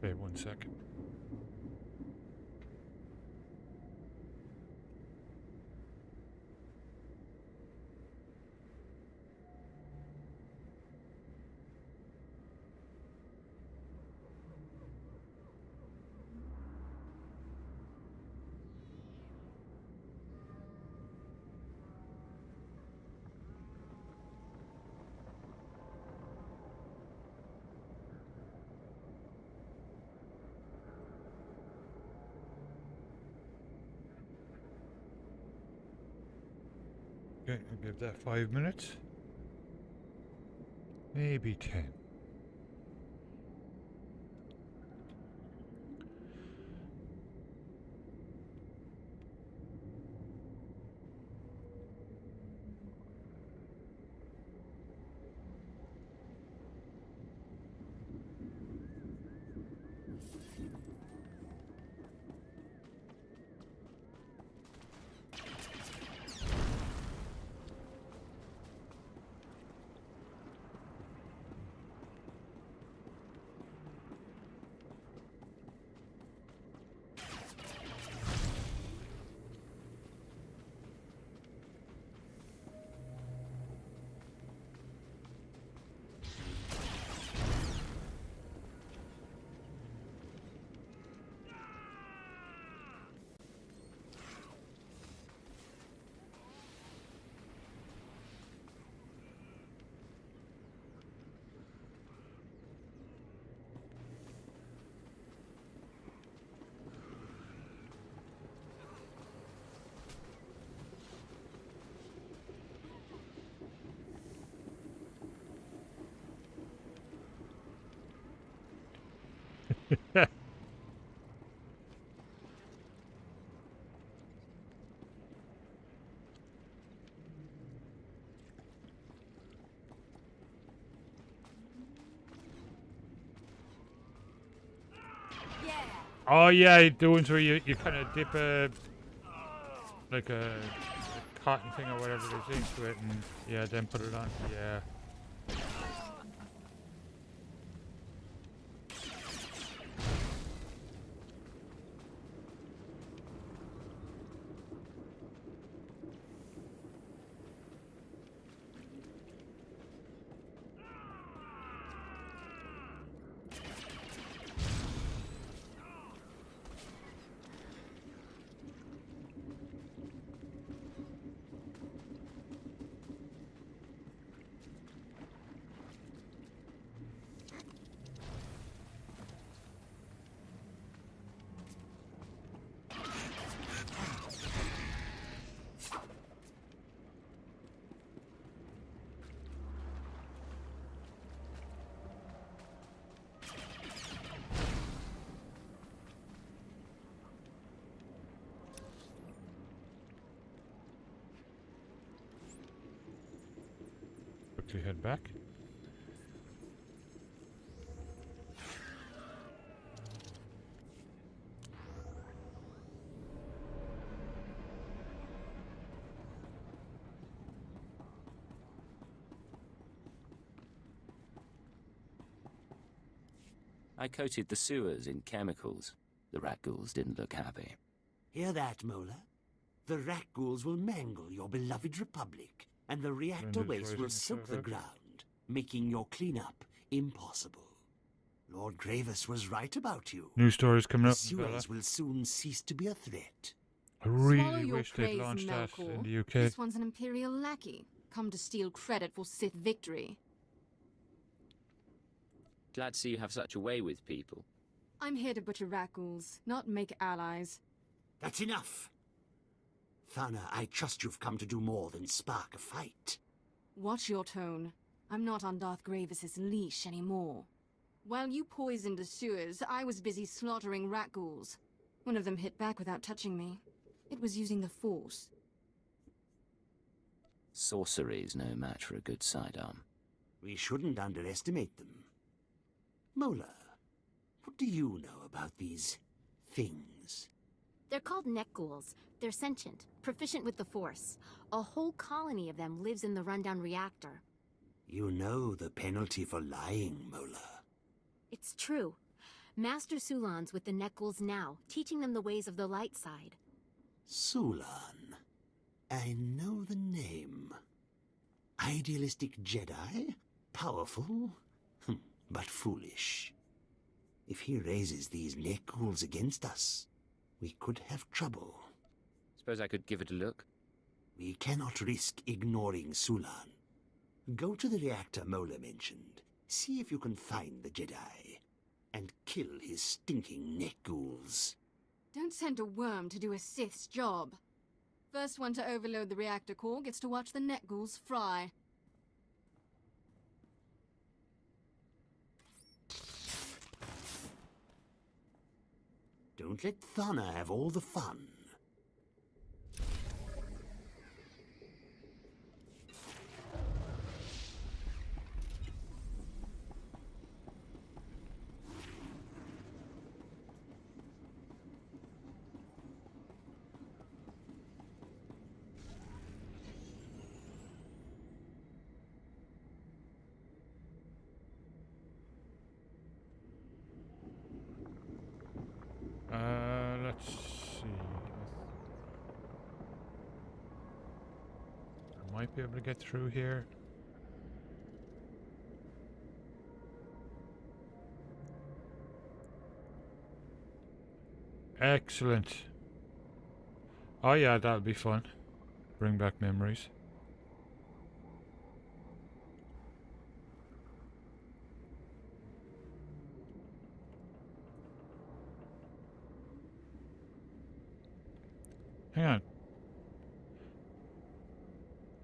Okay, 1 second. Okay, I'll give that 5 minutes. Maybe 10. Yeah. Oh yeah, the ones where you kind of dip a cotton thing or whatever it is into it, and yeah, then put it on. Yeah. Quickly head back. I coated the sewers in chemicals. The rat ghouls didn't look happy. Hear that, Mola? The rat ghouls will mangle your beloved Republic, and the reactor waste will soak the ground, making your cleanup impossible. Lord Gravis was right about you. New stories coming The up. sewers will soon cease to be a threat. I really wish they'd launched that in the UK. This one's an Imperial lackey, come to steal credit for Sith victory. Glad to see you have such a way with people. I'm here to butcher rat ghouls, not make allies. That's enough! Thana, I trust you've come to do more than spark a fight. Watch your tone. I'm not on Darth Gravis's leash anymore. While you poisoned the sewers, I was busy slaughtering rat ghouls. One of them hit back without touching me. It was using the Force. Sorcery's no match for a good sidearm. We shouldn't underestimate them. Mola, what do you know about these things? They're called neck ghouls. They're sentient, proficient with the Force. A whole colony of them lives in the rundown reactor. You know the penalty for lying, Mola. It's true. Master Sulan's with the neck ghouls now, teaching them the ways of the light side. Sulan. I know the name. Idealistic Jedi? Powerful? But foolish. If he raises these neck ghouls against us, we could have trouble. Suppose I could give it a look? We cannot risk ignoring Sulan. Go to the reactor Mola mentioned. See if you can find the Jedi. And kill his stinking neck ghouls. Don't send a worm to do a Sith's job. First one to overload the reactor core gets to watch the neck ghouls fry. Don't let Thana have all the fun. Let's see. I might be able to get through here. Excellent. Oh yeah, that'll be fun. Bring back memories. Hang on.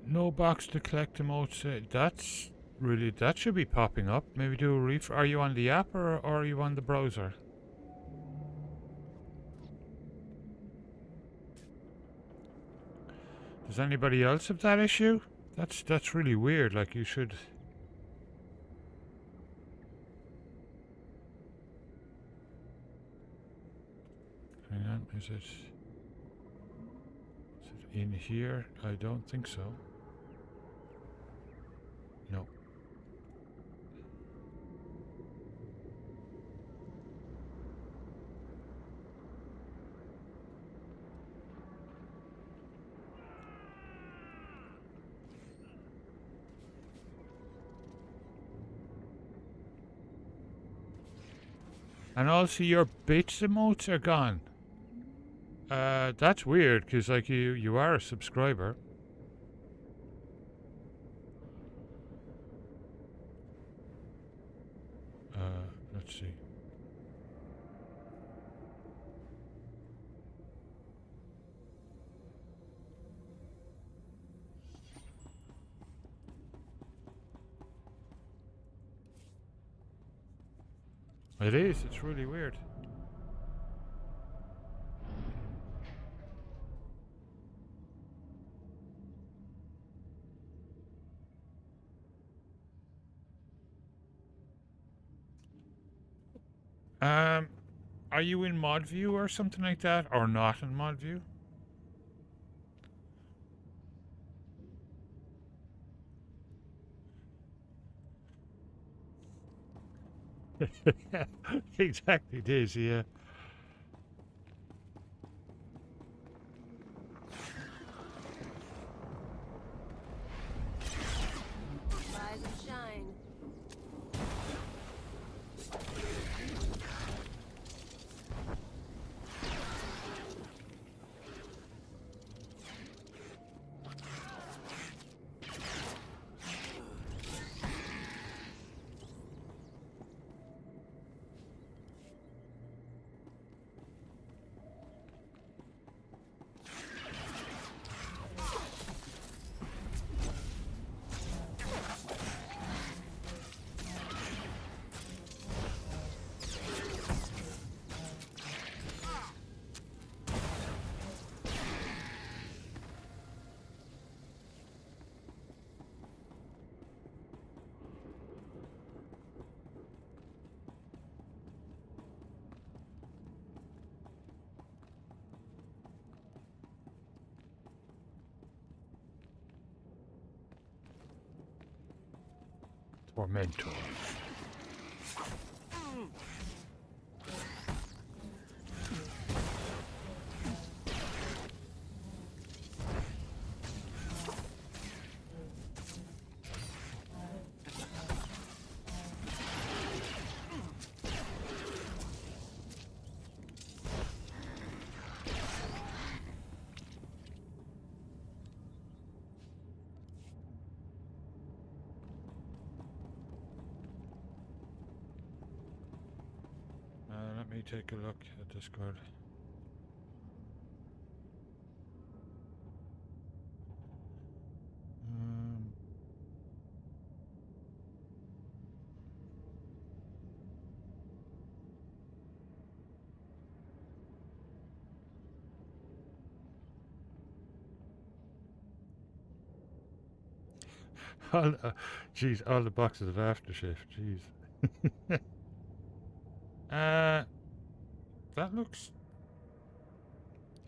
No box to collect emotes. That should be popping up. Maybe do a refresh. Are you on the app or are you on the browser? Does anybody else have that issue? That's really weird. Like, you should... Hang on, is it in here? I don't think so. No. And also your bits emotes are gone. That's weird, because like you are a subscriber. Let's see. It is, it's really weird. Are you in mod view or something like that, or not in mod view? Exactly, Daisy, yeah. Rise and shine. Tormentor. Let me take a look at Discord. Jeez, all the boxes of aftershave, jeez. That looks...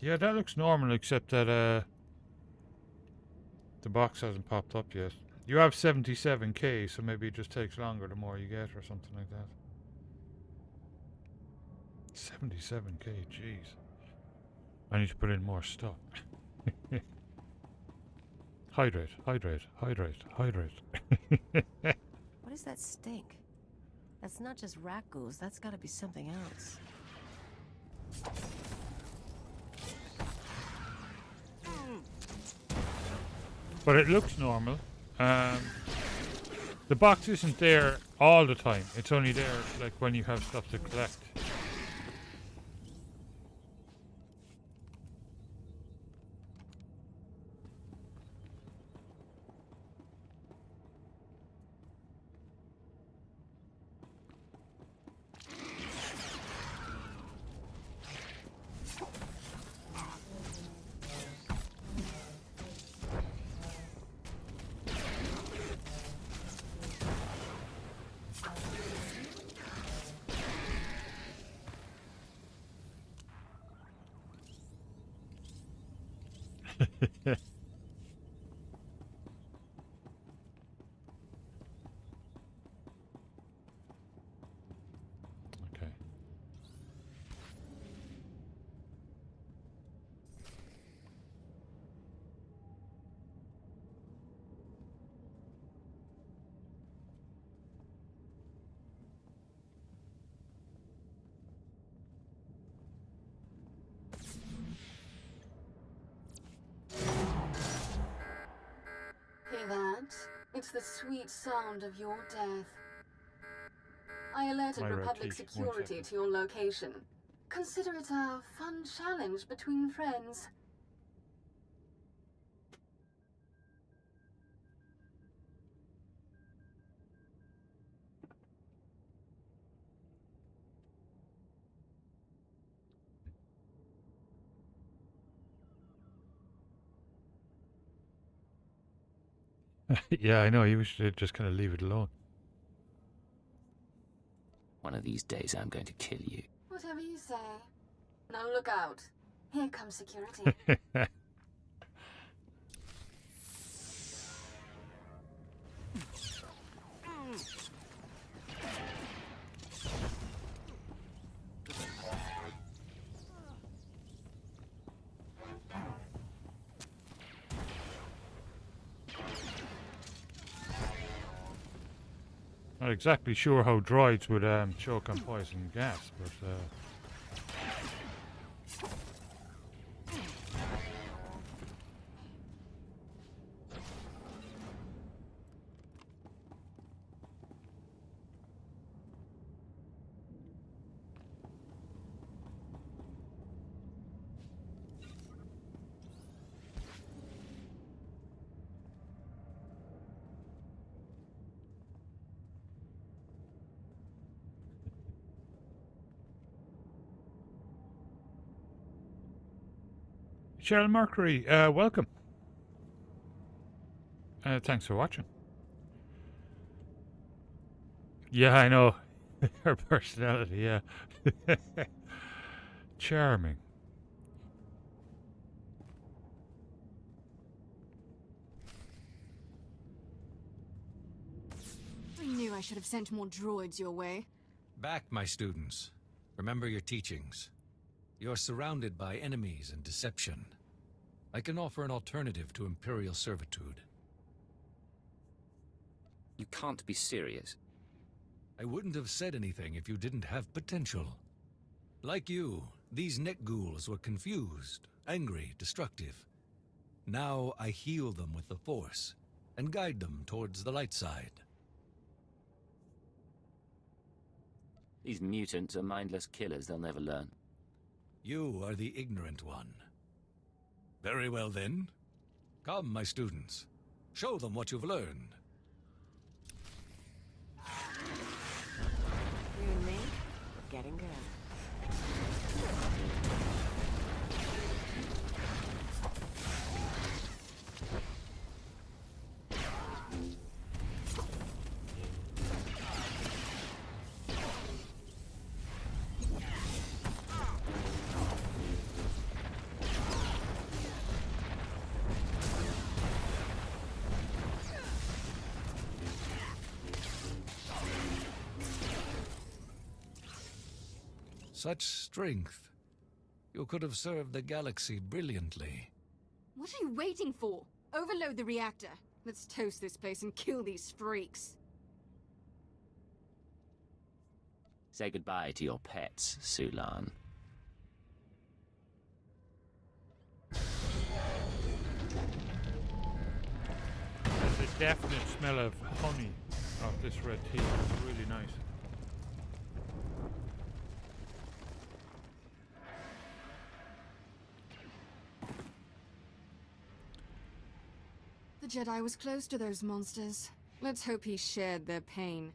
Yeah, that looks normal, except that, the box hasn't popped up yet. You have 77k, so maybe it just takes longer the more you get, or something like that. 77k, jeez. I need to put in more stuff. Hydrate, hydrate, hydrate, hydrate. What is that stink? That's not just rat ghouls, that's gotta be something else. But it looks normal. The box isn't there all the time. It's only there like when you have stuff to collect. Okay. Hear that? It's the sweet sound of your death. I alerted My Republic rotate, 1 security second. to your location. Consider it a fun challenge between friends. Yeah, I know. You should just kind of leave it alone. One of these days I'm going to kill you. Whatever you say. Now look out. Here comes security. Not exactly sure how droids would choke on poison gas, but Cheryl Mercury, welcome. Thanks for watching. Yeah, I know. Her personality, yeah. Charming. I knew I should have sent more droids your way. Back, my students. Remember your teachings. You're surrounded by enemies and deception. I can offer an alternative to Imperial servitude. You can't be serious. I wouldn't have said anything if you didn't have potential. Like you, these neck ghouls were confused, angry, destructive. Now I heal them with the Force, and guide them towards the light side. These mutants are mindless killers, they'll never learn. You are the ignorant one. Very well then. Come, my students. Show them what you've learned. You and me, we're getting good. Such strength. You could have served the galaxy brilliantly. What are you waiting for? Overload the reactor. Let's toast this place and kill these freaks. Say goodbye to your pets, Sulan. there's a definite smell of honey off this red tea. It's really nice. The Jedi was close to those monsters. Let's hope he shared their pain.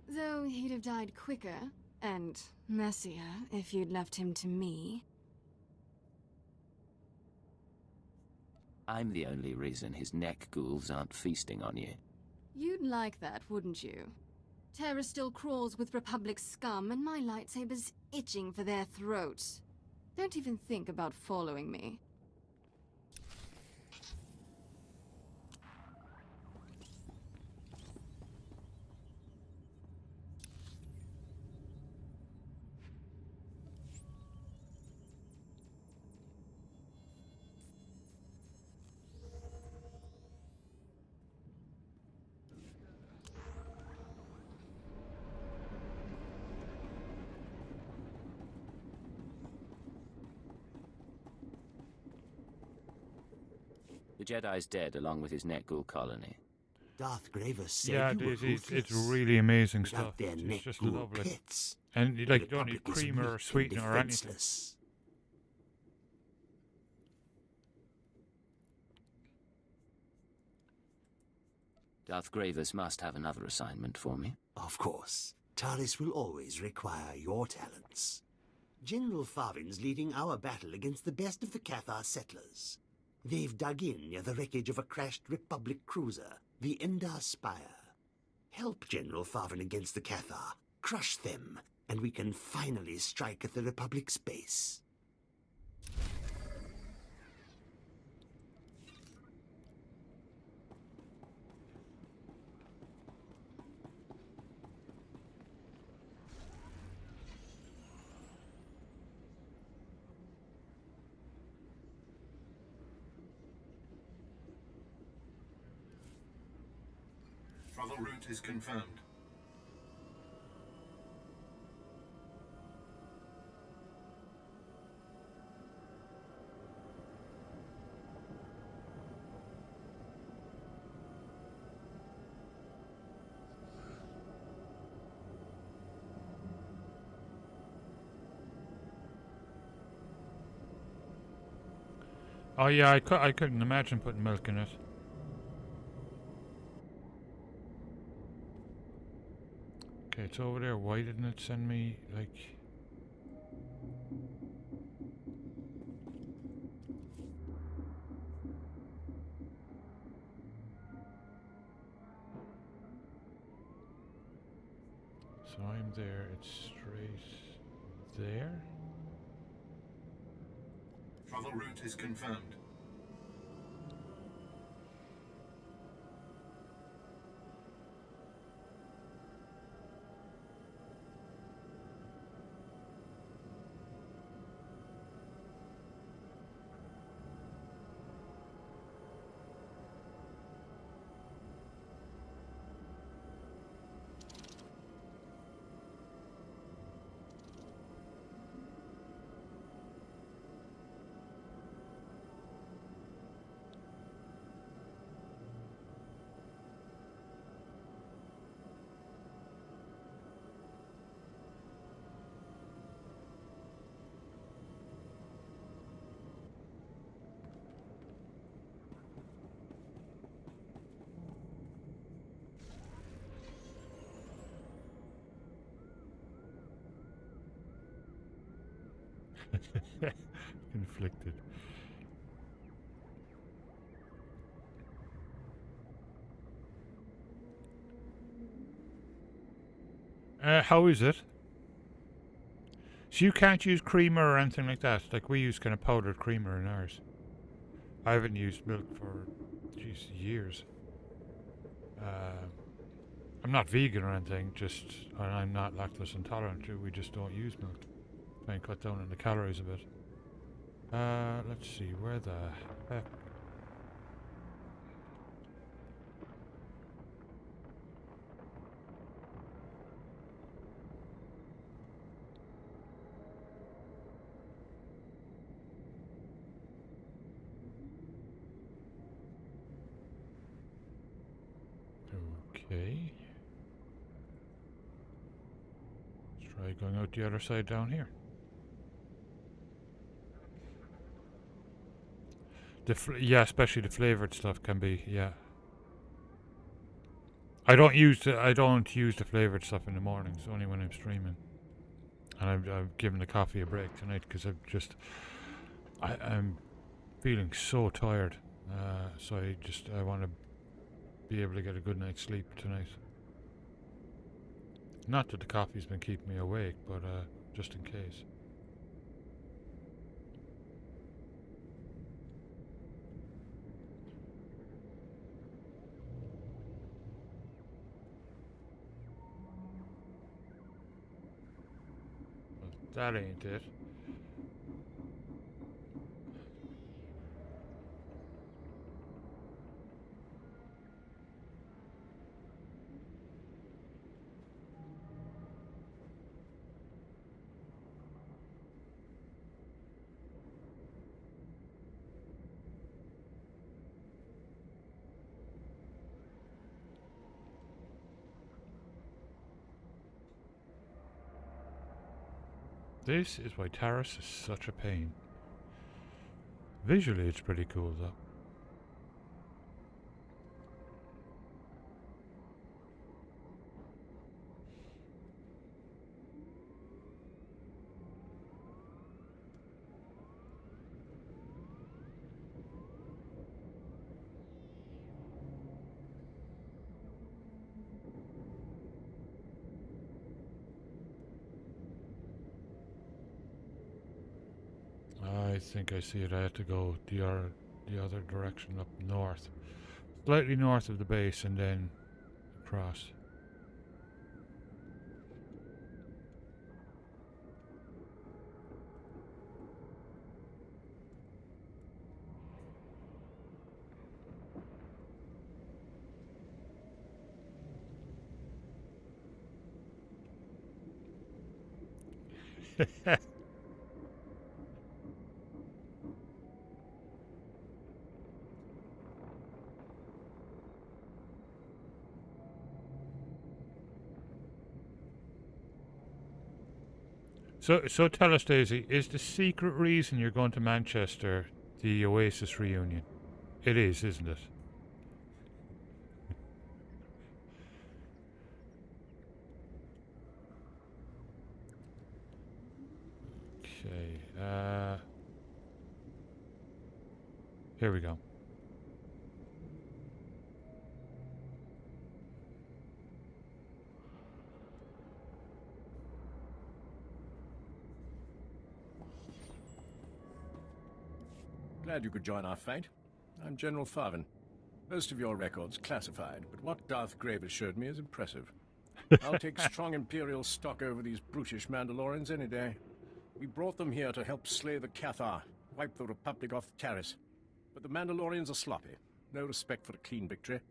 Though he'd have died quicker, and messier, if you'd left him to me. I'm the only reason his neck ghouls aren't feasting on you. You'd like that, wouldn't you? Terra still crawls with Republic scum, and my lightsaber's itching for their throats. Don't even think about following me. The Jedi's dead along with his Netghoul colony. Darth Graver said Yeah, you were it's ruthless. really amazing Without stuff. their It's just Netghoul lovely. pets, And the like, you don't need Republic is creamer or weak and sweetener or anything. defenseless. Darth Gravis must have another assignment for me. Of course. Taris will always require your talents. General Farvin's leading our battle against the best of the Cathar settlers. They've dug in near the wreckage of a crashed Republic cruiser, the Endar Spire. Help General Farvin against the Cathar. Crush them, and we can finally strike at the Republic's base. Travel route is confirmed. Oh yeah, I couldn't imagine putting milk in it. Okay, it's over there. Why didn't it send me, like... So I'm there, it's straight there? Travel route is confirmed. Conflicted. How is it? So you can't use creamer or anything like that? Like we use kind of powdered creamer in ours. I haven't used milk for, geez, years. I'm not vegan or anything, just, and I'm not lactose intolerant too, we just don't use milk. Try and cut down on the calories a bit. Let's see, where the heck? Okay. Let's try going out the other side down here. Yeah, especially the flavored stuff can be, yeah. I don't use the flavored stuff in the mornings, only when I'm streaming. And I've given the coffee a break tonight because I'm feeling so tired. So I want to be able to get a good night's sleep tonight. Not that the coffee's been keeping me awake, but just in case. That ain't it. This is why Taris is such a pain. Visually, it's pretty cool, though. I think I see it. I had to go the other direction, up north. Slightly north of the base and then across. So tell us, Daisy, is the secret reason you're going to Manchester the Oasis reunion? It is, isn't it? Okay. Here we go. Glad you could join our fight. I'm General Farvin. Most of your records classified, but what Darth Graves showed me is impressive. I'll take strong Imperial stock over these brutish Mandalorians any day. We brought them here to help slay the Cathar, wipe the Republic off Taris. But the Mandalorians are sloppy. No respect for a clean victory.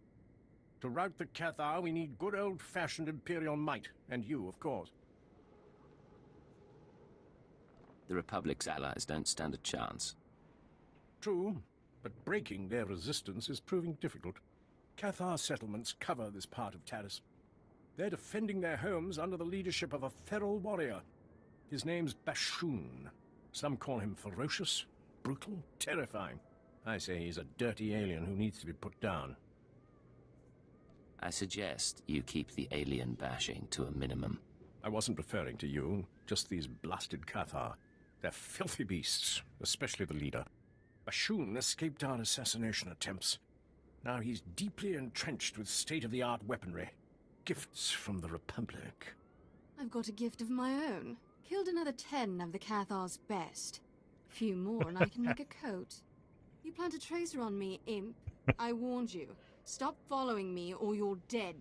To rout the Cathar, we need good old-fashioned Imperial might, and you, of course. The Republic's allies don't stand a chance. True, but breaking their resistance is proving difficult. Cathar settlements cover this part of Taris. They're defending their homes under the leadership of a feral warrior. His name's Bashoon. Some call him ferocious, brutal, terrifying. I say he's a dirty alien who needs to be put down. I suggest you keep the alien bashing to a minimum. I wasn't referring to you, just these blasted Cathar. They're filthy beasts, especially the leader. Bashoon escaped our assassination attempts. Now he's deeply entrenched with state-of-the-art weaponry. Gifts from the Republic. I've got a gift of my own. Killed another 10 of the Cathar's best. A few more and I can make a coat. You plant a tracer on me, imp. I warned you. Stop following me or you're dead.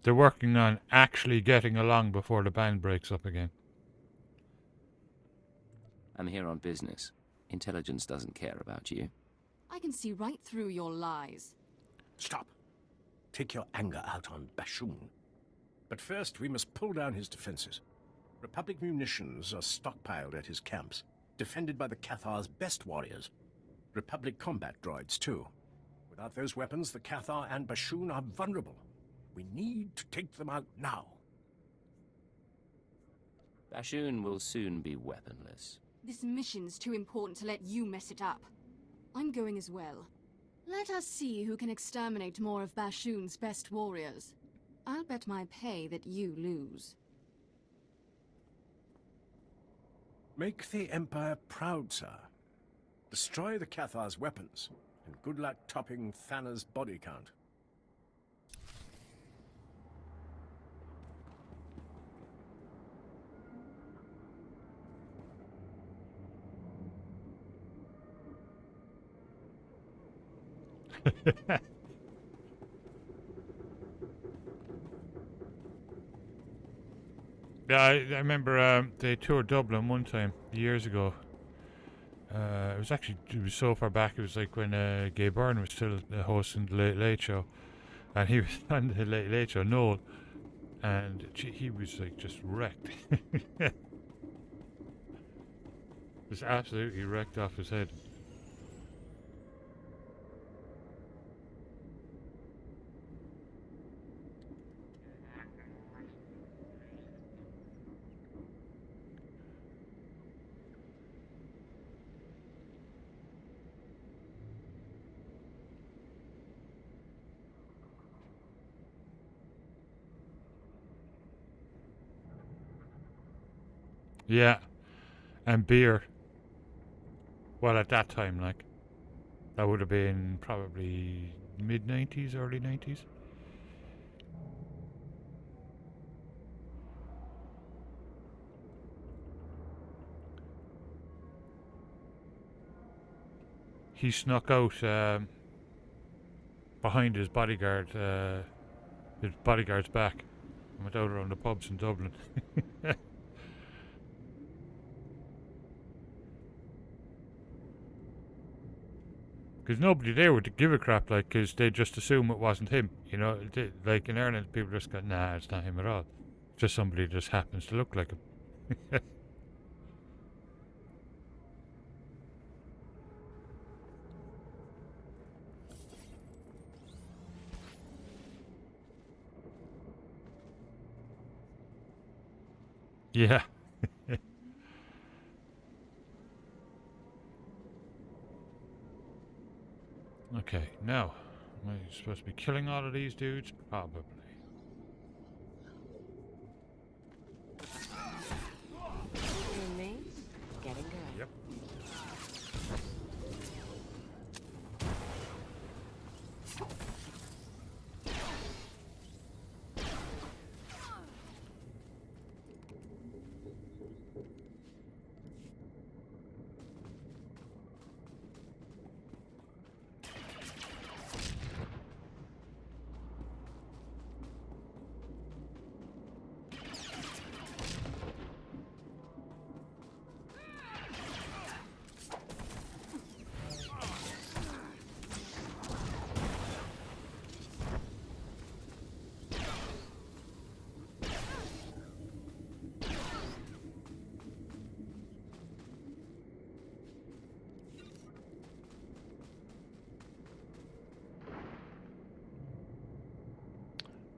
They're working on actually getting along before the band breaks up again. I'm here on business. Intelligence doesn't care about you. I can see right through your lies. Stop. Take your anger out on Bashoon. But first, we must pull down his defenses. Republic munitions are stockpiled at his camps, defended by the Cathar's best warriors. Republic combat droids, too. Without those weapons, the Cathar and Bashoon are vulnerable. We need to take them out now. Bashoon will soon be weaponless. This mission's too important to let you mess it up. I'm going as well. Let us see who can exterminate more of Bashoon's best warriors. I'll bet my pay that you lose. Make the Empire proud, sir. Destroy the Cathar's weapons, and good luck topping Thana's body count. Yeah, I remember they toured Dublin one time, years ago. It was so far back, it was like when Gay Byrne was still hosting the Late Late Show. And he was on the Late Late Show, Noel. And he was like just wrecked. Just absolutely wrecked off his head. Yeah, and beer. Well, at that time, like, that would have been probably mid-90s, early 90s. He snuck out behind his bodyguard's back and went out around the pubs in Dublin. Because nobody there would give a crap, like, because they just assume it wasn't him. You know, like in Ireland, people just go, nah, it's not him at all. Just somebody just happens to look like him. Yeah. Okay, now, am I supposed to be killing all of these dudes? Probably. You and me? Getting good. Yep.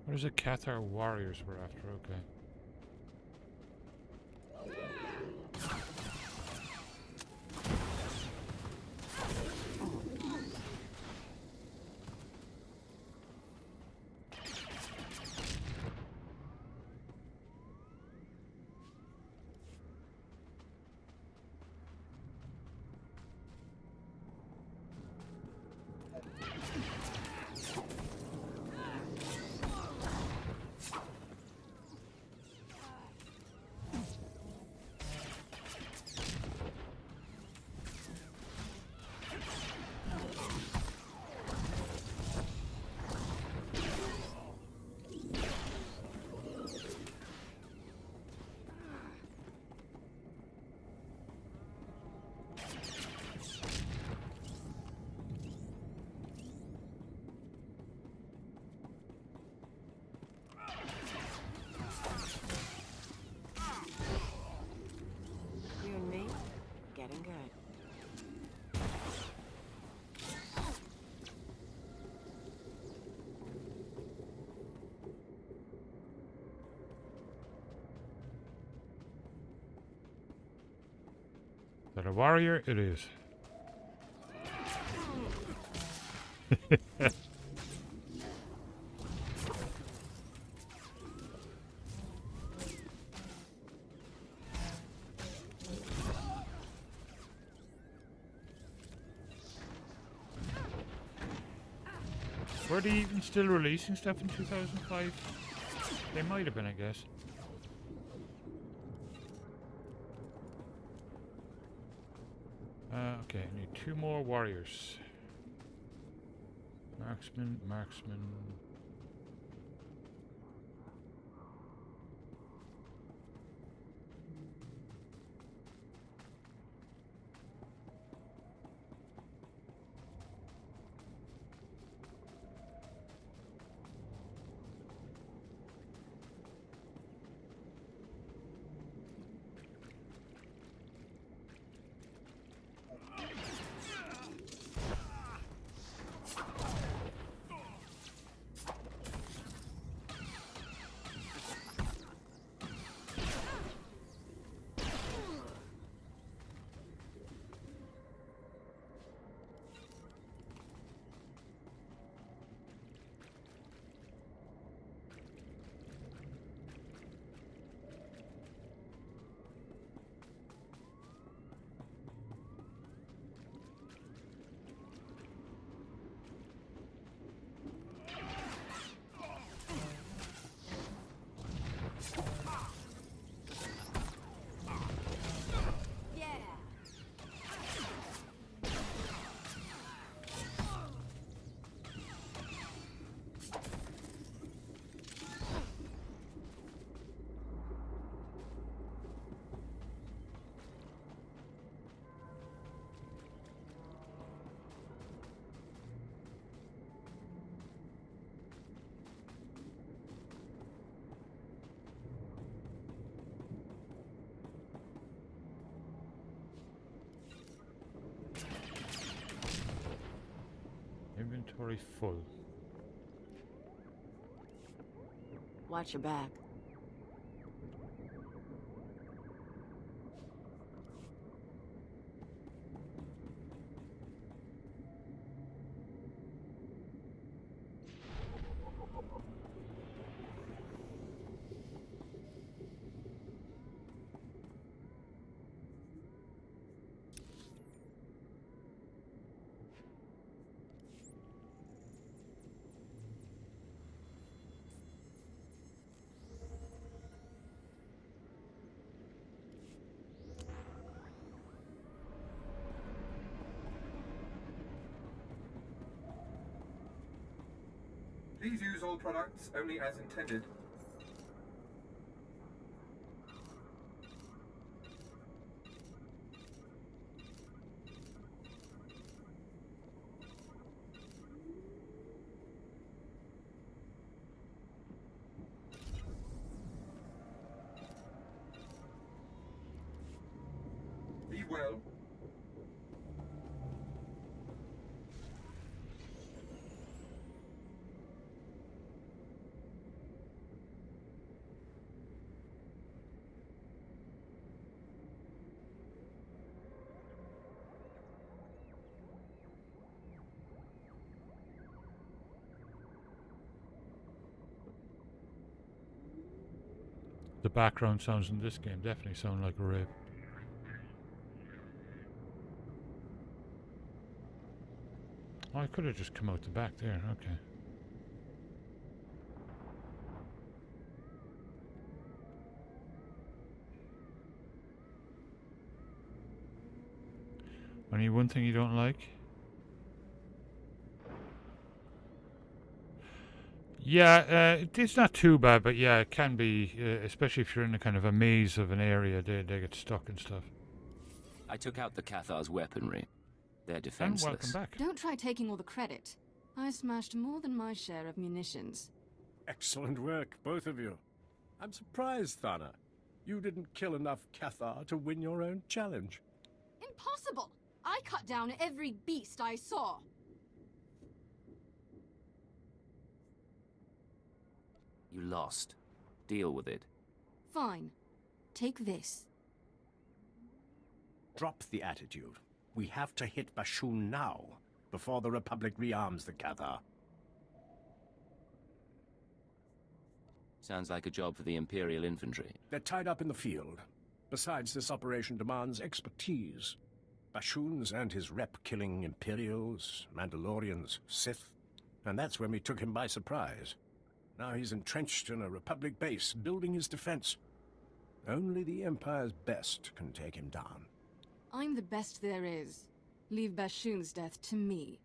What is it? Cathar warriors we're after, okay. You and me? Getting good. Is that a warrior? It is. Were they even still releasing stuff in 2005? They might have been, I guess. Okay, I need 2 more warriors. Marksman, marksman. Inventory full. Watch your back. Please use all products only as intended. Be well. The background sounds in this game definitely sound like a rave. Oh, I could have just come out the back there, okay. Only one thing you don't like? Yeah, it's not too bad, but yeah, it can be, especially if you're in a kind of a maze of an area, they get stuck and stuff. I took out the Cathar's weaponry. They're And defenseless. welcome back. Don't try taking all the credit. I smashed more than my share of munitions. Excellent work, both of you. I'm surprised, Thana. You didn't kill enough Cathar to win your own challenge. Impossible! I cut down every beast I saw. You lost. Deal with it. Fine. Take this. Drop the attitude. We have to hit Bashun now, before the Republic rearms the Cathar. Sounds like a job for the Imperial Infantry. They're tied up in the field. Besides, this operation demands expertise. Bashun's and his rep killing Imperials, Mandalorians, Sith. And that's when we took him by surprise. Now he's entrenched in a Republic base, building his defense. Only the Empire's best can take him down. I'm the best there is. Leave Bashun's death to me.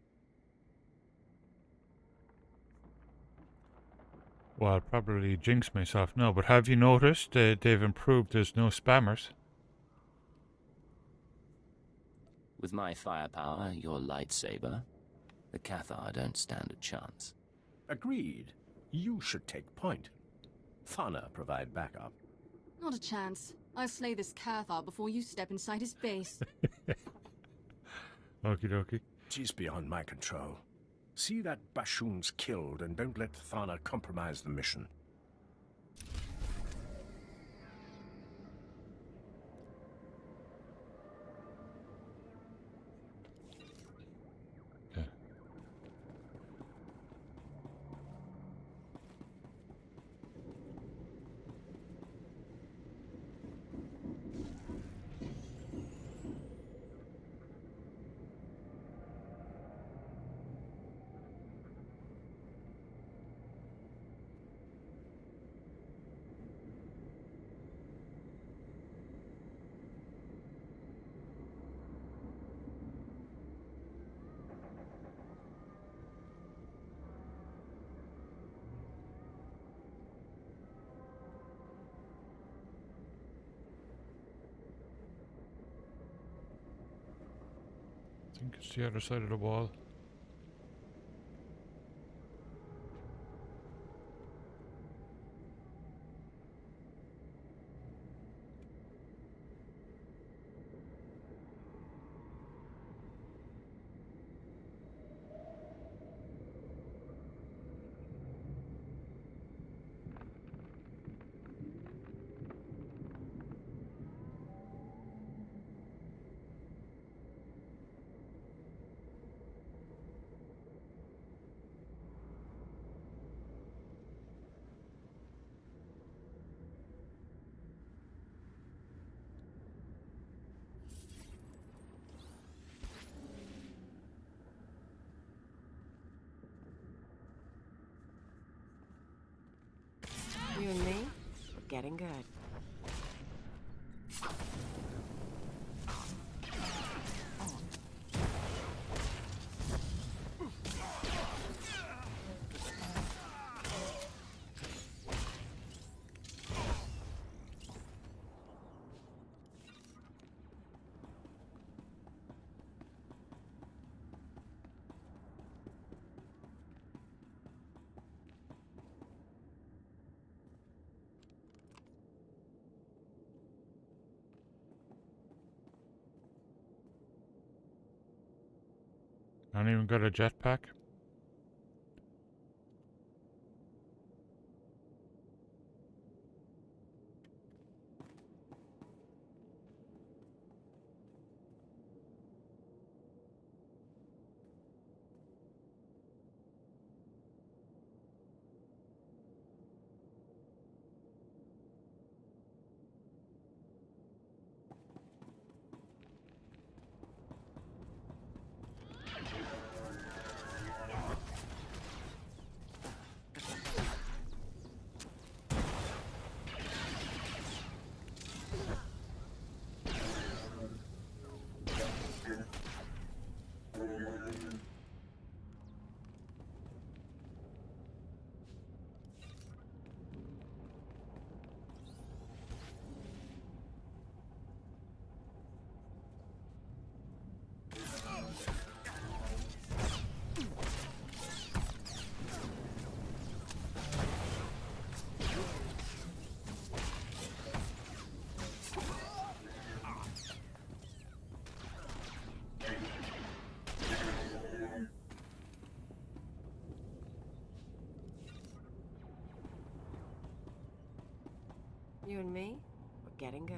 Well, I'll probably jinx myself now, but have you noticed they've improved? There's no spammers. With my firepower, your lightsaber, the Cathar don't stand a chance. Agreed. You should take point. Thana provide backup. Not a chance. I'll slay this Cathar before you step inside his base. Okie dokie. She's beyond my control. See that Bashun's killed and don't let Thana compromise the mission. I think it's the other side of the wall. getting good. I don't even got a jetpack. You and me, we're getting good.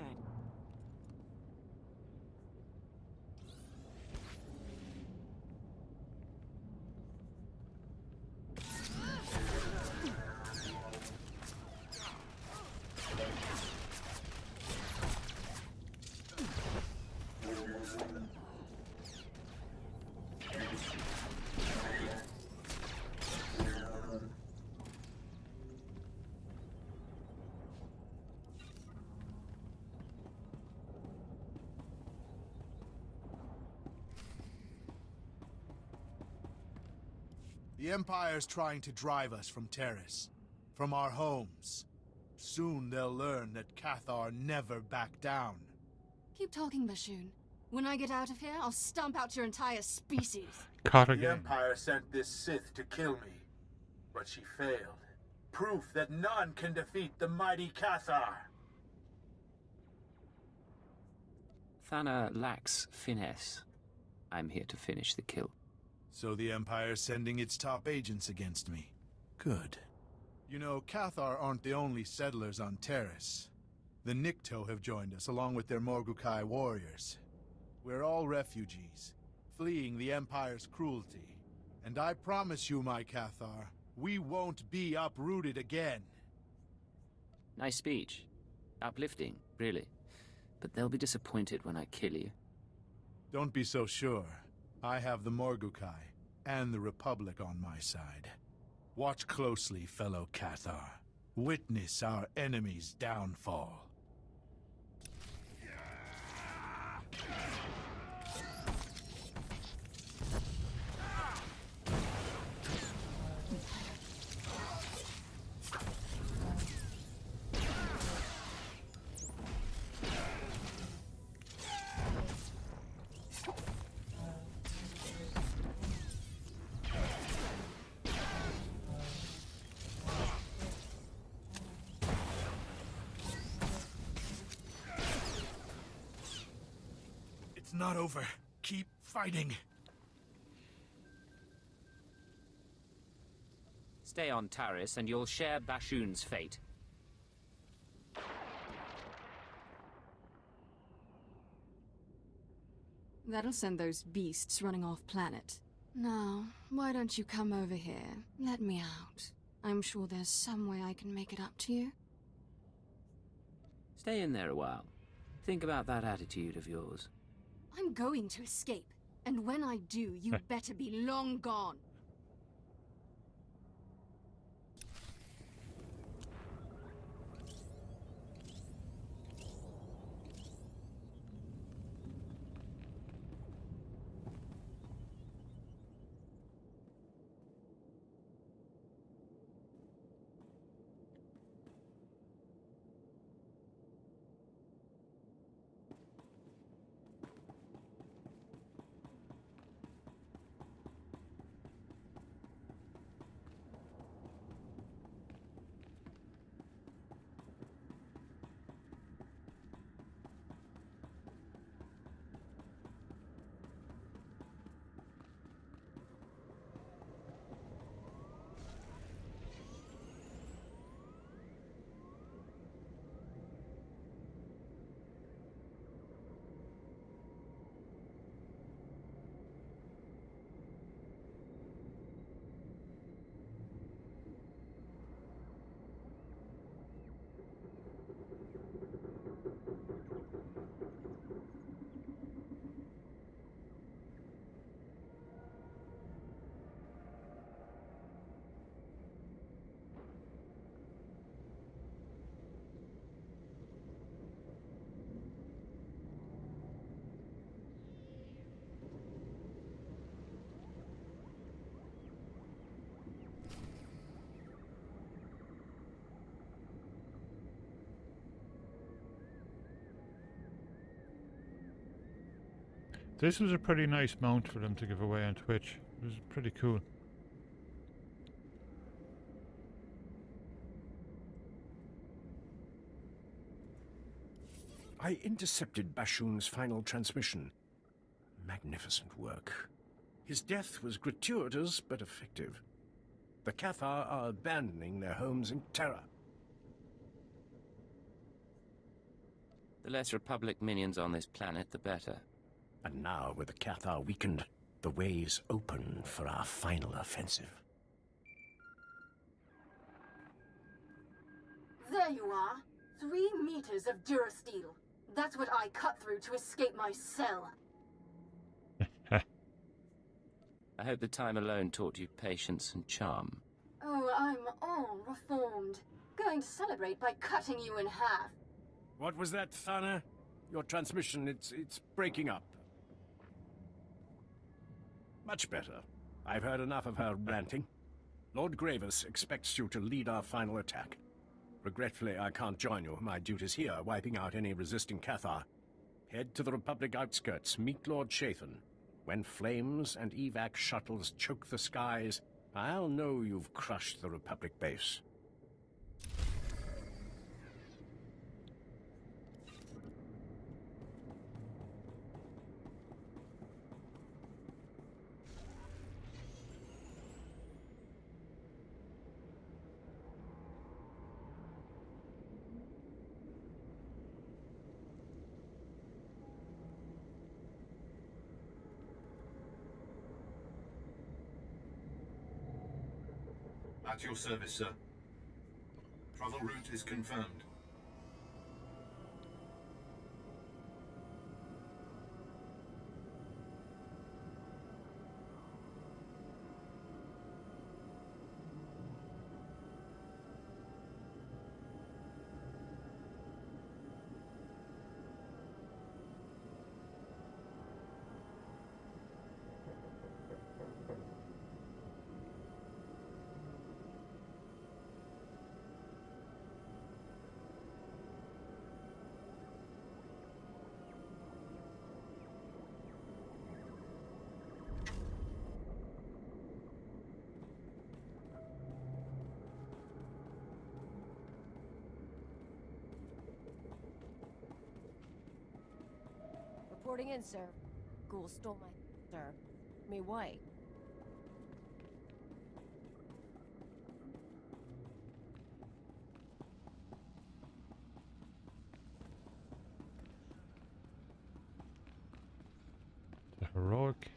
The Empire's trying to drive us from Terrace, from our homes. Soon they'll learn that Cathar never backed down. Keep talking, Bashoon. When I get out of here, I'll stomp out your entire species. Caught The again. Empire sent this Sith to kill me, but she failed. Proof that none can defeat the mighty Cathar. Thana lacks finesse. I'm here to finish the kill. So the Empire's sending its top agents against me. Good. You know, Cathar aren't the only settlers on Terrace. The Nikto have joined us, along with their Morgukai warriors. We're all refugees, fleeing the Empire's cruelty. And I promise you, my Cathar, we won't be uprooted again. Nice speech. Uplifting, really. But they'll be disappointed when I kill you. Don't be so sure. I have the Morgukai and the Republic on my side. Watch closely, fellow Cathar. Witness our enemy's downfall. It's not over. Keep fighting. Stay on Taris and you'll share Bashoon's fate. That'll send those beasts running off planet. Now, why don't you come over here? Let me out. I'm sure there's some way I can make it up to you. Stay in there a while. Think about that attitude of yours. I'm going to escape. And when I do, you better be long gone. This was a pretty nice mount for them to give away on Twitch. It was pretty cool. I intercepted Bashoon's final transmission. Magnificent work. His death was gratuitous but effective. The Cathar are abandoning their homes in terror. The less Republic minions on this planet, the better. And now, with the Cathar weakened, the way's open for our final offensive. There you are. 3 meters of durasteel. That's what I cut through to escape my cell. I hope the time alone taught you patience and charm. Oh, I'm all reformed. Going to celebrate by cutting you in half. What was that, Thana? Your transmission, it's breaking up. Much better. I've heard enough of her ranting. Lord Gravis expects you to lead our final attack. Regretfully, I can't join you. My duty's here, wiping out any resisting Cathar. Head to the Republic outskirts, meet Lord Shathan. When flames and evac shuttles choke the skies, I'll know you've crushed the Republic base. At your service, sir. Travel route is confirmed. Reporting in, sir. Ghoul stole my... sir. Me white. The heroic.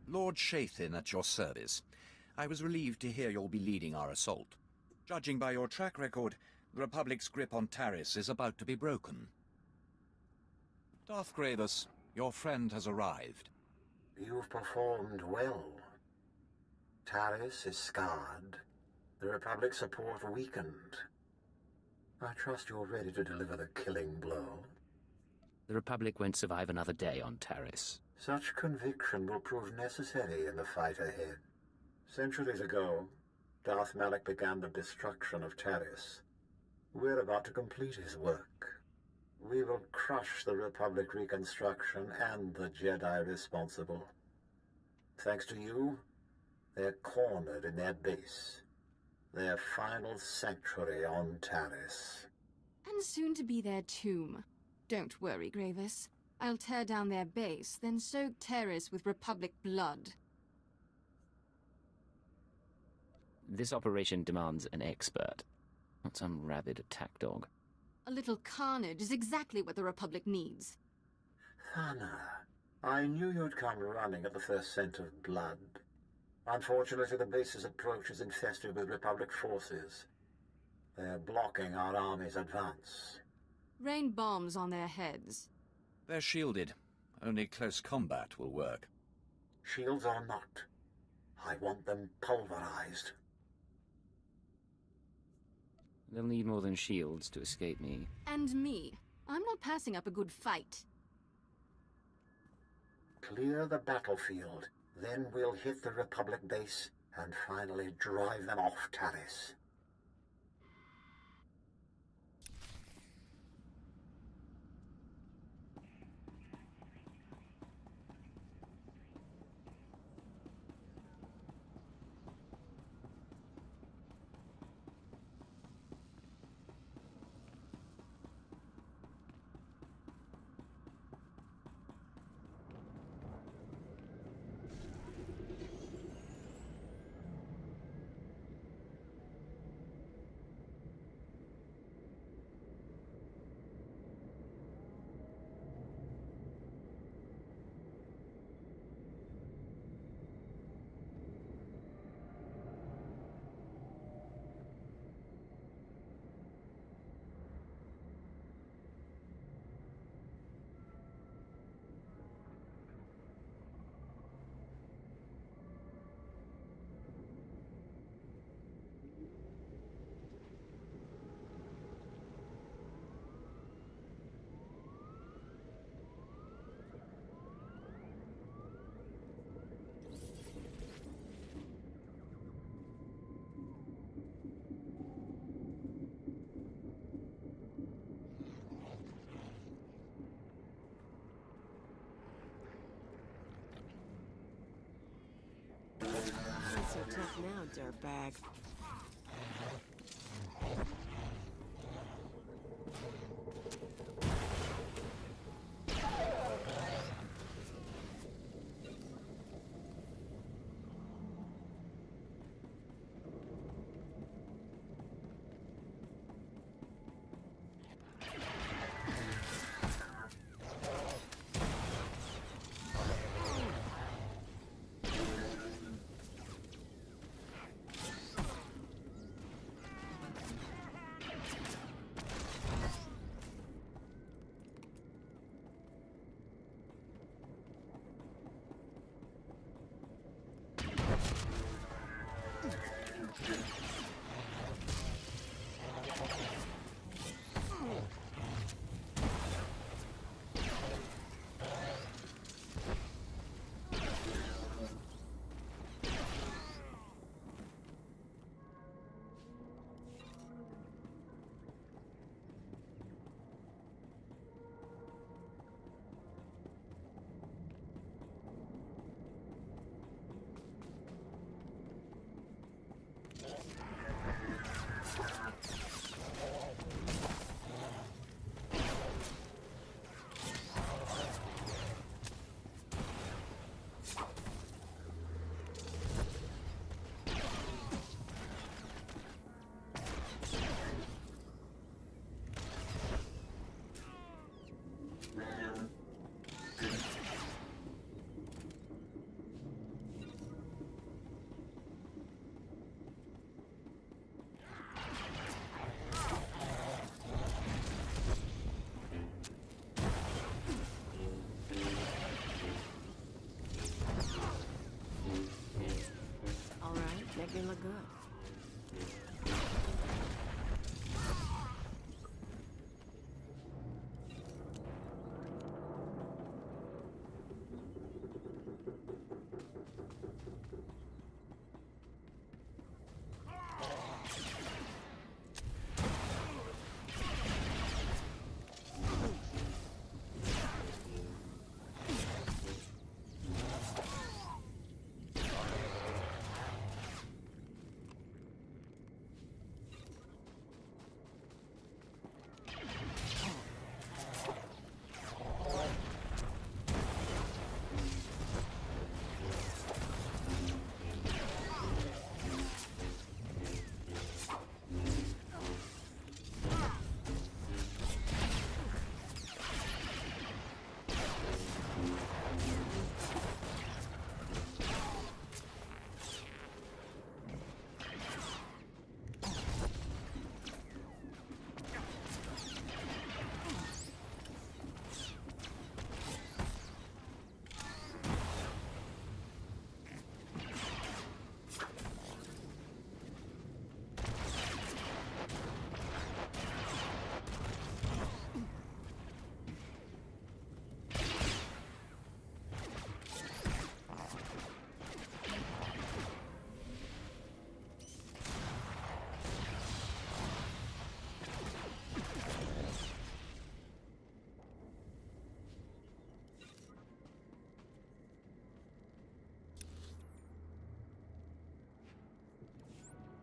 Lord Shathan at your service. I was relieved to hear you'll be leading our assault. Judging by your track record, the Republic's grip on Taris is about to be broken. Darth Gravis, your friend has arrived. You've performed well. Taris is scarred. The Republic's support weakened. I trust you're ready to deliver the killing blow. The Republic won't survive another day on Taris. Such conviction will prove necessary in the fight ahead. Centuries ago, Darth Malak began the destruction of Taris. We're about to complete his work. We will crush the Republic reconstruction and the Jedi responsible. Thanks to you, they're cornered in their base. Their final sanctuary on Taris. And soon to be their tomb. Don't worry, Gravis. I'll tear down their base, then soak Taris with Republic blood. This operation demands an expert, not some rabid attack dog. A little carnage is exactly what the Republic needs. Thana, I knew you'd come running at the first scent of blood. Unfortunately, the base's approach is infested with Republic forces. They're blocking our army's advance. Rain bombs on their heads. They're shielded. Only close combat will work. Shields or not, I want them pulverized. They'll need more than shields to escape me. And me. I'm not passing up a good fight. Clear the battlefield, then we'll hit the Republic base and finally drive them off Taris. Not so tough now, dirtbag.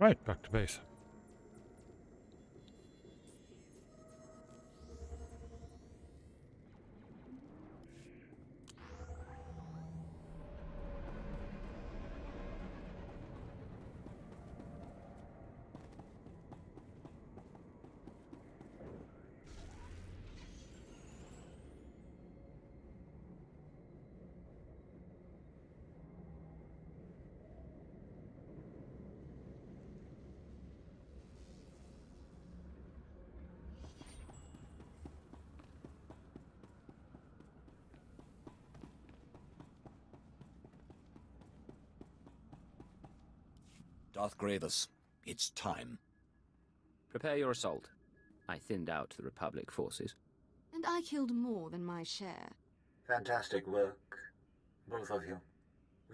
Right, back to base. Darth Gravis, it's time. Prepare your assault. I thinned out the Republic forces. And I killed more than my share. Fantastic work, both of you.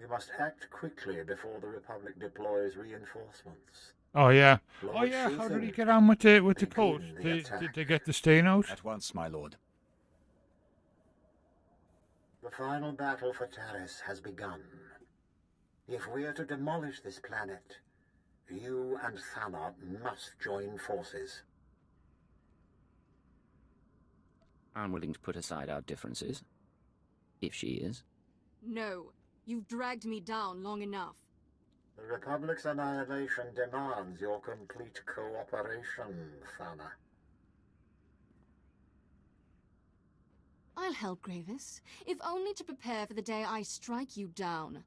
We must act quickly before the Republic deploys reinforcements. Oh yeah. Lord Oh yeah. How did he Shatele, get on with the coat? begin the Did they get the stain out? At once, my lord. The final battle for Taris has begun. If we are to demolish this planet, you and Thana must join forces. I'm willing to put aside our differences. If she is. No, you've dragged me down long enough. The Republic's annihilation demands your complete cooperation, Thana. I'll help, Gravis, if only to prepare for the day I strike you down.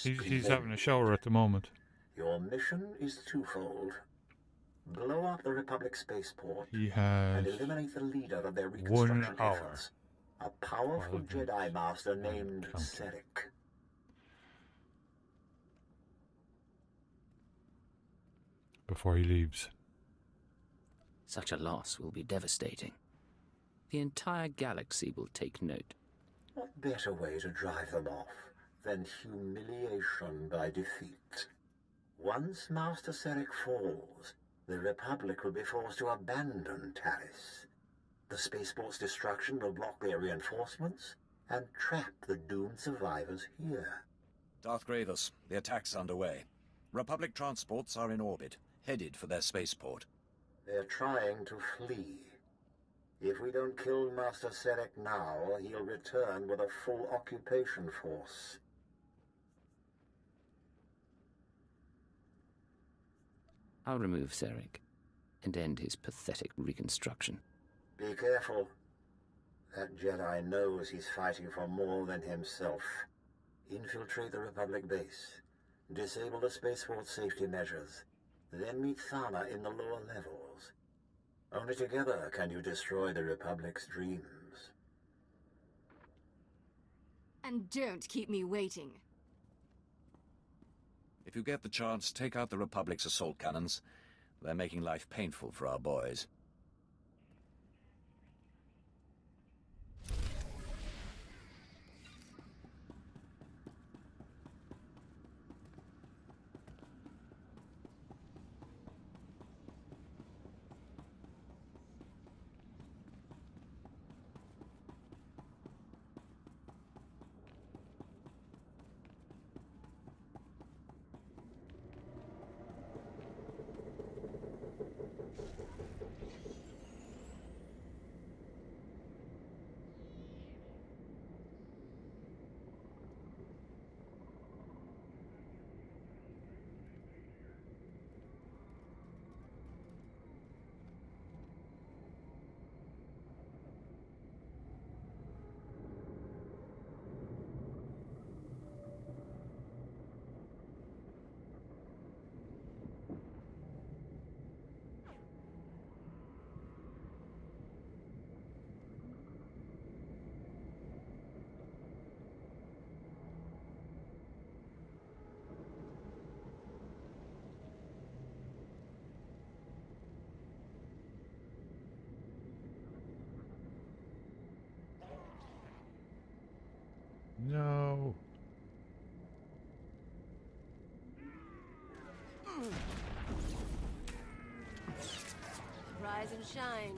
He's having a shower at the moment. Your mission is twofold. Blow up the Republic spaceport He has and eliminate the leader of their 1 reconstruction hour. efforts, a powerful Jedi Master named Serek. Before he leaves. Such a loss will be devastating. The entire galaxy will take note. What better way to drive them off than humiliation by defeat? Once Master Serek falls, the Republic will be forced to abandon Taris. The spaceport's destruction will block their reinforcements and trap the doomed survivors here. Darth Gravis, the attack's underway. Republic transports are in orbit, headed for their spaceport. They're trying to flee. If we don't kill Master Serek now, he'll return with a full occupation force. I'll remove Serek and end his pathetic reconstruction. Be careful. That Jedi knows he's fighting for more than himself. Infiltrate the Republic base. Disable the spaceport safety measures. Then meet Thana in the lower levels. Only together can you destroy the Republic's dreams. And don't keep me waiting. If you get the chance, take out the Republic's assault cannons. They're making life painful for our boys. No. Rise and shine.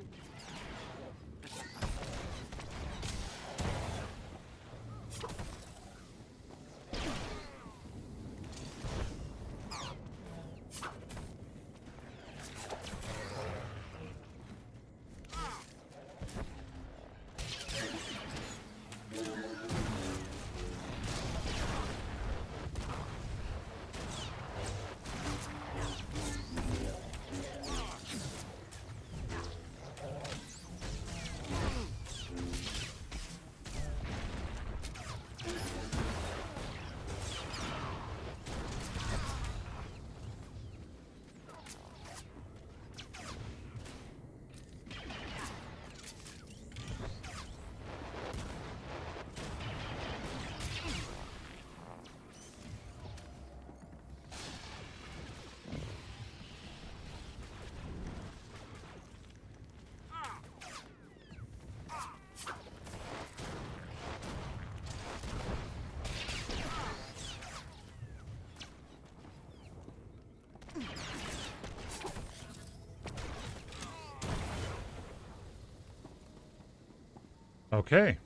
Okay.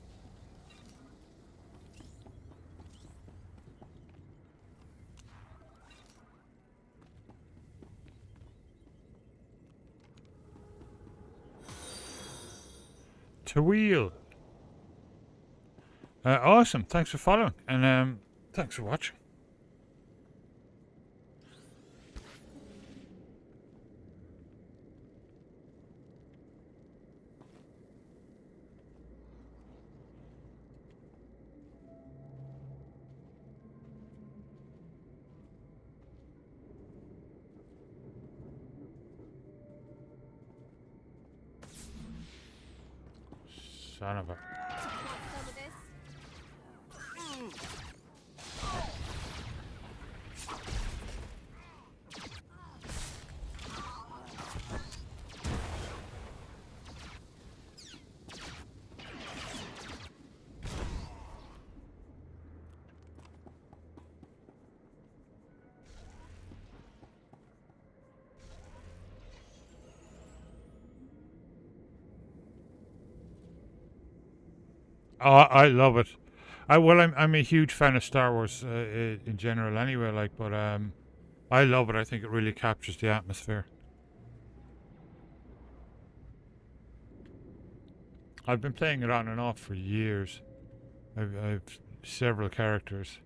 To wheel. Awesome. Thanks for following, and thanks for watching. Son of a... Oh, I love it. I'm a huge fan of Star Wars in general anyway. Like, but I love it. I think it really captures the atmosphere. I've been playing it on and off for years. I've several characters.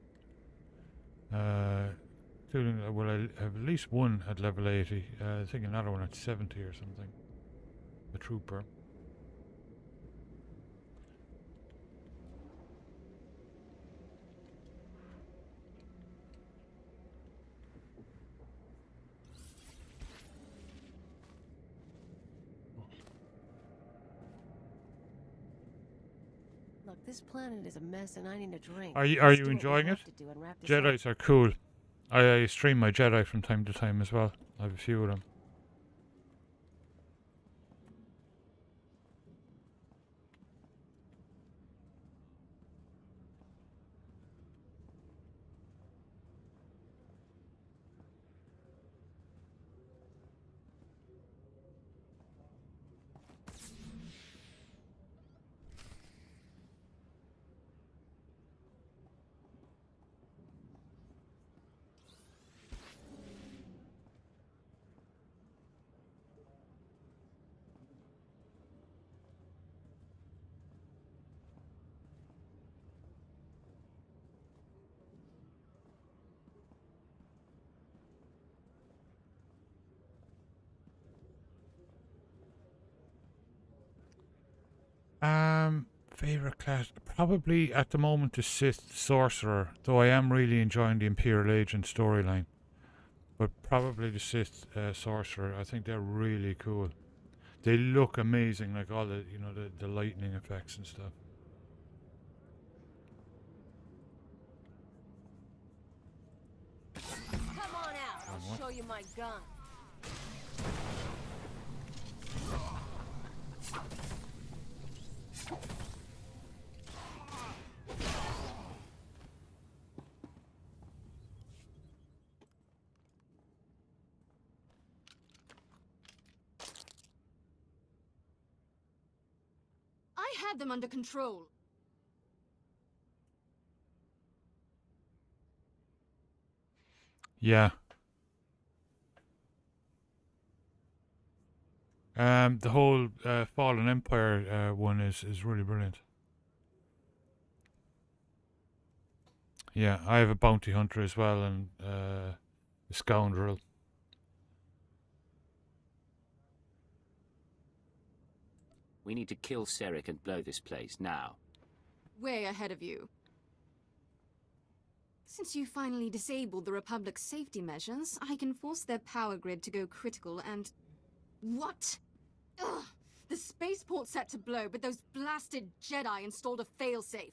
Including, well, I have at least one at level 80. I think another one at 70 or something. A trooper. Look, this planet is a mess and I need a drink. Are you Let's do what we enjoying have it? to do and wrap this Jedis are cool. I stream my Jedi from time to time as well. I have a few of them. Favorite class? Probably at the moment the Sith Sorcerer, though I am really enjoying the Imperial Agent storyline. But probably the Sith Sorcerer. I think they're really cool. They look amazing, like all the, the lightning effects and stuff. Come on out, I'll show you my gun. I had them under control. Yeah. The whole Fallen Empire one is really brilliant. Yeah, I have a bounty hunter as well, and a scoundrel. We need to kill Seric and blow this place now. Way ahead of you. Since you finally disabled the Republic's safety measures, I can force their power grid to go critical and... What? Ugh! The spaceport's set to blow, but those blasted Jedi installed a failsafe.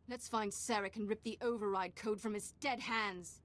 Let's find Seric and rip the override code from his dead hands.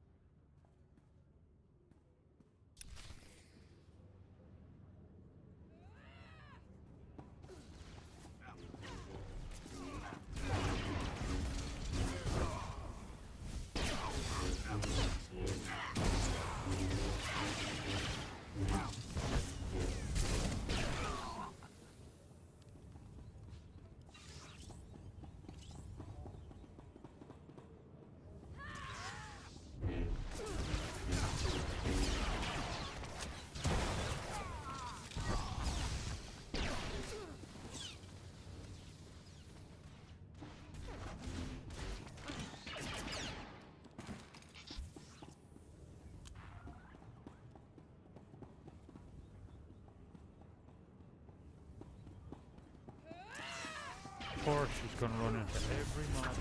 course she's going to run into every mob.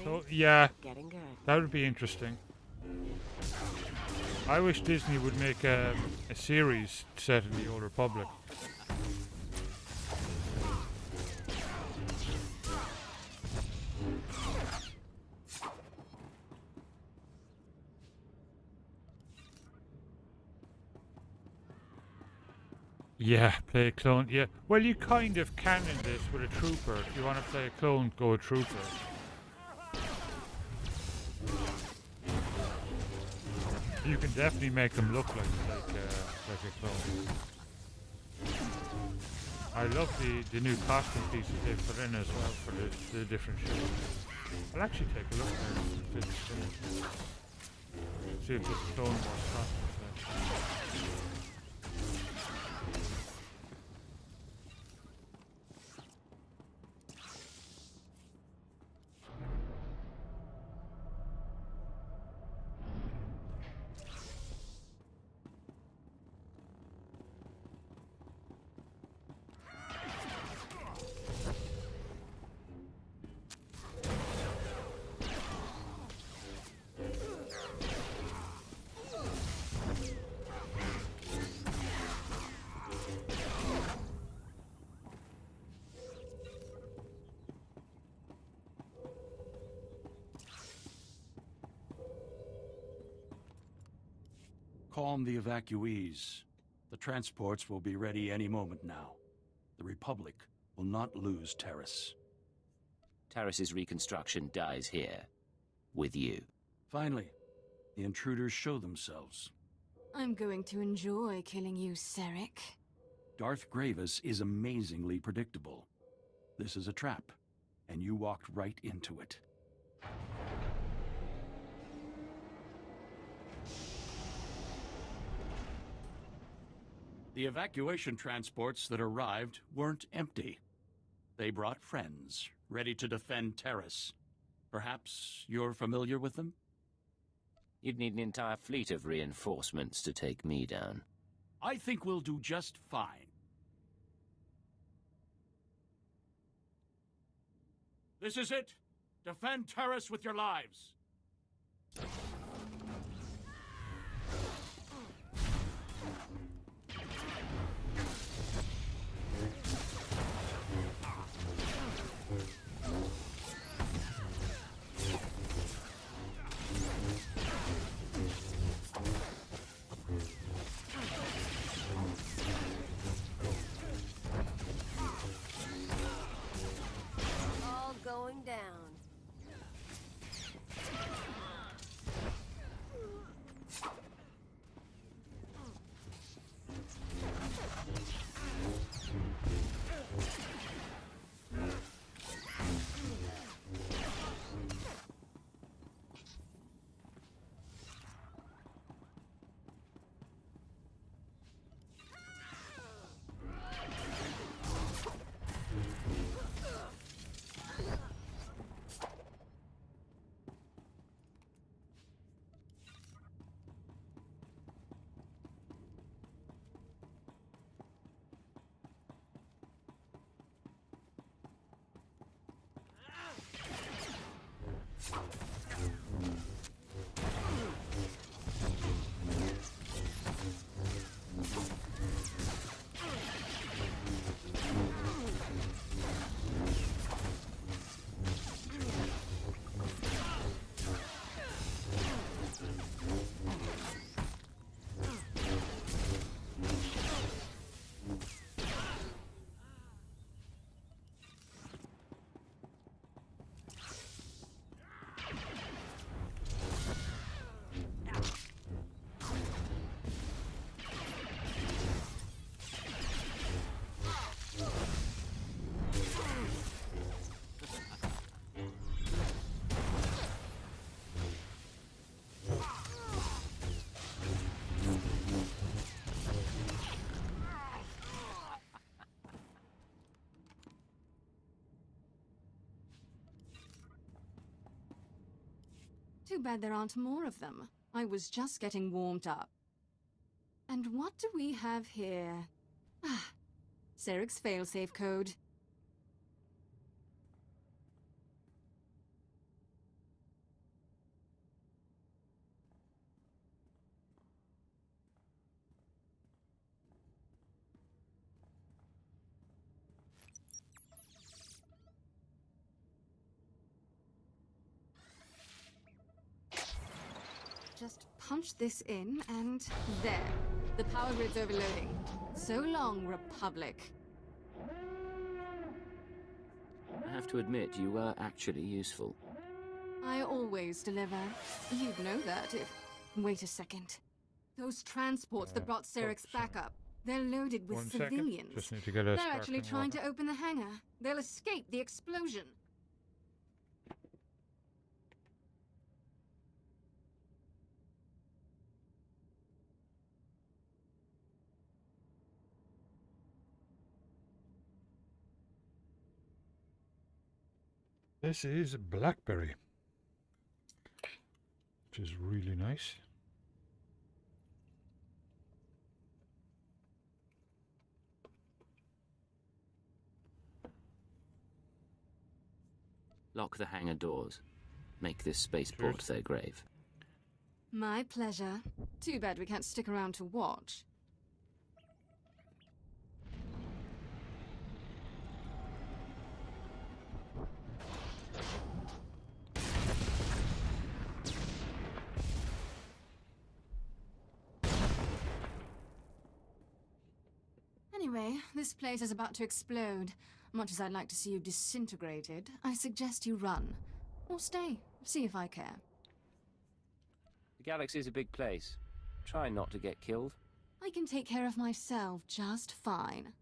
So, yeah, that would be interesting. I wish Disney would make a series set in the Old Republic. Yeah, play a clone. Yeah, well, you kind of can in this with a trooper. If you want to play a clone, go a trooper. You can definitely make them look like a clone. I love the new costume pieces they've put in as well for the different shows. I'll actually take a look there. See if there's Clone Wars costumes there. Calm the evacuees. The transports will be ready any moment now. The Republic will not lose Terrace. Terrace's reconstruction dies here. With you. Finally, the intruders show themselves. I'm going to enjoy killing you, Sarek. Darth Gravis is amazingly predictable. This is a trap, and you walked right into it. The evacuation transports that arrived weren't empty. They brought friends, ready to defend Terrace. Perhaps you're familiar with them? You'd need an entire fleet of reinforcements to take me down. I think we'll do just fine. This is it. Defend Terrace with your lives. All going down. Too bad there aren't more of them. I was just getting warmed up. And what do we have here? Ah, Serig's failsafe code. Just punch this in, and there. The power grid's overloading. So long, Republic. I have to admit, you were actually useful. I always deliver. You'd know that if... Wait a second. Those transports that brought Serik's backup, they're loaded with 1 second. civilians. Just need to get a They're sparkling actually trying water. to open the hangar. They'll escape the explosion. This is blackberry, which is really nice. Lock the hangar doors. Make this spaceport their grave. My pleasure. Too bad we can't stick around to watch. Anyway, this place is about to explode. Much as I'd like to see you disintegrated, I suggest you run. Or stay. See if I care. The galaxy's a big place. Try not to get killed. I can take care of myself just fine.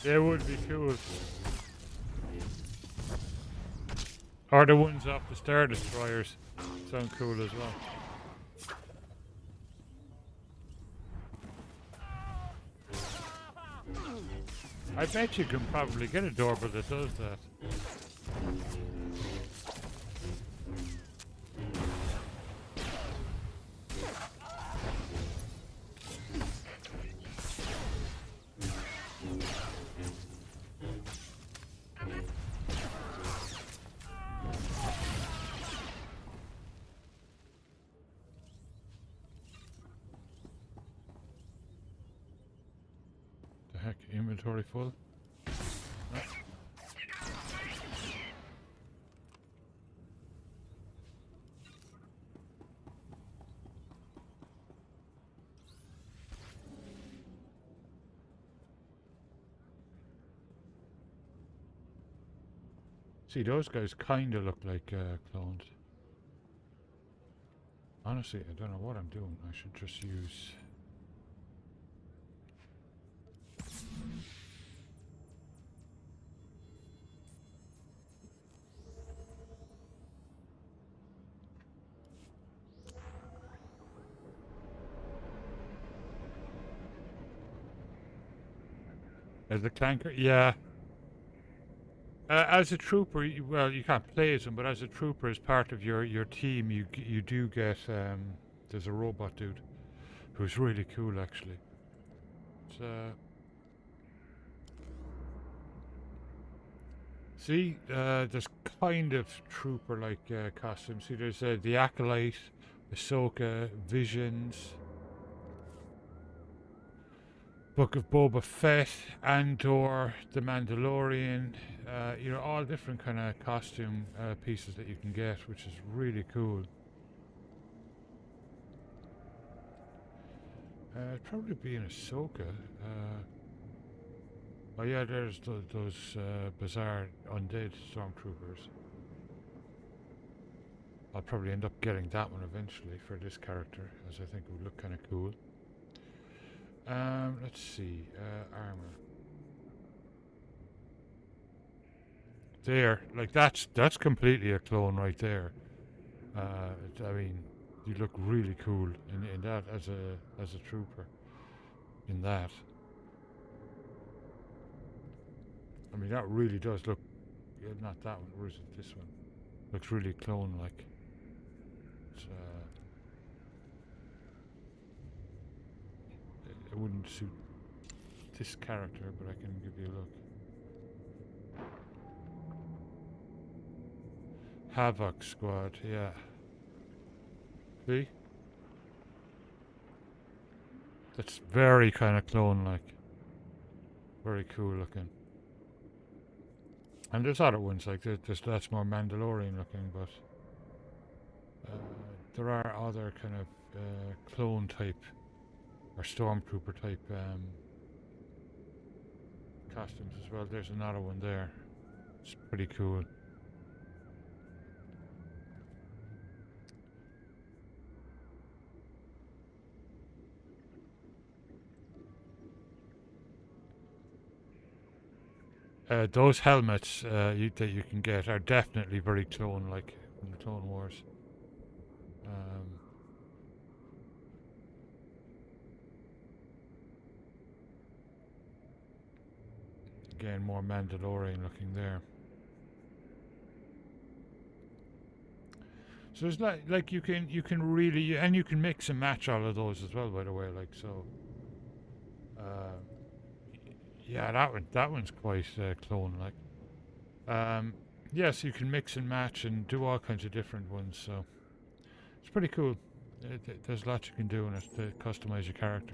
They would be cool. Or the ones off the Star Destroyers sound cool as well. I bet you can probably get a doorbell that does that. The heck, inventory full? No. See, those guys kind of look like clones. Honestly, I don't know what I'm doing. I should just use... As a clanker? Yeah. As a trooper, well, you can't play as him, but as a trooper, as part of your team, you do get, there's a robot dude who's really cool, actually. It's, see, there's kind of trooper-like costumes. See, there's the Acolyte, Ahsoka, Visions, Book of Boba Fett, Andor, The Mandalorian, you know, all different kind of costume pieces that you can get, which is really cool. It'd probably be in Ahsoka. Oh yeah, there's those bizarre undead stormtroopers. I'll probably end up getting that one eventually for this character, as I think it would look kind of cool. Let's see, armor. There, like that's completely a clone right there. I mean, you look really cool in that as a trooper. In that, I mean, that really does look. Yeah, not that one. Where is it? This one looks really clone-like. It's, it wouldn't suit this character, but I can give you a look. Havoc Squad, yeah. See? That's very kind of clone-like. Very cool looking. And there's other ones like this. That's more Mandalorian looking, but there are other kind of clone type or stormtrooper type costumes as well. There's another one there. It's pretty cool. Those helmets that you can get are definitely very clone-like from the Clone Wars. Again, more Mandalorian looking there. So it's like you can really, and you can mix and match all of those as well, by the way. Like so. Yeah, that one's quite clone-like. Yes, you can mix and match and do all kinds of different ones. So it's pretty cool. There's lots you can do in it to customize your character.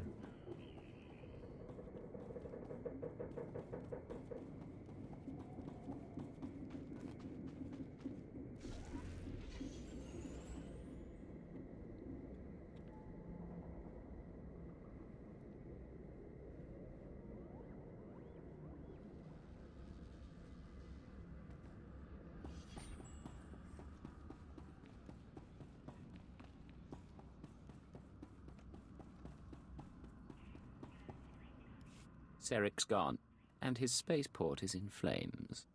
Seric's gone, and his spaceport is in flames.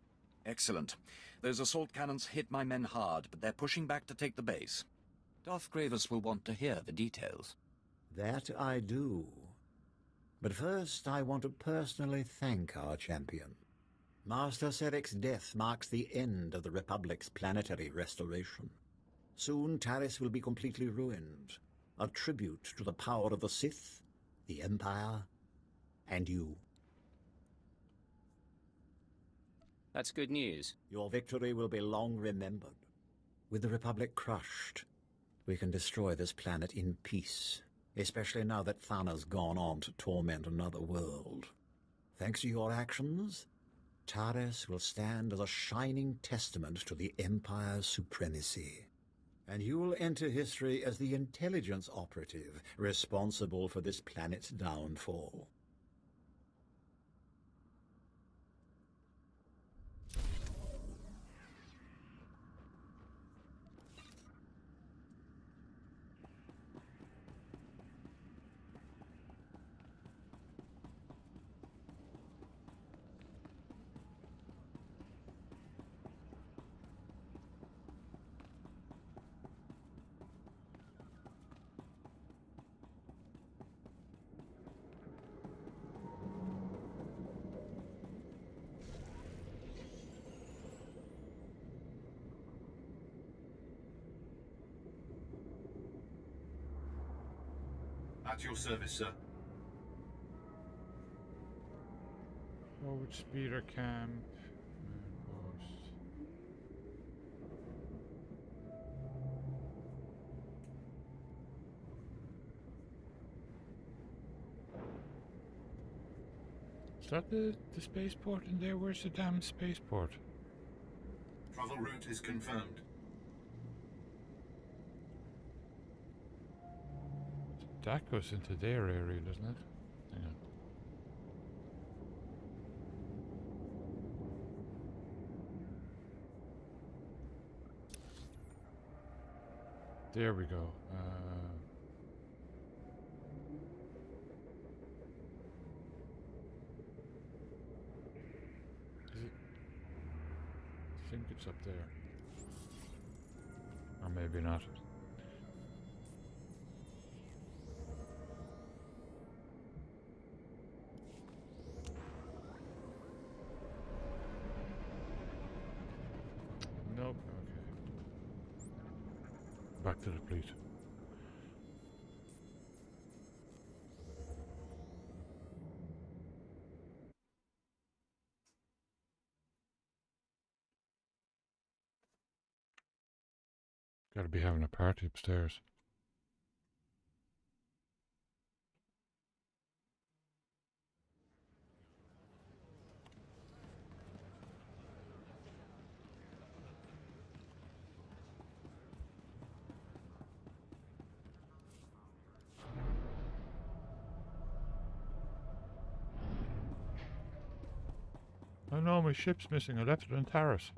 Excellent. Those assault cannons hit my men hard, but they're pushing back to take the base. Darth Gravis will want to hear the details. That I do. But first, I want to personally thank our champion. Master Seric's death marks the end of the Republic's planetary restoration. Soon, Taris will be completely ruined. A tribute to the power of the Sith, the Empire, and you. That's good news. Your victory will be long remembered. With the Republic crushed, we can destroy this planet in peace, especially now that Thana's gone on to torment another world. Thanks to your actions, Taris will stand as a shining testament to the Empire's supremacy. And you will enter history as the intelligence operative responsible for this planet's downfall. At your service, sir. Speeder camp. Post. Is that the spaceport in there? Where's the damn spaceport? Travel route is confirmed. That goes into their area, doesn't it? Hang on. There we go. Is it? I think it's up there. Or maybe not. Nope. Okay. Back to the fleet. Gotta be having a party upstairs. Oh no, my ship's missing. I left it in Taris.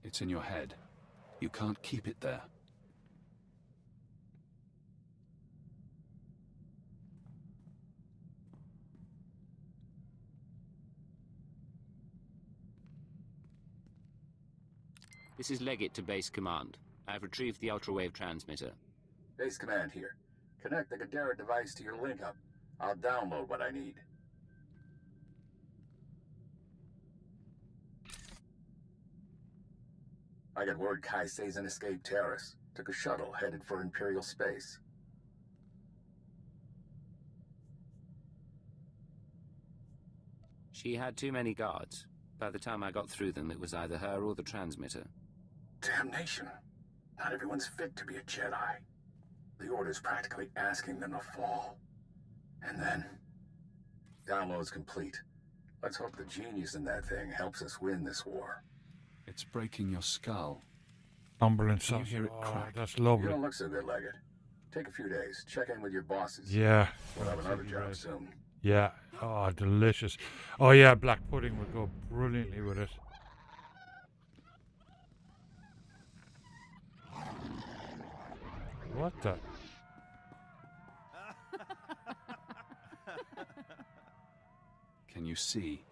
It's in your head. You can't keep it there. This is Leggett to Base Command. I've retrieved the ultrawave transmitter. Base Command here. Connect the Gadara device to your link-up. I'll download what I need. I got word Kai Sazin escaped Terrace. Took a shuttle headed for Imperial space. She had too many guards. By the time I got through them, it was either her or the transmitter. Damnation. Not everyone's fit to be a Jedi. The Order's practically asking them to fall. And then... Download's complete. Let's hope the genius in that thing helps us win this war. It's breaking your skull. Cumberland Can you sauce. hear it Oh, crack? that's You lovely. don't look so good, Leggett. Take a few days. Check in with your bosses. Yeah. We'll have another Absolutely job right. soon. Yeah. Oh, delicious. Oh yeah, black pudding would go brilliantly with it. What the? Can you see?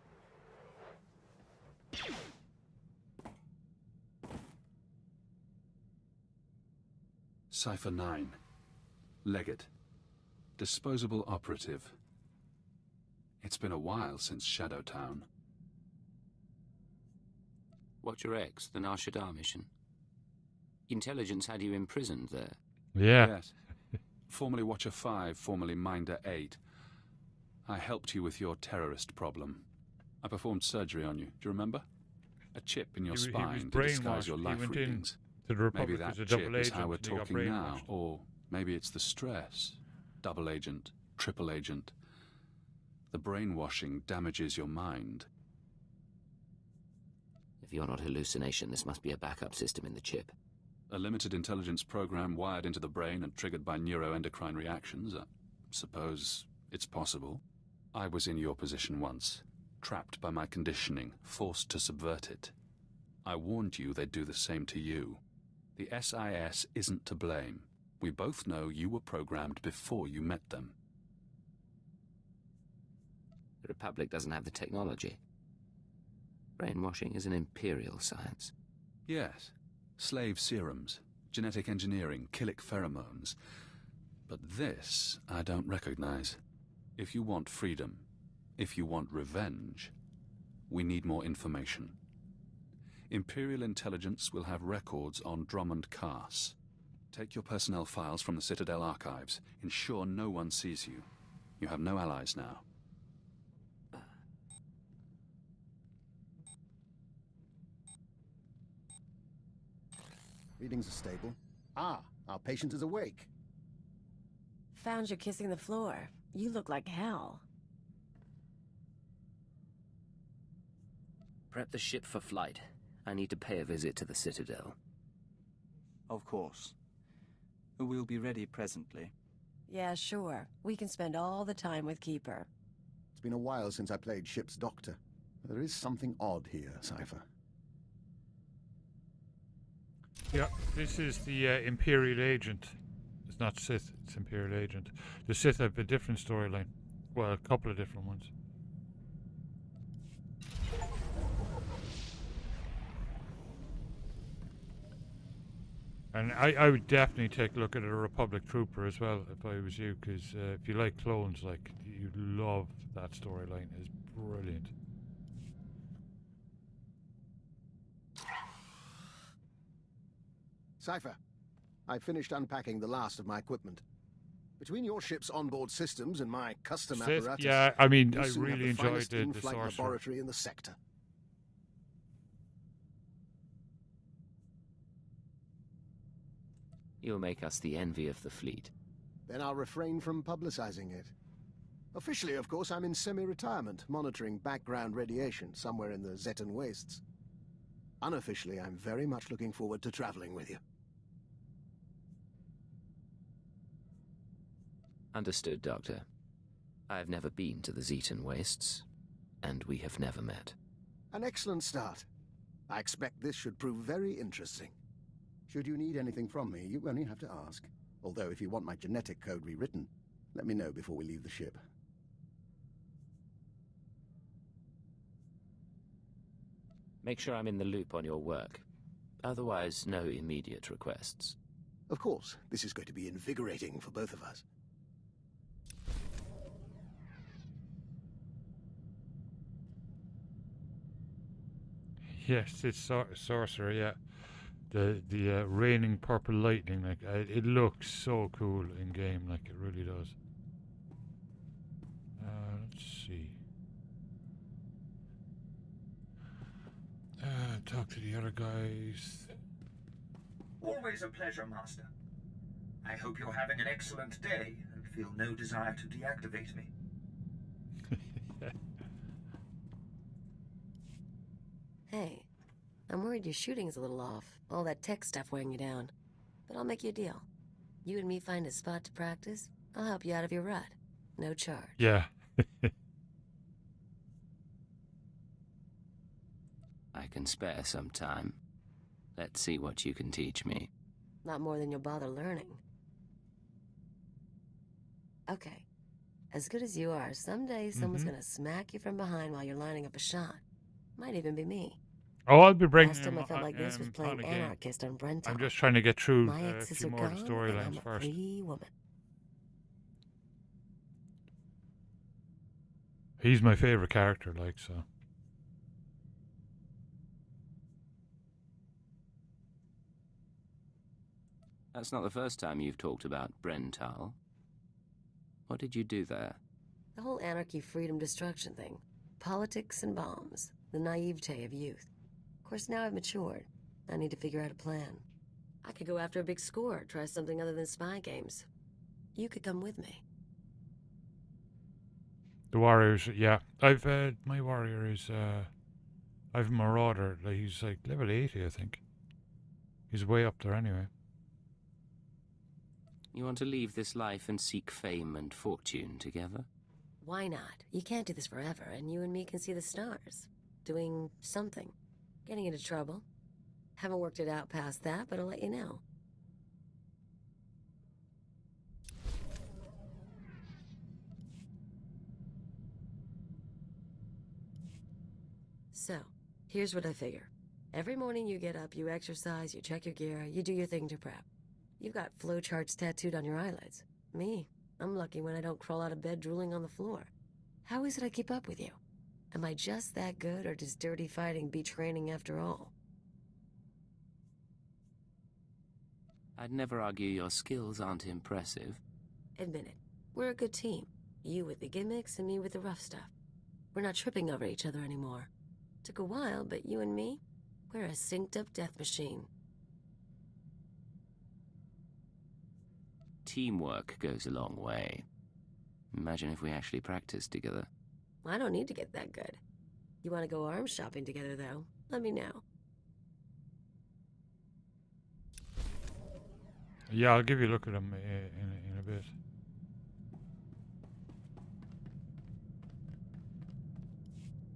Cipher 9. Leggett. Disposable operative. It's been a while since Shadowtown. What's your ex, the Nar Shaddaa mission? Intelligence had you imprisoned there. Yeah. Yes. Formerly Watcher 5, formerly Minder 8. I helped you with your terrorist problem. I performed surgery on you. Do you remember? A chip in your He was spine to disguise your brainwashed. He life went readings. to the Maybe Republic that as a chip double is agent how we're and he got talking now. brainwashed. Or maybe it's the stress. Double agent, triple agent. The brainwashing damages your mind. If you're not hallucination, this must be a backup system in the chip. A limited intelligence program wired into the brain and triggered by neuroendocrine reactions. I suppose it's possible. I was in your position once. trapped by my conditioning, forced to subvert it. I warned you they'd do the same to you. The SIS isn't to blame. We both know you were programmed before you met them. The Republic doesn't have the technology. Brainwashing is an imperial science. Yes. Slave serums, genetic engineering, chilic pheromones. But this I don't recognize. If you want freedom, if you want revenge, we need more information. Imperial intelligence will have records on Drummond Cass. Take your personnel files from the Citadel archives. Ensure no one sees you. You have no allies now. Readings are stable. Ah, our patient is awake. Found you kissing the floor. You look like hell. Prep the ship for flight. I need to pay a visit to the Citadel. Of course. We'll be ready presently. Yeah, sure. We can spend all the time with Keeper. It's been a while since I played ship's doctor. There is something odd here, Cypher. Yeah, this is the Imperial Agent. It's not Sith, it's Imperial Agent. The Sith have a different storyline. Well, a couple of different ones. And I would definitely take a look at a Republic Trooper as well if I was you, because if you like clones, like, you'd love that storyline. It's brilliant. Cypher, I finished unpacking the last of my equipment. Between your ship's onboard systems and my custom Sith, apparatus, yeah, I mean, you'll I soon have really the enjoyed finest the in-flight Sorcerer. laboratory in the sector. You'll make us the envy of the fleet. Then I'll refrain from publicizing it. Officially, of course, I'm in semi-retirement, monitoring background radiation somewhere in the Zetan wastes. Unofficially, I'm very much looking forward to traveling with you. Understood, Doctor. I have never been to the Zetan wastes, and we have never met. An excellent start. I expect this should prove very interesting. Should you need anything from me, you only have to ask. Although if you want my genetic code rewritten, let me know before we leave the ship. Make sure I'm in the loop on your work. Otherwise, no immediate requests. Of course, this is going to be invigorating for both of us. Yes, it's Sorcerer, yeah. The raining purple lightning, like, it looks so cool in game, like, it really does. Let's see. Talk to the other guys. Always a pleasure, Master. I hope you're having an excellent day and feel no desire to deactivate me. Hey, I'm worried your shooting's a little off. All that tech stuff weighing you down. But I'll make you a deal. You and me find a spot to practice, I'll help you out of your rut. No charge. Yeah. I can spare some time. Let's see what you can teach me. Not more than you'll bother learning. Okay. As good as you are, someday someone's gonna smack you from behind while you're lining up a shot. Might even be me. Oh, I'll be bringing Last time I him felt like this was on playing a game. anarchist on Brent. I'm just trying to get through My a exes few are more of the gone, and I'm storylines a first. free woman. He's my favorite character, like, so. That's not the first time you've talked about Brental. What did you do there? The whole anarchy, freedom, destruction thing. Politics and bombs. The naivete of youth. Of course, now I've matured. I need to figure out a plan. I could go after a big score, try something other than spy games. You could come with me. The warriors, yeah. I've, my warrior is, I've a marauder. Like, he's like level 80, I think. He's way up there anyway. You want to leave this life and seek fame and fortune together? Why not? You can't do this forever, and you and me can see the stars. Doing something. Getting into trouble. Haven't worked it out past that, but I'll let you know. So, here's what I figure. Every morning you get up, you exercise, you check your gear, you do your thing to prep. You've got flowcharts tattooed on your eyelids. Me, I'm lucky when I don't crawl out of bed drooling on the floor. How is it I keep up with you? Am I just that good, or does dirty fighting beat training after all? I'd never argue your skills aren't impressive. Admit it. We're a good team. You with the gimmicks and me with the rough stuff. We're not tripping over each other anymore. Took a while, but you and me, we're a synced-up death machine. Teamwork goes a long way. Imagine if we actually practiced together. I don't need to get that good. You want to go arms shopping together, though? Let me know. Yeah, I'll give you a look at them in a bit.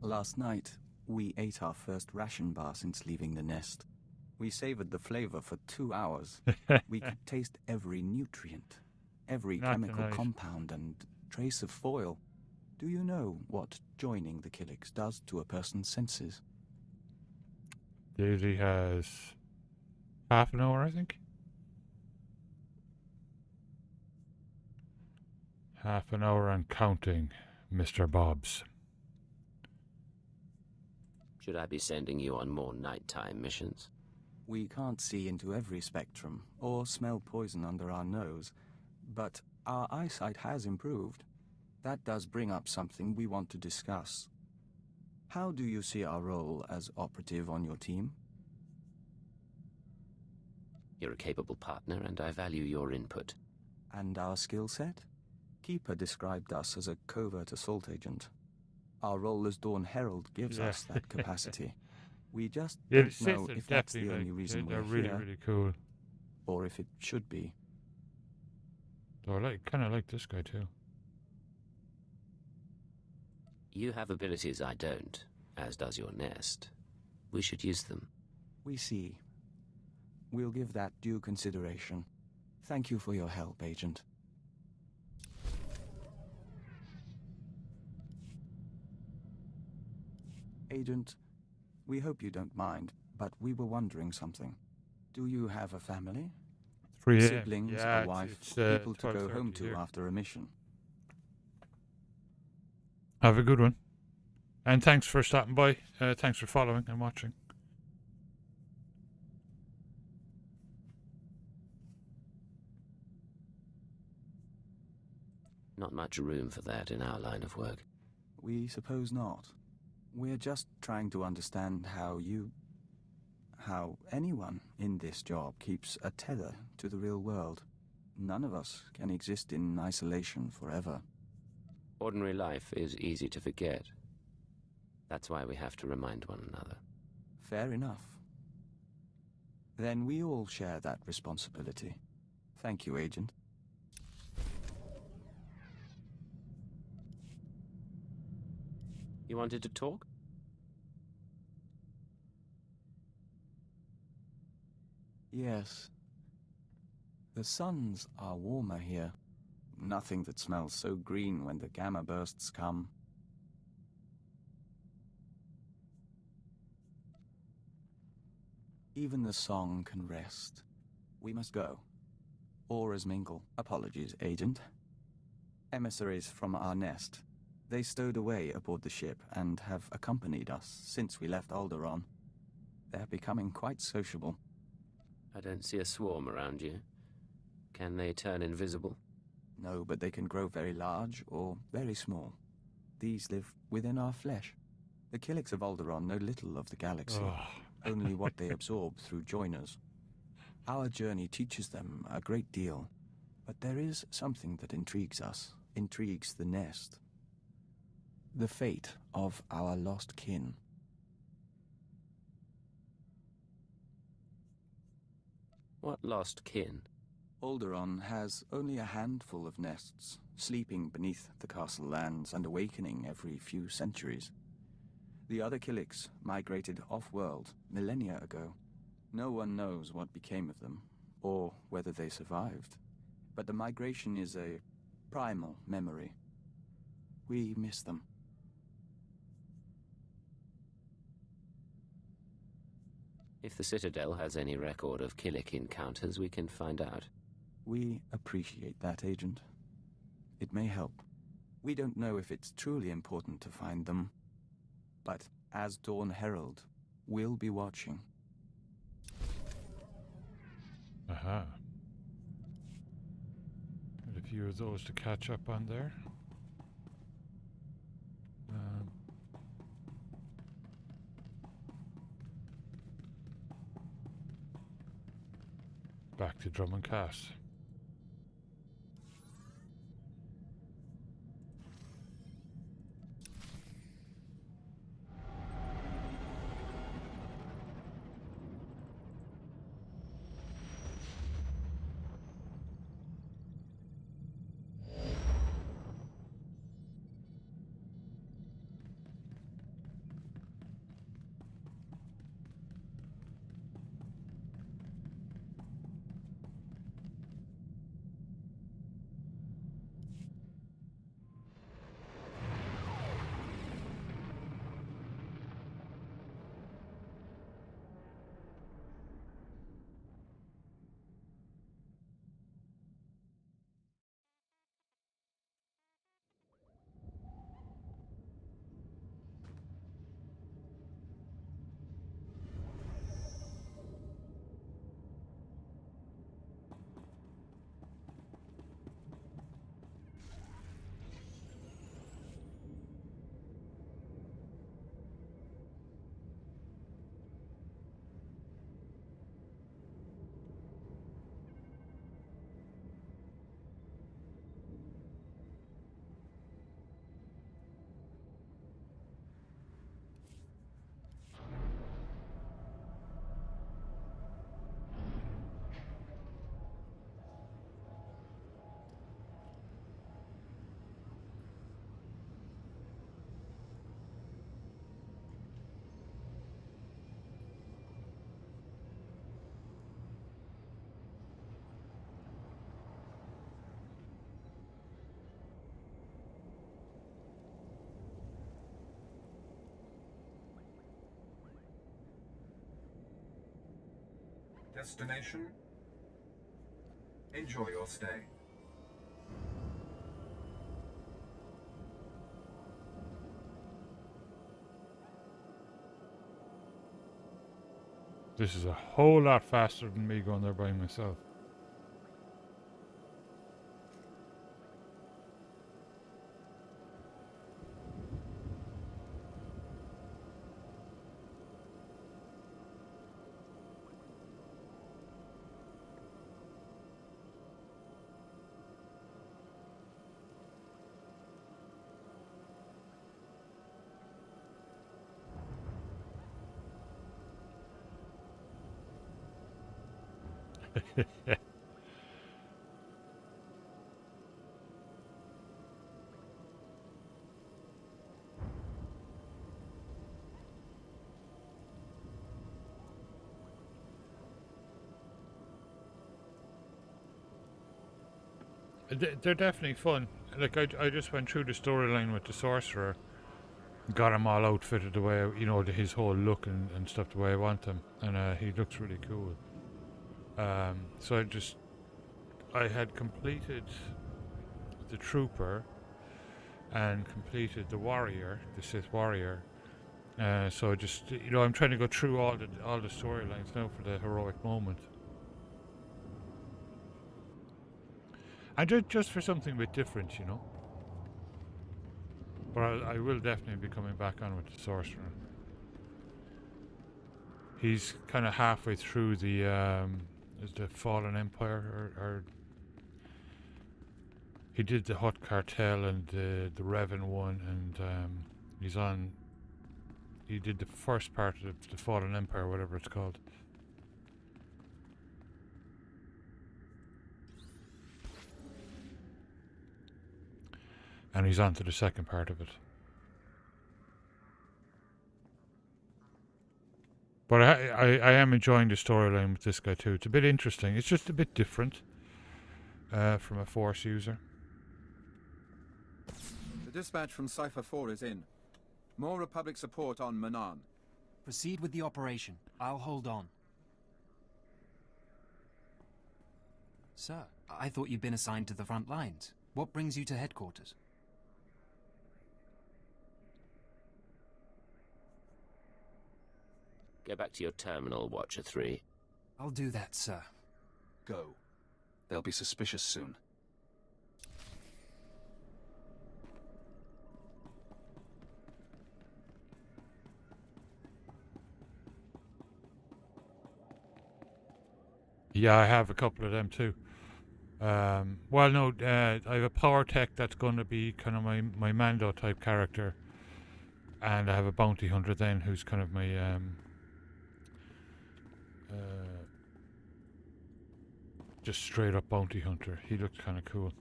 Last night, we ate our first ration bar since leaving the nest. We savored the flavor for 2 hours. We could taste every nutrient, every Not chemical tonight. compound and trace of foil. Do you know what joining the Killiks does to a person's senses? Daisy has half an hour, I think. Half an hour and counting, Mr. Bobs. Should I be sending you on more nighttime missions? We can't see into every spectrum or smell poison under our nose, but our eyesight has improved. That does bring up something we want to discuss. How do you see our role as operative on your team? You're a capable partner, and I value your input. And our skill set? Keeper described us as a covert assault agent. Our role as Dawn Herald gives us that capacity. We just don't know if that's the only reason we're really, here, really cool. or if it should be. So I kind of like this guy too. You have abilities I don't, as does your nest. We should use them. We see. We'll give that due consideration. Thank you for your help, Agent. Agent, we hope you don't mind, but we were wondering something. Do you have a family? 3 a.m. Siblings, Yeah, a wife, it's people to go 12:30 home to here. after a mission? Have a good one. And thanks for stopping by. Thanks for following and watching. Not much room for that in our line of work. We suppose not. We're just trying to understand how anyone in this job keeps a tether to the real world. None of us can exist in isolation forever. Ordinary life is easy to forget. That's why we have to remind one another. Fair enough. Then we all share that responsibility. Thank you, Agent. You wanted to talk? Yes. The suns are warmer here. Nothing that smells so green when the gamma bursts come. Even the song can rest. We must go. Auras mingle. Apologies, Agent. Emissaries from our nest. They stowed away aboard the ship and have accompanied us since we left Alderaan. They're becoming quite sociable. I don't see a swarm around you. Can they turn invisible? No, but they can grow very large or very small. These live within our flesh. The Killiks of Alderaan know little of the galaxy, only what they absorb through joiners. Our journey teaches them a great deal, but there is something that intrigues us, intrigues the nest. The fate of our lost kin. What lost kin? Alderaan has only a handful of nests, sleeping beneath the castle lands and awakening every few centuries. The other Killiks migrated off-world millennia ago. No one knows what became of them, or whether they survived. But the migration is a primal memory. We miss them. If the Citadel has any record of Killik encounters, we can find out. We appreciate that, Agent. It may help. We don't know if it's truly important to find them, but as Dawn Herald, we'll be watching. Aha. Got a few of those to catch up on there. Back to Drum and Cast. Destination? Enjoy your stay. This is a whole lot faster than me going there by myself. They're definitely fun. Like I just went through the storyline with the sorcerer, got him all outfitted the way his whole look and stuff the way I want him, and he looks really cool. So I had completed the trooper and completed the warrior, the Sith warrior. So I'm trying to go through all the storylines now for the heroic moment. And just for something a bit different, But I will definitely be coming back on with the sorcerer. He's kind of halfway through the Fallen Empire, or he did the Hutt Cartel and the Revan one, and he did the first part of the Fallen Empire, whatever it's called. And he's on to the second part of it. But I am enjoying the storyline with this guy too. It's a bit interesting. It's just a bit different from a Force user. The dispatch from Cypher 4 is in. More Republic support on Manan. Proceed with the operation. I'll hold on. Sir, I thought you'd been assigned to the front lines. What brings you to headquarters? Go back to your terminal, Watcher 3. I'll do that, sir. Go. They'll be suspicious soon. Yeah, I have a couple of them too. Well, no, I have a power tech that's going to be kind of my Mando type character, and I have a bounty hunter then who's kind of my just straight up bounty hunter. He looks kind of cool.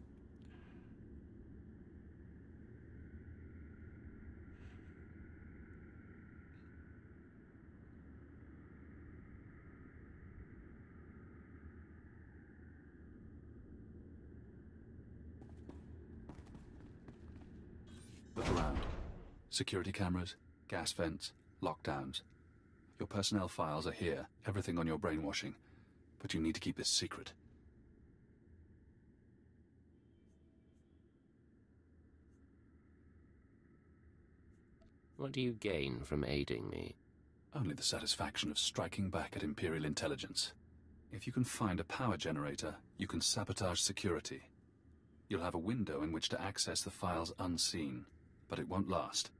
Look around. Security cameras, gas vents, lockdowns. Your personnel files are here, everything on your brainwashing. But you need to keep this secret. What do you gain from aiding me? Only the satisfaction of striking back at Imperial intelligence. If you can find a power generator, you can sabotage security. You'll have a window in which to access the files unseen, but it won't last.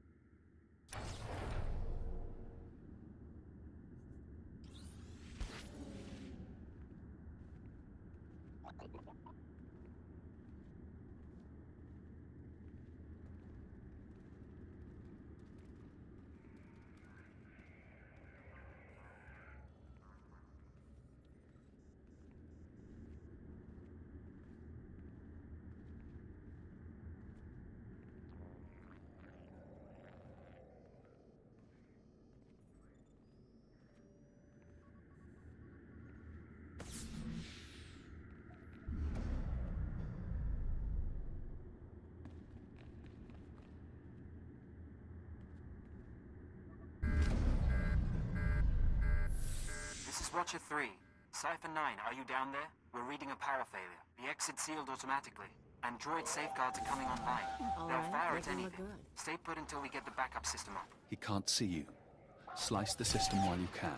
Watcher 3. Cypher 9, are you down there? We're reading a power failure. The exit's sealed automatically. And droid safeguards are coming online. They'll fire at anything. Stay put until we get the backup system up. He can't see you. Slice the system while you can.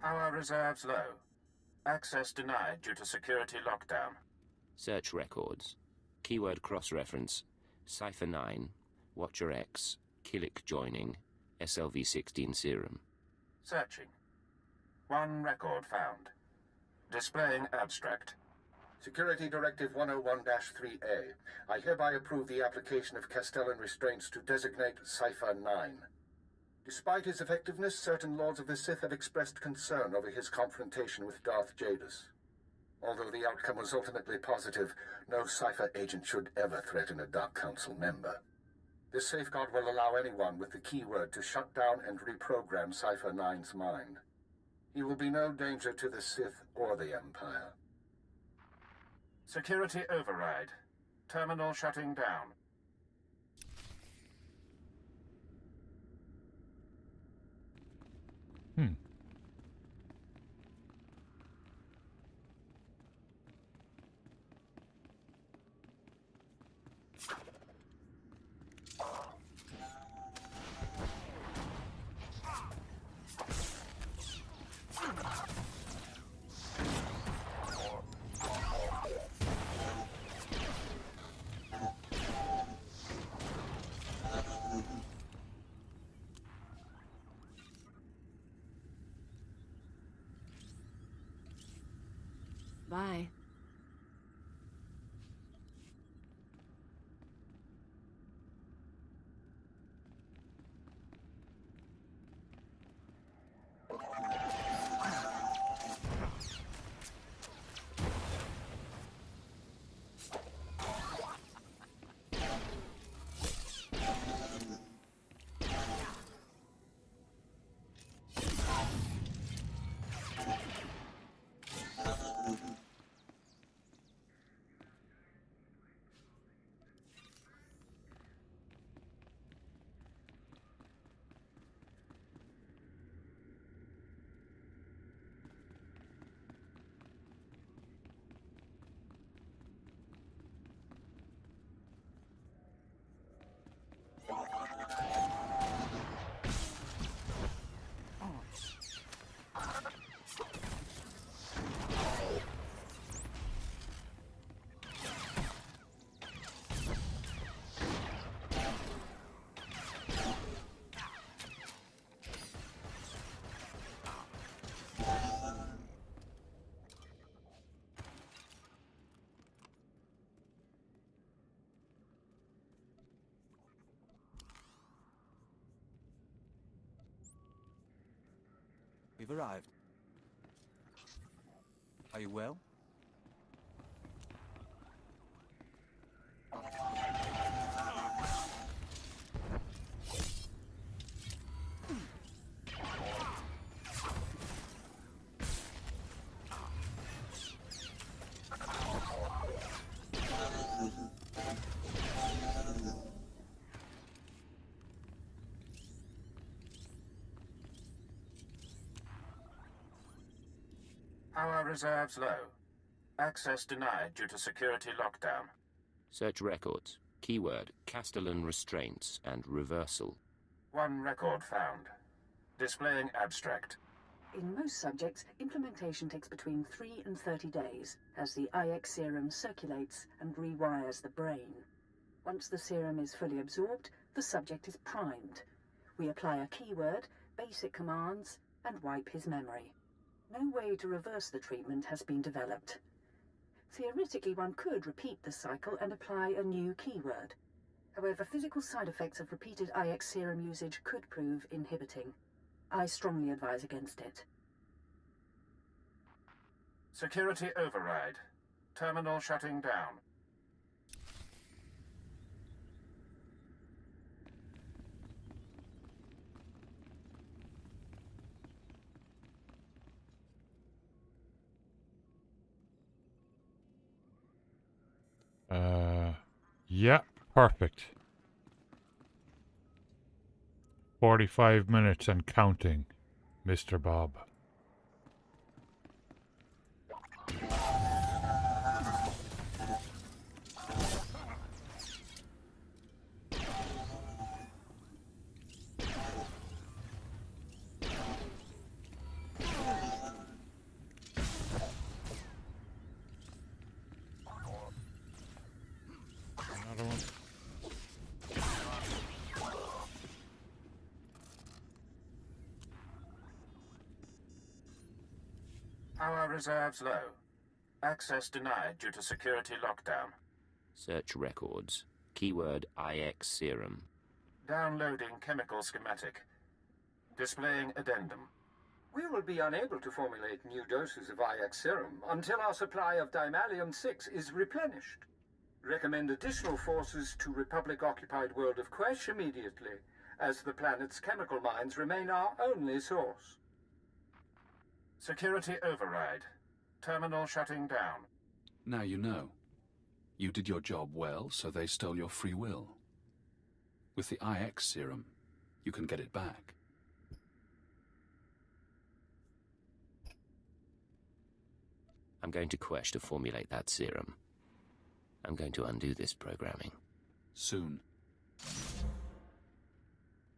Power reserves low. Access denied due to security lockdown. Search records. Keyword cross-reference. Cypher 9. Watcher X. Killick joining. SLV-16 serum. Searching. One record found. Displaying abstract. Security Directive 101-3A. I hereby approve the application of Castellan restraints to designate Cypher 9. Despite his effectiveness, certain Lords of the Sith have expressed concern over his confrontation with Darth Jadus. Although the outcome was ultimately positive, no Cypher agent should ever threaten a Dark Council member. This safeguard will allow anyone with the keyword to shut down and reprogram Cypher 9's mind. He will be no danger to the Sith or the Empire. Security override. Terminal shutting down. Bye. We've arrived. Are you well? Power reserves low. Access denied due to security lockdown. Search records. Keyword, Castellan restraints and reversal. One record found. Displaying abstract. In most subjects, implementation takes between 3 and 30 days, as the IX serum circulates and rewires the brain. Once the serum is fully absorbed, the subject is primed. We apply a keyword, basic commands, and wipe his memory. No way to reverse the treatment has been developed. Theoretically, one could repeat the cycle and apply a new keyword. However, physical side effects of repeated IX serum usage could prove inhibiting. I strongly advise against it. Security override. Terminal shutting down. Yeah, perfect. 45 minutes and counting, Mr. Bob. Another one. Power reserves low. Access denied due to security lockdown. Search records. Keyword, IX serum. Downloading chemical schematic. Displaying addendum. We will be unable to formulate new doses of IX serum until our supply of Dimalium-6 is replenished. Recommend additional forces to Republic-occupied world of Quesh immediately, as the planet's chemical mines remain our only source. Security override. Terminal shutting down. Now you know. You did your job well, so they stole your free will. With the IX serum, you can get it back. I'm going to Quesh to formulate that serum. I'm going to undo this programming. Soon.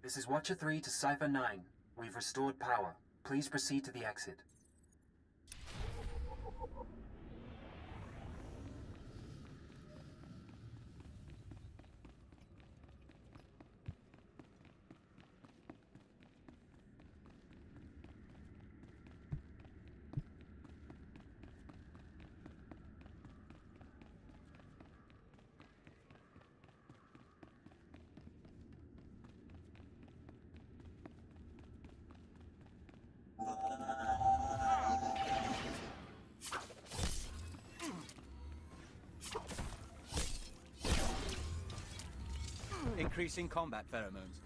This is Watcher 3 to Cypher 9. We've restored power. Please proceed to the exit. Increasing combat pheromones.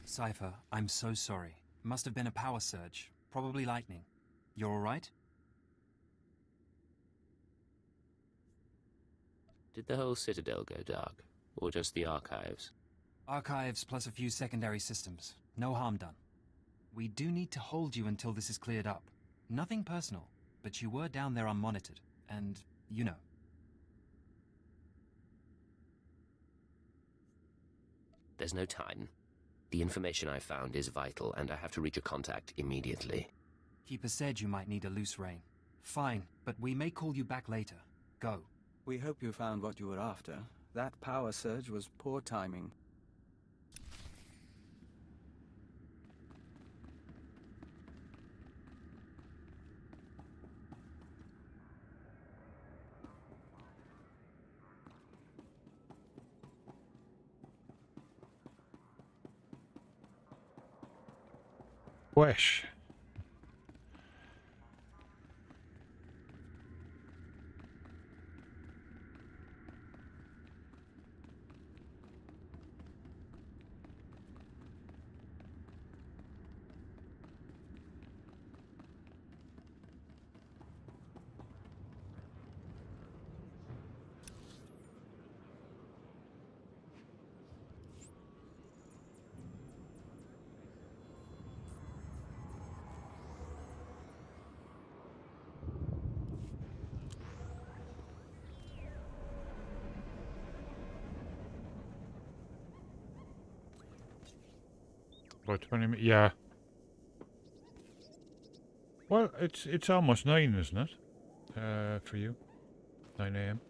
Cypher, I'm so sorry. Must have been a power surge. Probably lightning. You're alright? Did the whole Citadel go dark? Or just the archives? Archives plus a few secondary systems. No harm done. We do need to hold you until this is cleared up. Nothing personal, but you were down there unmonitored. And, you know. There's no time. The information I found is vital, and I have to reach a contact immediately. Keeper said you might need a loose rein. Fine, but we may call you back later. Go. We hope you found what you were after. That power surge was poor timing. Wesh. About 20 minutes, yeah. Well, it's almost 9, isn't it? For you, 9 AM.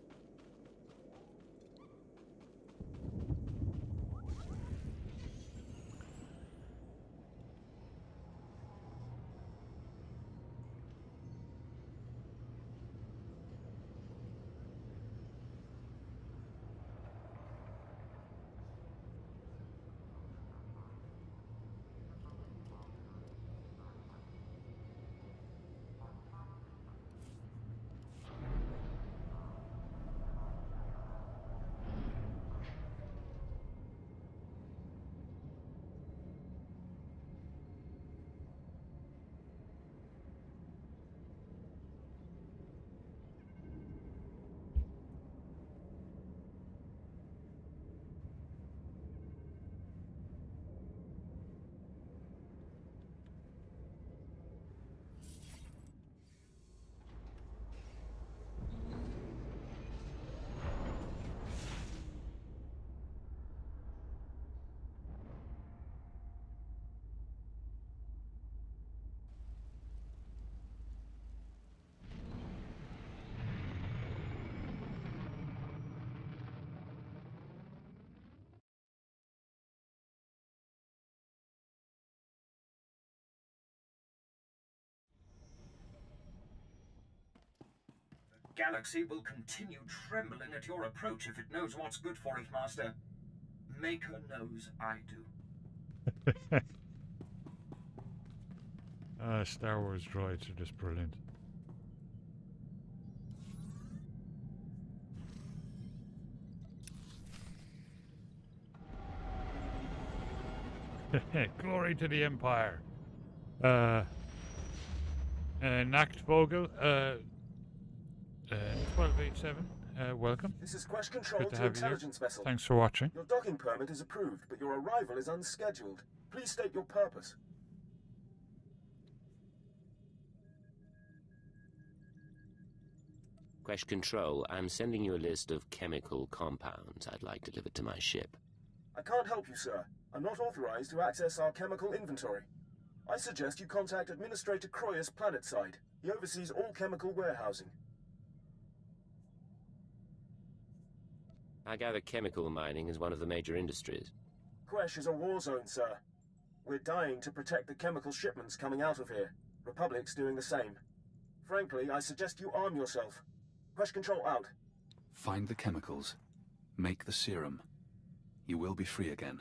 Galaxy will continue trembling at your approach if it knows what's good for it, Master. Maker knows I do. Star Wars droids are just brilliant. Glory to the Empire. Nacht Vogel, 1287, welcome. This is Quest Control Good to to have you here. intelligence vessel. Thanks for watching. Your docking permit is approved, but your arrival is unscheduled. Please state your purpose. Quest Control, I'm sending you a list of chemical compounds I'd like delivered to my ship. I can't help you, sir. I'm not authorized to access our chemical inventory. I suggest you contact Administrator Croyus planetside. He oversees all chemical warehousing. I gather chemical mining is one of the major industries. Quesh is a war zone, sir. We're dying to protect the chemical shipments coming out of here. Republic's doing the same. Frankly, I suggest you arm yourself. Quest Control out. Find the chemicals. Make the serum. You will be free again.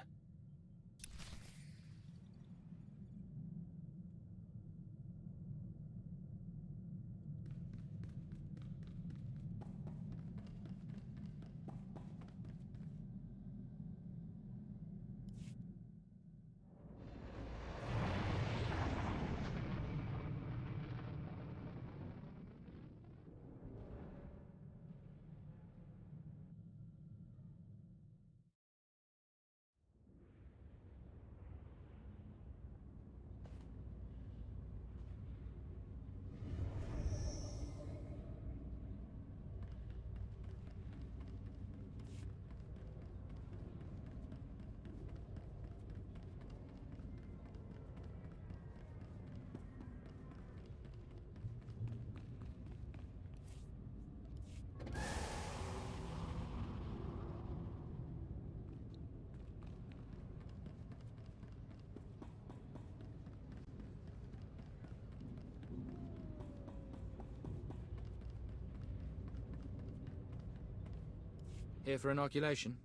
Here for inoculation.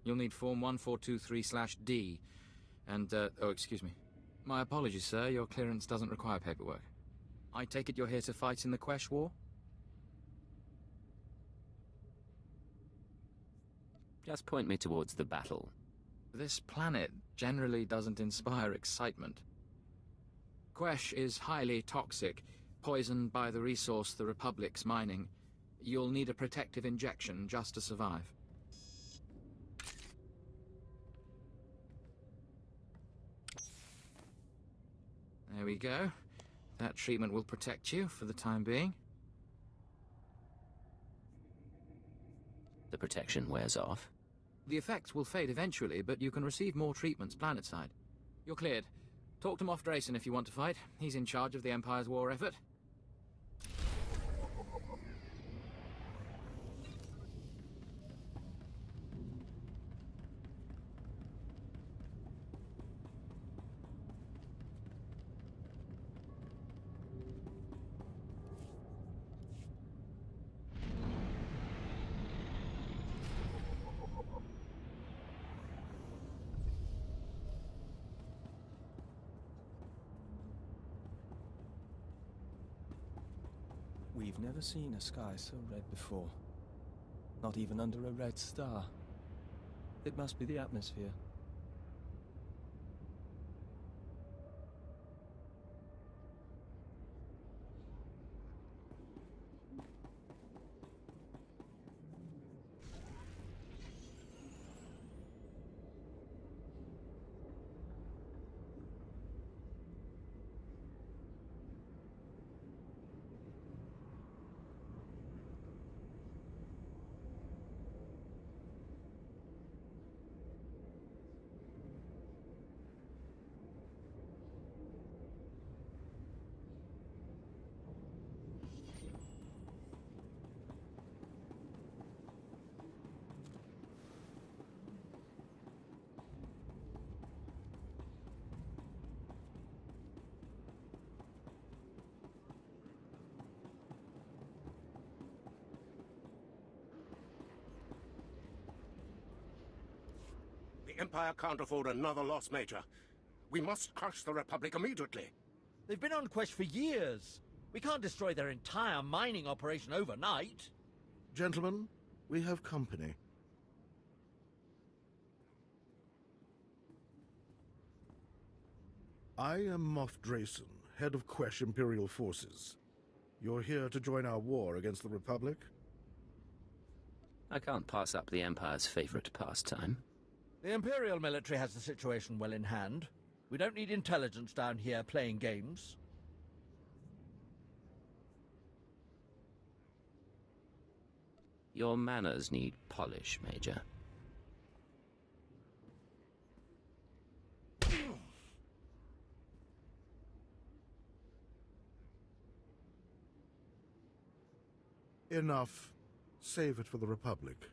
You'll need Form 1423/D. And, oh, excuse me. My apologies, sir. Your clearance doesn't require paperwork. I take it you're here to fight in the Quesh War? Just point me towards the battle. This planet generally doesn't inspire excitement. Quesh is highly toxic, poisoned by the resource the Republic's mining. You'll need a protective injection just to survive. There we go. That treatment will protect you for the time being. The protection wears off. The effects will fade eventually, but you can receive more treatments planetside. You're cleared. Talk to Moff Drayson if you want to fight. He's in charge of the Empire's war effort. We've never seen a sky so red before. Not even under a red star. It must be the atmosphere. The Empire can't afford another loss, Major. We must crush the Republic immediately. They've been on Quesh for years. We can't destroy their entire mining operation overnight. Gentlemen, we have company. I am Moff Drayson, head of Quesh Imperial Forces. You're here to join our war against the Republic? I can't pass up the Empire's favorite pastime. The Imperial military has the situation well in hand. We don't need intelligence down here playing games. Your manners need polish, Major. Enough. Save it for the Republic.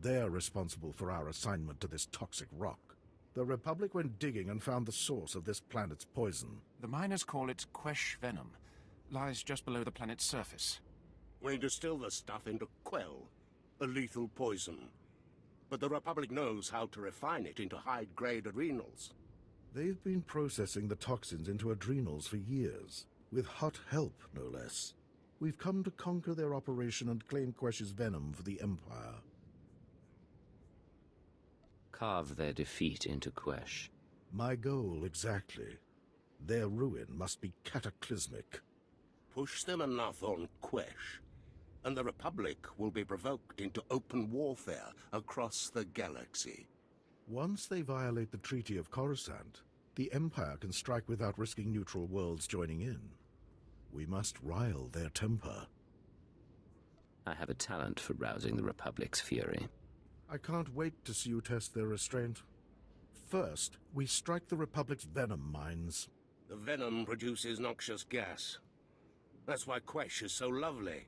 They're responsible for our assignment to this toxic rock. The Republic went digging and found the source of this planet's poison. The miners call it Quesh venom. Lies just below the planet's surface. We distill the stuff into Quell, a lethal poison. But the Republic knows how to refine it into high-grade adrenals. They've been processing the toxins into adrenals for years, with hot help, no less. We've come to conquer their operation and claim Quesh's venom for the Empire. Carve their defeat into Quesh. My goal, exactly. Their ruin must be cataclysmic. Push them enough on Quesh, and the Republic will be provoked into open warfare across the galaxy. Once they violate the Treaty of Coruscant, the Empire can strike without risking neutral worlds joining in. We must rile their temper. I have a talent for rousing the Republic's fury. I can't wait to see you test their restraint. First, we strike the Republic's venom mines. The venom produces noxious gas. That's why Quesh is so lovely.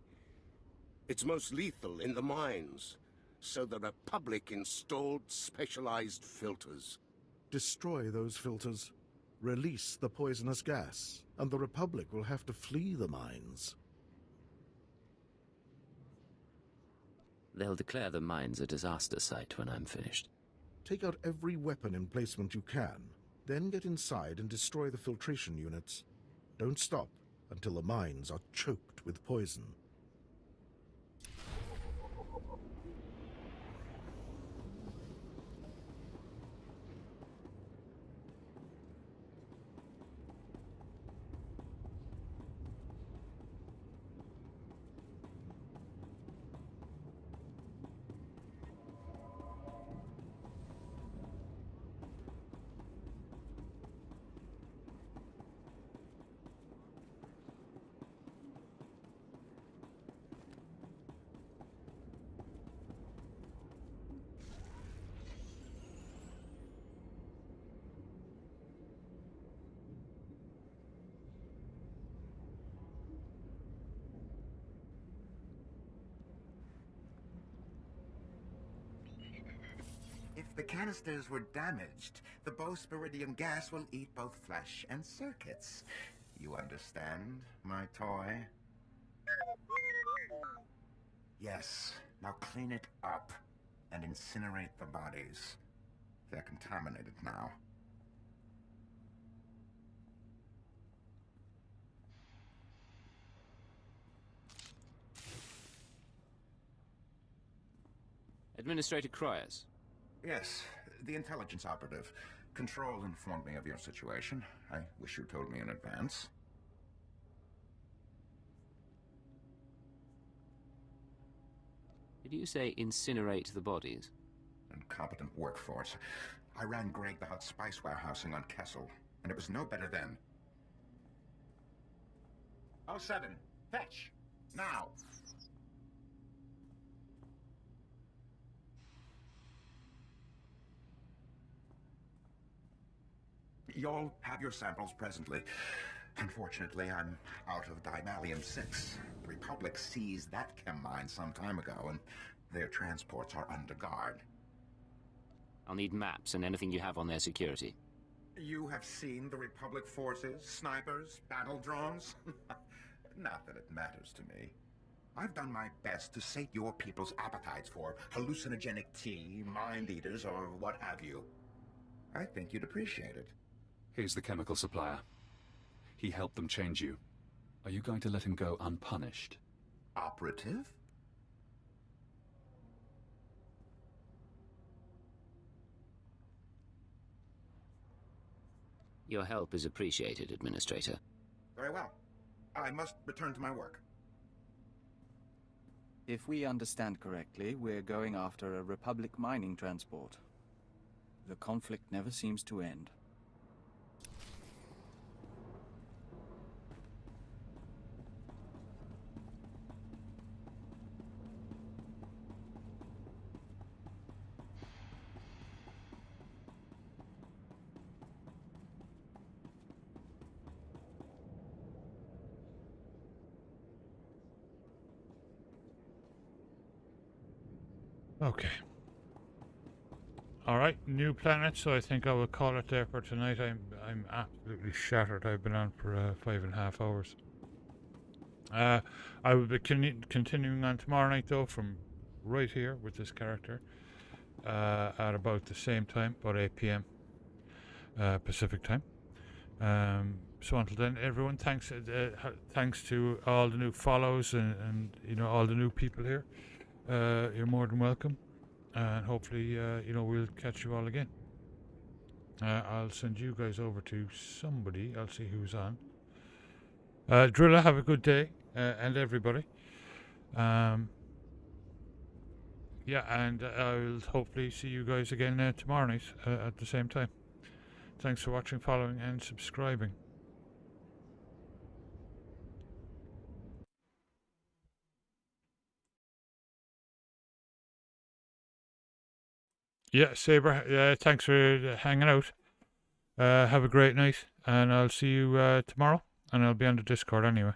It's most lethal in the mines, so the Republic installed specialized filters. Destroy those filters. Release the poisonous gas, and the Republic will have to flee the mines. They'll declare the mines a disaster site when I'm finished. Take out every weapon emplacement you can, then get inside and destroy the filtration units. Don't stop until the mines are choked with poison. If the canisters were damaged, the Bosporidium gas will eat both flesh and circuits. You understand, my toy? Yes, now clean it up and incinerate the bodies. They're contaminated now. Administrator Croyers. Yes, the intelligence operative. Control informed me of your situation. I wish you told me in advance. Did you say incinerate the bodies? Incompetent workforce. I ran Greg the Hut spice warehousing on Kessel, and it was no better then. 07, fetch! Now! You'll have your samples presently. Unfortunately, I'm out of Dimalium 6. The Republic seized that chem mine some time ago, and their transports are under guard. I'll need maps and anything you have on their security. You have seen the Republic forces, snipers, battle drones? Not that it matters to me. I've done my best to sate your people's appetites for hallucinogenic tea, mind-eaters, or what have you. I think you'd appreciate it. He's the chemical supplier. He helped them change you. Are you going to let him go unpunished? Operative? Your help is appreciated, Administrator. Very well. I must return to my work. If we understand correctly, we're going after a Republic mining transport. The conflict never seems to end. Okay. Alright, new planet, so I think I will call it there for tonight. I'm absolutely shattered. I've been on for 5.5 hours. I will be continuing on tomorrow night though, from right here with this character at about the same time, about 8 p.m. Pacific time. So until then, everyone, thanks to all the new follows and you know, all the new people here. You're more than welcome, and hopefully you know, we'll catch you all again. I'll send you guys over to somebody. I'll see who's on. Drilla, have a good day, and everybody. Yeah, and I'll hopefully see you guys again tomorrow night at the same time. Thanks for watching, following, and subscribing. Yeah, Saber, thanks for hanging out. Have a great night, and I'll see you tomorrow, and I'll be on the Discord anyway.